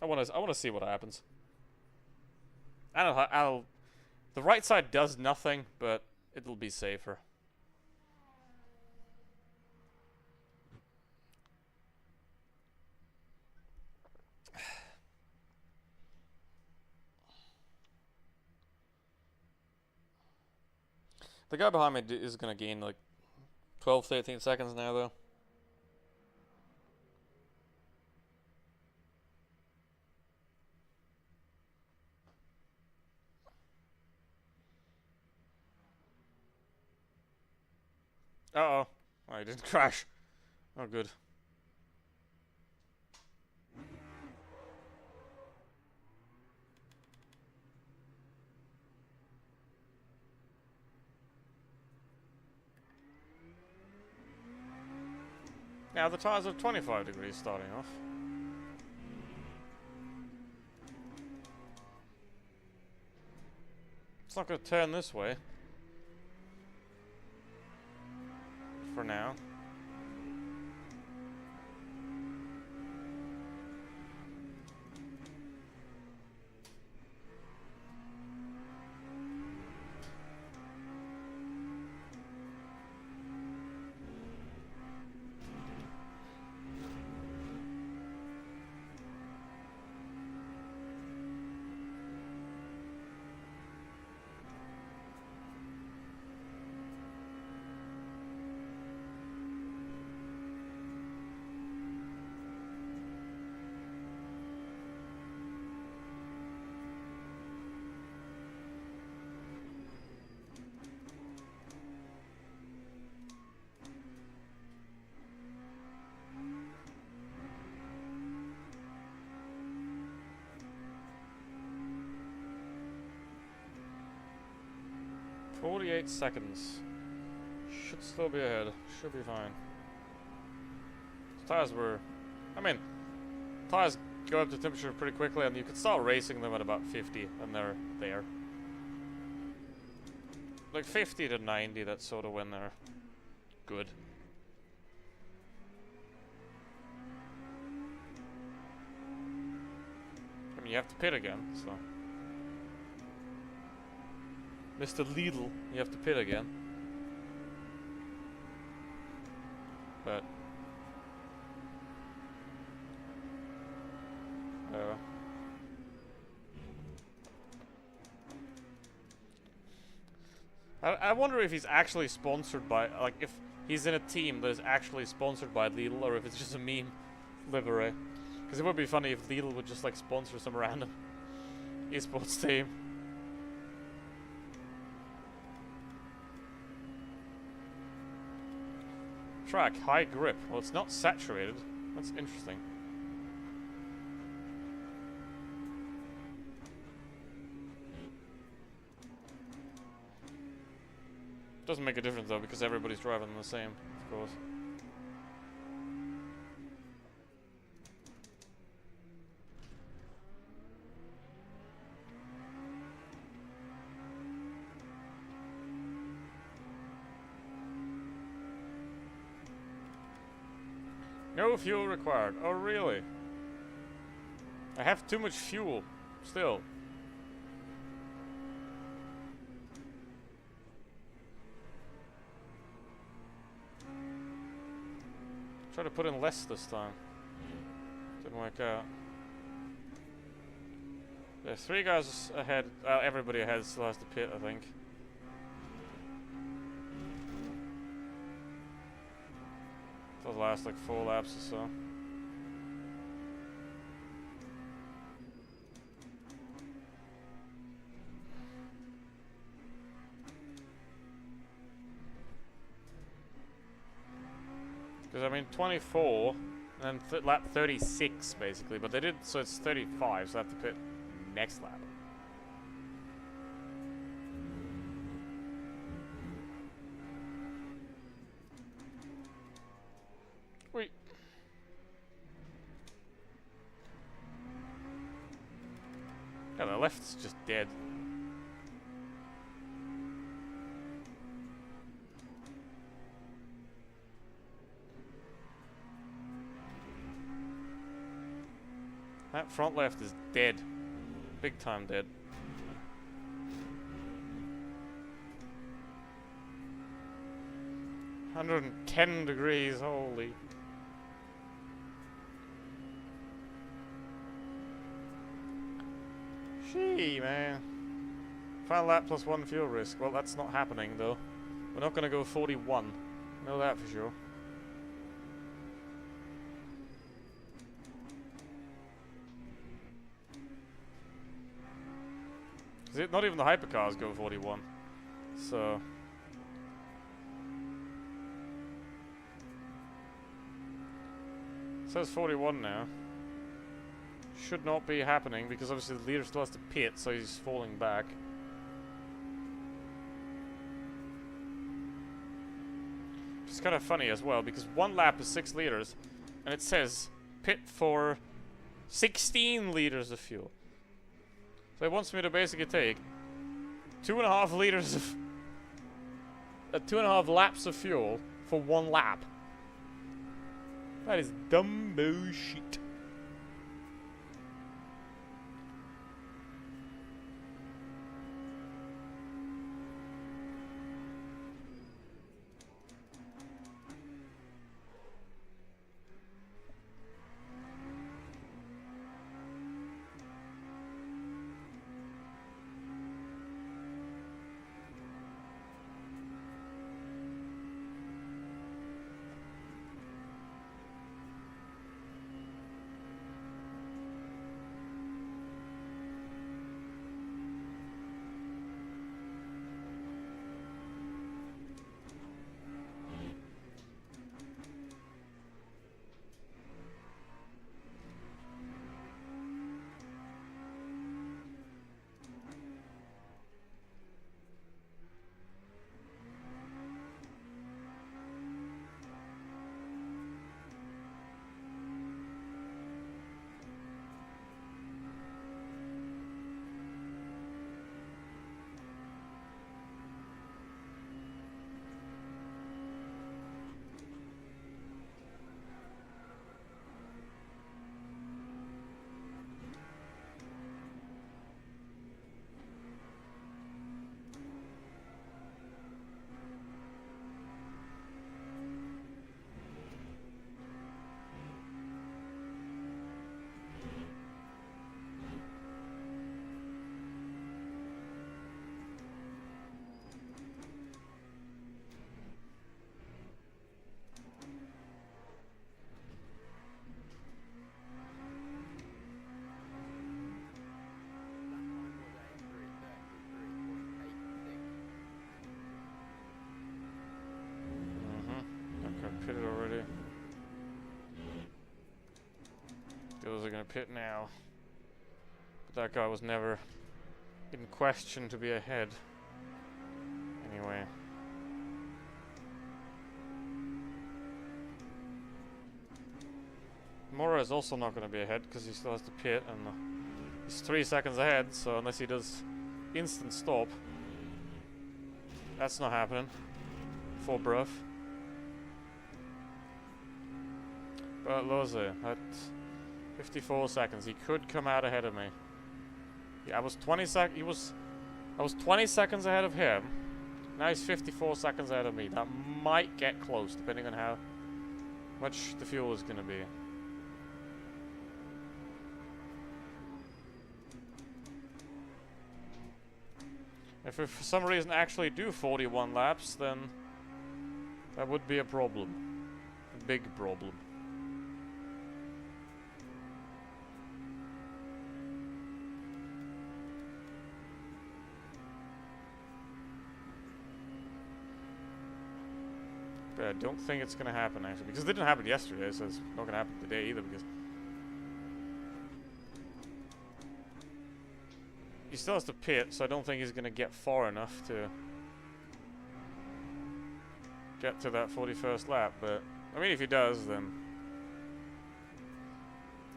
I want to see what happens. The right side does nothing, but it'll be safer. The guy behind me is going to gain like 12, 13 seconds now, though. Uh-oh. Oh, he didn't crash. Oh, good. Now the tires are 25 degrees starting off. It's not going to turn this way. For now. 48 seconds. Should still be ahead. Should be fine. Tires were... I mean, tires go up to temperature pretty quickly, and you can start racing them at about 50, and they're there. Like 50 to 90, that's sort of when they're good. I mean, you have to pit again, so... Mr. Lidl, you have to pit again. But... I wonder if he's actually sponsored by, like, if he's in a team that is actually sponsored by Lidl, or if it's just a meme livery. Because it would be funny if Lidl would just, like, sponsor some random esports team. Track, high grip. Well, it's not saturated. That's interesting. Doesn't make a difference though, because everybody's driving the same, of course. No fuel required. Oh, really? I have too much fuel, still. Try to put in less this time. Didn't work out. There's 3 guys ahead. Everybody ahead still has to pit, I think. It'll last like 4 laps or so. Because I mean 24 and then lap 36 basically, but they did, so it's 35, so I have to pit next lap. Wait. Yeah, the left's just dead. That front left is dead. Big time dead. $110, holy. Gee, man. Final lap plus 1 fuel risk. Well, that's not happening, though. We're not gonna go 41. Know that for sure. Not even the hypercars go 41. So... it says 41 now. Should not be happening because obviously the leader still has to pit, so he's falling back. It's kind of funny as well because 1 lap is 6 liters and it says pit for 16 liters of fuel. So it wants me to basically take 2.5 liters of... 2.5 laps of fuel for 1 lap. That is dumb bullshit. pit now. But that guy was never in question to be ahead. Anyway. Mora is also not going to be ahead because he still has to pit, and he's 3 seconds ahead, so unless he does instant stop, that's not happening for Bruff. But Loze, at 54 seconds, he could come out ahead of me. Yeah, I was 20 seconds ahead of him. Now he's 54 seconds ahead of me. That might get close, depending on how much the fuel is going to be. If we for some reason actually do 41 laps, then that would be a problem. A big problem. But I don't think it's gonna happen actually, because it didn't happen yesterday, so it's not gonna happen today either, because he still has to pit, so I don't think he's going to get far enough to get to that 41st lap, but I mean if he does, then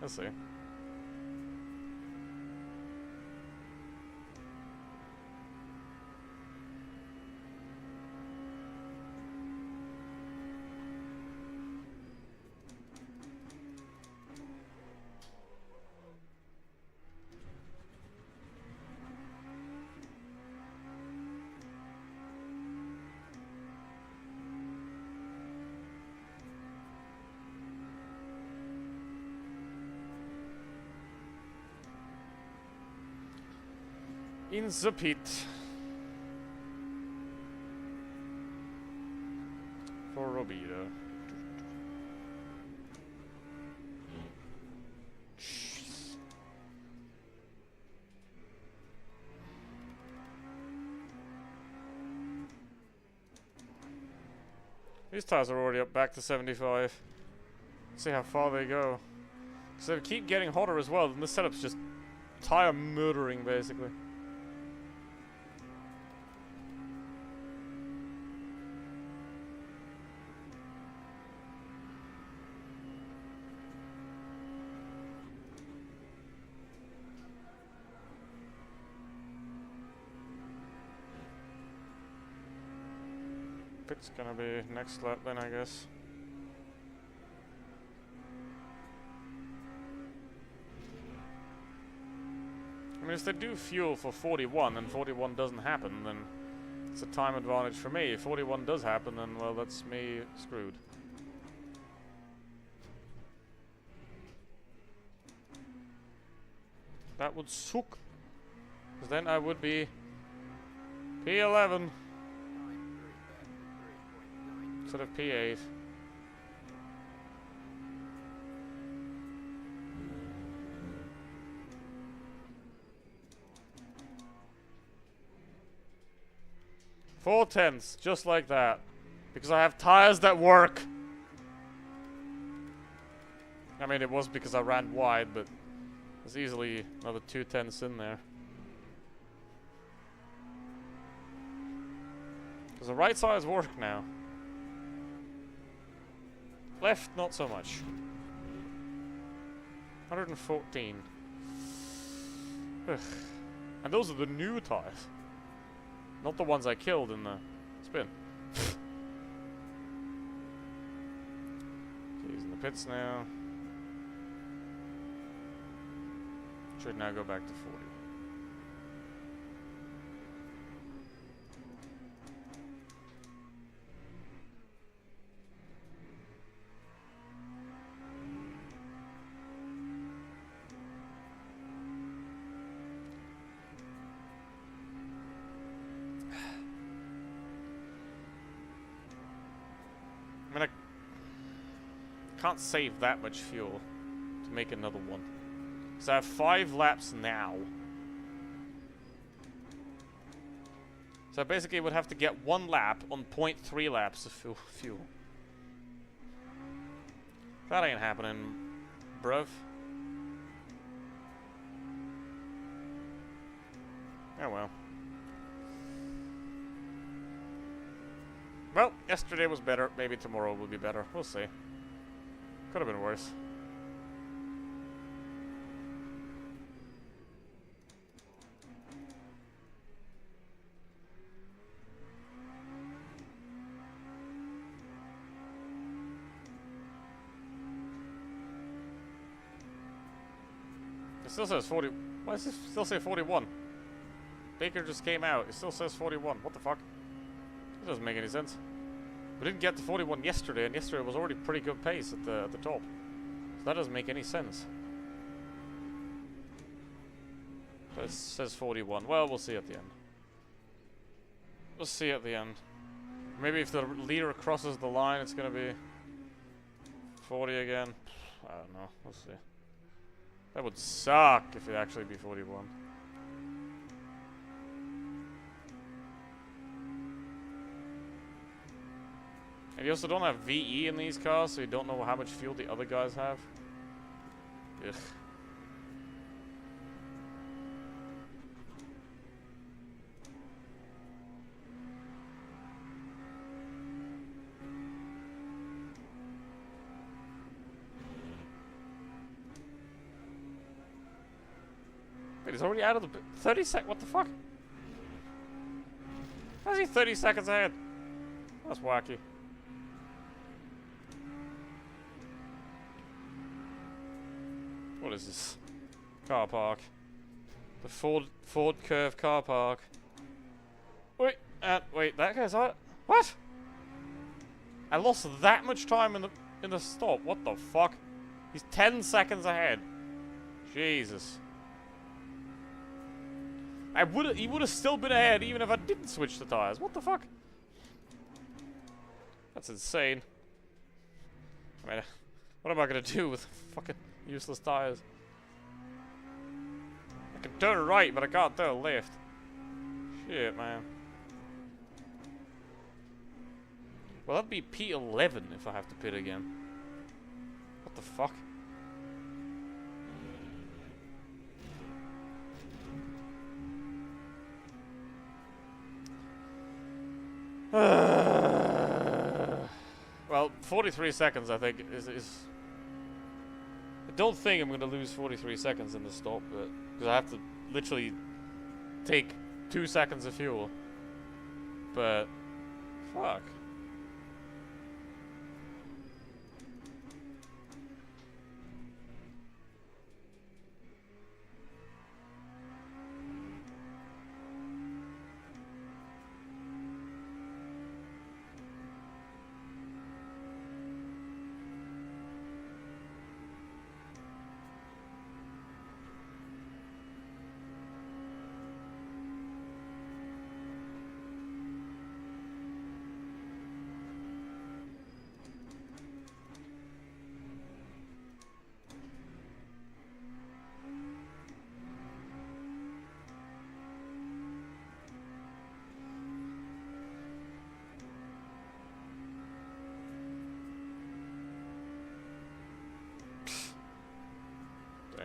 let's see. In the pit. For Robido. These tires are already up back to 75. Let's see how far they go. So they keep getting hotter as well, and this setup's just tire murdering basically. It's gonna be next lap then, I guess. I mean, if they do fuel for 41 and 41 doesn't happen, then it's a time advantage for me. If 41 does happen, then, well, that's me screwed. That would suck. Because then I would be P11. Instead of P8. Four tenths, just like that. Because I have tires that work. I mean, it was because I ran wide, but there's easily another 2 tenths in there. Because the right tires work now. Left, not so much. 114. Ugh. And those are the new tires. Not the ones I killed in the spin. He's in the pits now. Should now go back to 40. I mean, I can't save that much fuel to make another one. So I have 5 laps now. So I basically would have to get 1 lap on 0.3 laps of fuel. That ain't happening, bruv. Oh well. Well, yesterday was better. Maybe tomorrow will be better. We'll see. Could have been worse. It still says 40. Why does it still say 41? Baker just came out. It still says 41. What the fuck? It doesn't make any sense. We didn't get to 41 yesterday, and yesterday was already pretty good pace at the top. So that doesn't make any sense. But it says 41. Well, we'll see at the end. We'll see at the end. Maybe if the leader crosses the line, it's gonna be 40 again. I don't know. We'll see. That would suck if it actually be 41. And you also don't have VE in these cars, so you don't know how much fuel the other guys have. Ugh. Wait, he's already out of the 30 sec. What the fuck? How's he 30 seconds ahead? That's wacky. What is this? Car park. The Ford Curve car park. Wait, wait, that guy's out. What? I lost that much time in the stop. What the fuck? He's 10 seconds ahead. Jesus. He would have still been ahead even if I didn't switch the tires. What the fuck? That's insane. I mean, what am I gonna do with fucking useless tires? I can turn right, but I can't turn left. Shit, man. Well, that'd be P11 if I have to pit again. What the fuck? Well, 43 seconds, I think, is... I don't think I'm going to lose 43 seconds in the stop, but... Because I have to literally take 2 seconds of fuel. But... Fuck.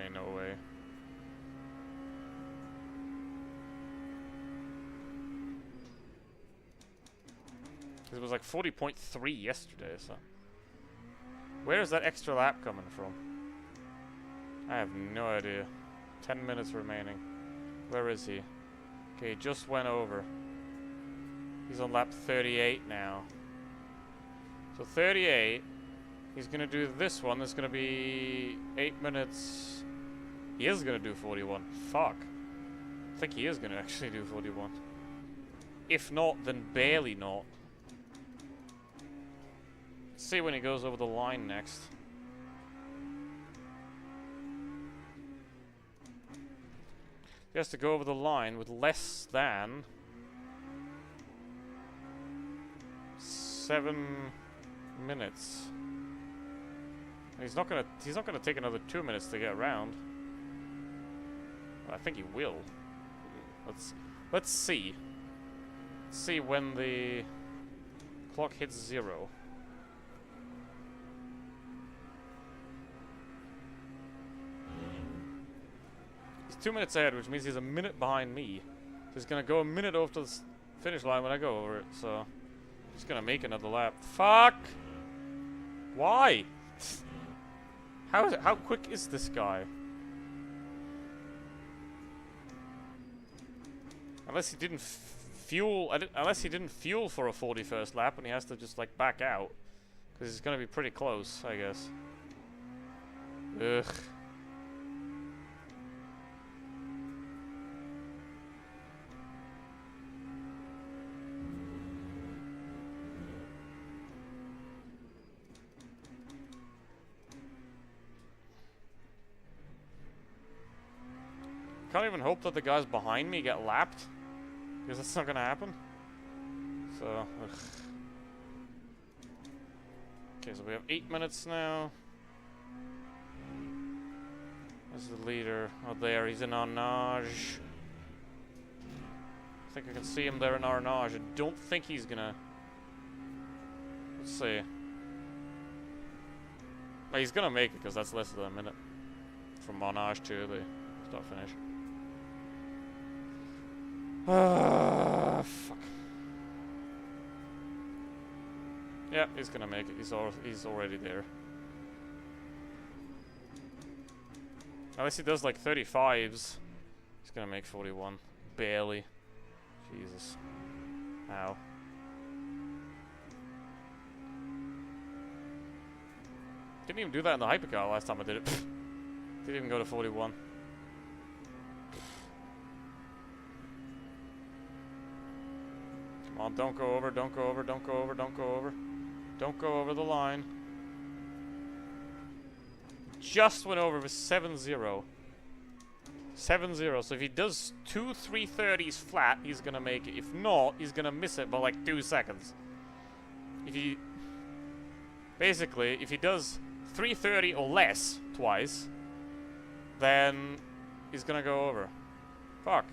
Ain't no way. It was like 40.3 yesterday, so... Where is that extra lap coming from? I have no idea. 10 minutes remaining. Where is he? Okay, he just went over. He's on lap 38 now. So 38. He's gonna do this one. That's gonna be 8 minutes. He is gonna do 41. Fuck. I think he is gonna actually do 41. If not, then barely not. Let's see when he goes over the line next. He has to go over the line with less than 7 minutes. He's not gonna take another 2 minutes to get around. I think he will. Let's see. Let's see when the clock hits 0. He's 2 minutes ahead, which means he's a minute behind me. He's gonna go a minute after the finish line when I go over it, so he's gonna make another lap. Fuck! Why? How quick is this guy? Unless he didn't fuel, unless he didn't fuel for a 41st lap and he has to just like back out, because he's gonna be pretty close, I guess. Ugh. Can't even hope that the guys behind me get lapped, because that's not gonna happen. So, ugh. Okay, so we have 8 minutes now. Where's the leader? Oh, there, he's in Arnage. I think I can see him there in Arnage. I don't think he's gonna... Let's see. Well, he's gonna make it, because that's less than a minute. From Arnage to the start finish. Fuck. Yeah, he's gonna make it. He's already there. Unless he does like 35s, he's gonna make 41. Barely. Jesus. How? Didn't even do that in the hypercar last time I did it. Didn't even go to 41. Come on, don't go over, don't go over, don't go over, don't go over. Don't go over the line. Just went over with 7-0. 7-0. So if he does 2 330s flat, he's gonna make it. If not, he's gonna miss it by like 2 seconds. If he... Basically, if he does 330 or less twice, then he's gonna go over. Fuck.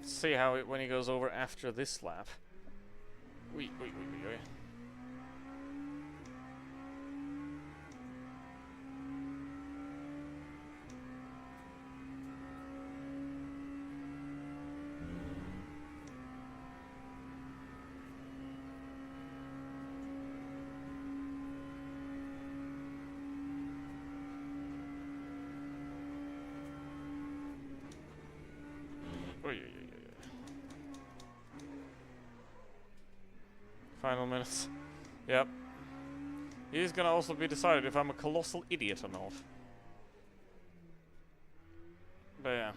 See how when he goes over after this lap. Wait. Final minutes. Yep. He's gonna also be decided if I'm a colossal idiot or not. But yeah.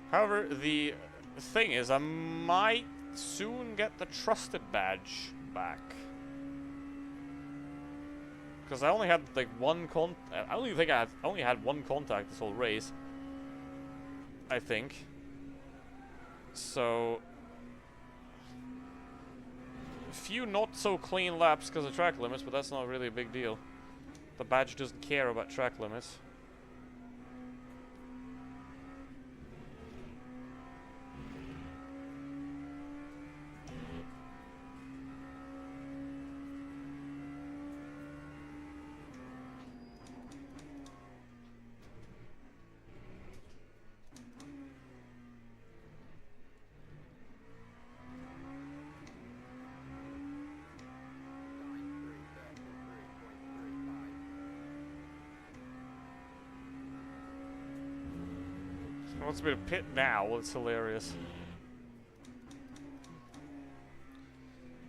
However, the thing is, I might soon get the trusted badge back. Because I only had like one I only had one contact this whole race. I think. So a few not so clean laps because of track limits, but that's not really a big deal. The badge doesn't care about track limits. Wants me to pit now. Well, it's hilarious.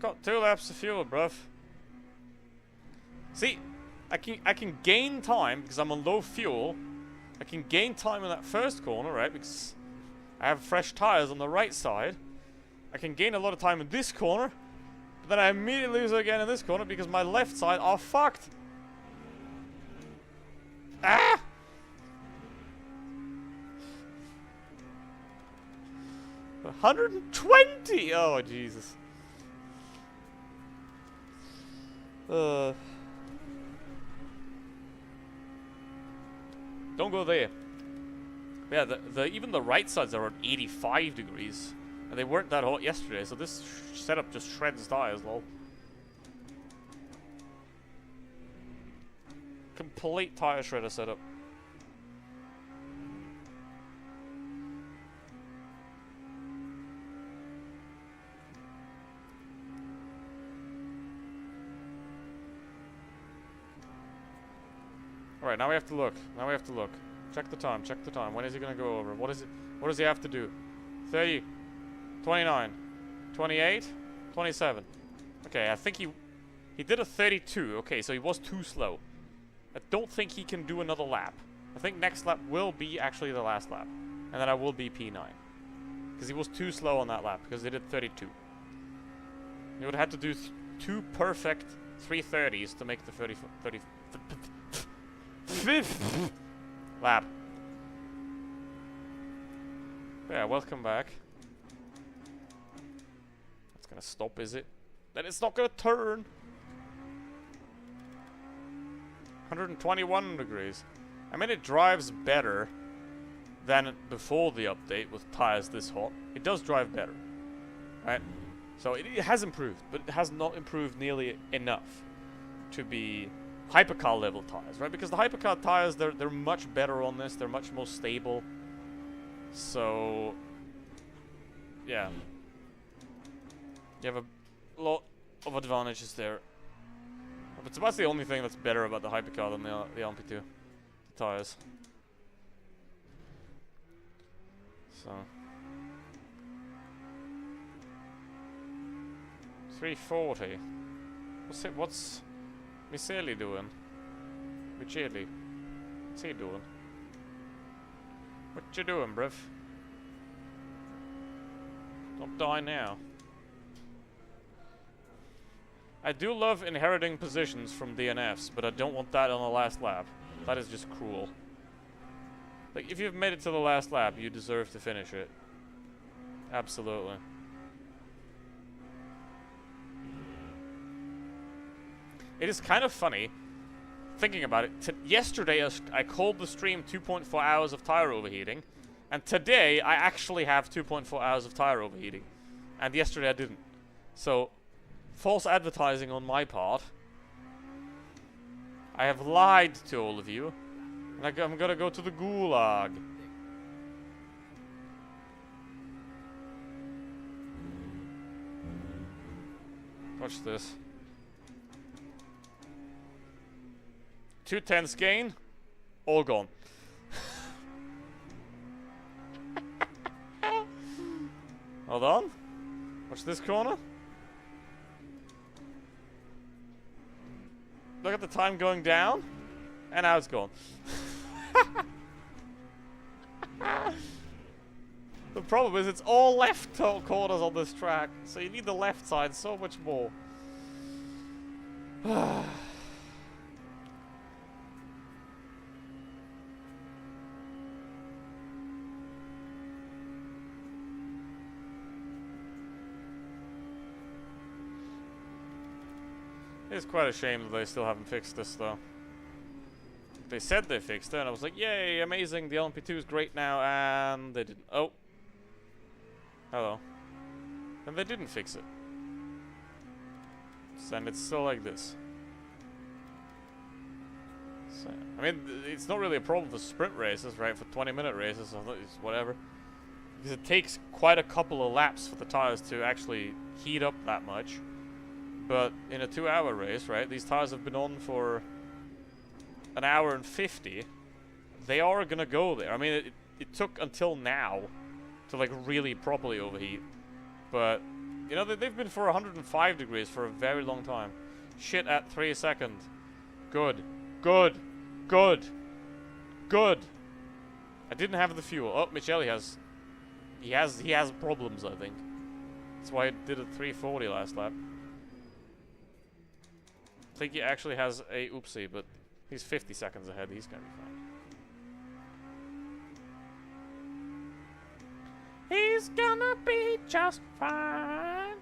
Got 2 laps of fuel, bruv. See, I can gain time because I'm on low fuel. I can gain time in that first corner, right? Because I have fresh tires on the right side. I can gain a lot of time in this corner, but then I immediately lose it again in this corner because my left side are fucked. Ah! 120! Oh, Jesus. Don't go there. Yeah, even the right sides are at 85 degrees. And they weren't that hot yesterday, so this setup just shreds tires, lol. complete tire shredder setup. Alright, now we have to look. Now we have to look. Check the time, check the time. When is he gonna go over? What is it? What does he have to do? 30, 29, 28, 27. Okay, I think he did a 32. Okay, so he was too slow. I don't think he can do another lap. I think next lap will be actually the last lap. And then I will be P9. Because he was too slow on that lap, because he did 32. He would have had to do 2 perfect 330s to make the 5th lap. Yeah, welcome back. It's gonna stop, is it? Then it's not gonna turn! 121 degrees. I mean, it drives better than before the update with tires this hot. It does drive better, right? So it has improved, but it has not improved nearly enough to be hypercar level tires, right? Because the hypercar tires, they're much better on this. They're much more stable. So yeah, you have a lot of advantages there. But that's the only thing that's better about the hypercar than the LMP2 the tires. So 340. What's Miseli doing? Micheli. What's he doing? What you doing, bruv? Don't die now. I do love inheriting positions from DNFs, but I don't want that on the last lap. That is just cruel. Like, if you've made it to the last lap, you deserve to finish it. Absolutely. It is kind of funny, thinking about it. Yesterday, I called the stream 2.4 hours of tire overheating, and today, I actually have 2.4 hours of tire overheating. And yesterday, I didn't. So, false advertising on my part. I have lied to all of you. And I'm gonna go to the gulag. Watch this. 2/10 gain. All gone. Hold on. Watch this corner. Look at the time going down. And now it's gone. The problem is it's all left corners on this track. So you need the left side so much more. It's quite a shame that they still haven't fixed this, though. They said they fixed it, and I was like, yay, amazing, the LMP2 is great now, and they didn't. Oh. Hello. And they didn't fix it. And it's still like this. So, I mean, it's not really a problem for sprint races, right? For 20-minute races, so it's whatever. Because it takes quite a couple of laps for the tires to actually heat up that much. But in a 2-hour race, right, these tires have been on for an hour and 50. They are gonna go there. I mean, it took until now to, like, really properly overheat. But, you know, they've been for 105 degrees for a very long time. Shit at 3 seconds. Good. Good. Good. Good. I didn't have the fuel. Oh, Michele has... He has problems, I think. That's why I did a 340 last lap. I think he actually has a oopsie, but he's 50 seconds ahead. He's gonna be fine. He's gonna be just fine.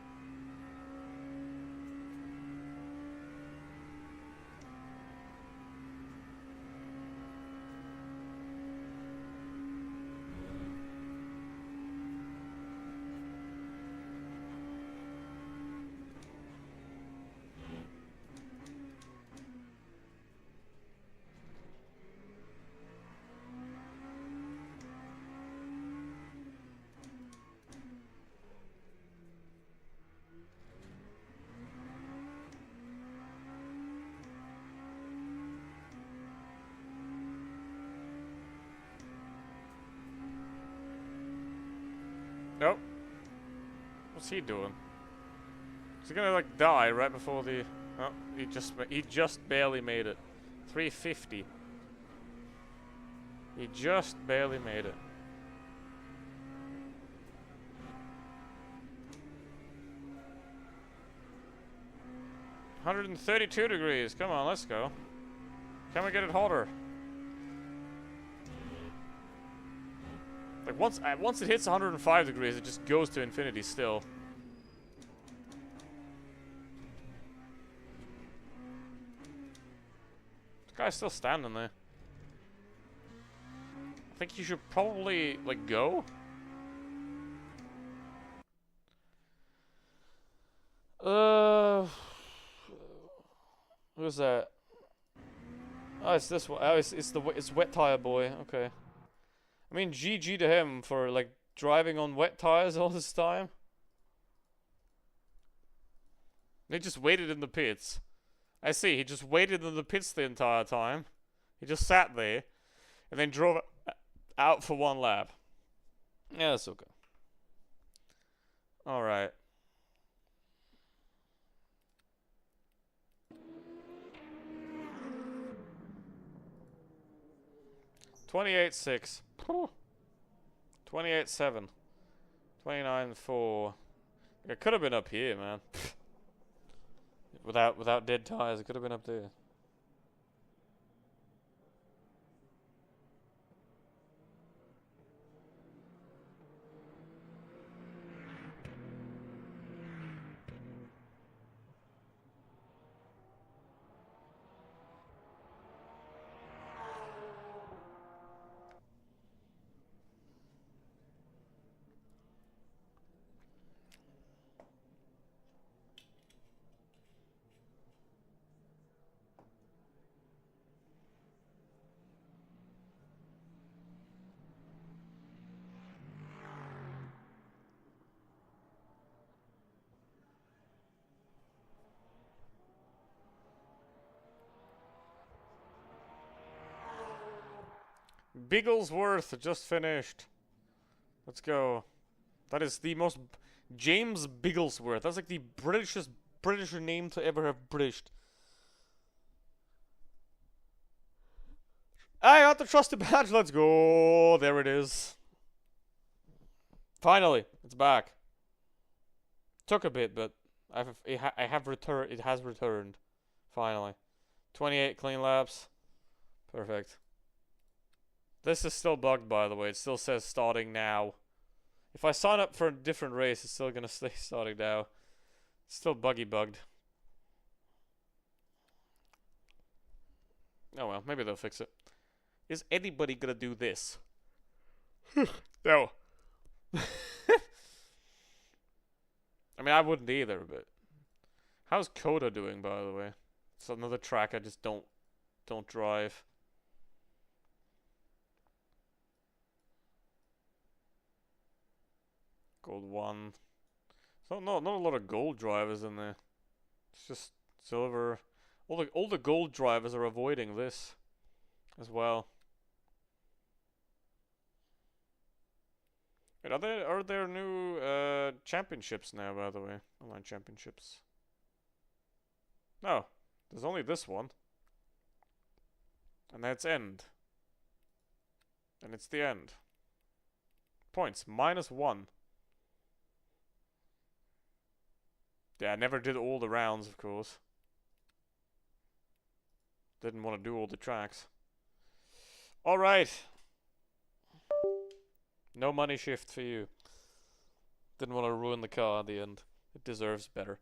What's he doing? Is he gonna like die right before the? Oh, he just barely made it. 350. He just barely made it. $132 degrees. Come on, let's go. Can we get it hotter? Like once it hits 105 degrees, it just goes to infinity still. This guy's still standing there. I think you should probably like go. Who's that? Oh, it's this one. Oh, it's Wet Tire Boy. Okay. I mean, GG to him for like driving on wet tires all this time. He just waited in the pits. I see. He just waited in the pits the entire time. He just sat there, and then drove out for one lap. Yeah, that's okay. All right. $28.6. 28.7. 29.4. It could have been up here, man. Without dead tires, it could have been up there. Bigglesworth just finished. Let's go. That is the most James Bigglesworth. That's like the British name to ever have Britished. I got the trusted badge. Let's go. There it is. Finally, it's back. Took a bit, but I have returned. It has returned. Finally, 28 clean laps. Perfect. This is still bugged, by the way. It still says starting now. If I sign up for a different race, it's still gonna stay starting now. It's still bugged. Oh well, maybe they'll fix it. Is anybody gonna do this? No. I mean, I wouldn't either, but how's Coda doing, by the way? It's another track I just don't drive. Gold 1. So not a lot of gold drivers in there. It's just silver. All the gold drivers are avoiding this as well. Wait, are there new championships now, by the way? Online championships. No, there's only this one. And that's end. And it's the end. Points, -1. Yeah, I never did all the rounds, of course. Didn't want to do all the tracks. Alright. No money shift for you. Didn't want to ruin the car at the end. It deserves better.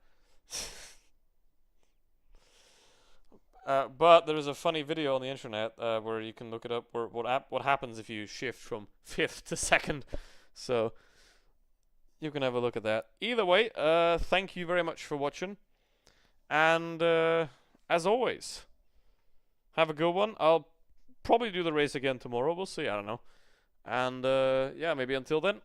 But there is a funny video on the internet where you can look it up. What happens if you shift from 5th to 2nd. So you can have a look at that. Either way, thank you very much for watching. And as always, have a good one. I'll probably do the race again tomorrow. We'll see. I don't know. And yeah, maybe until then,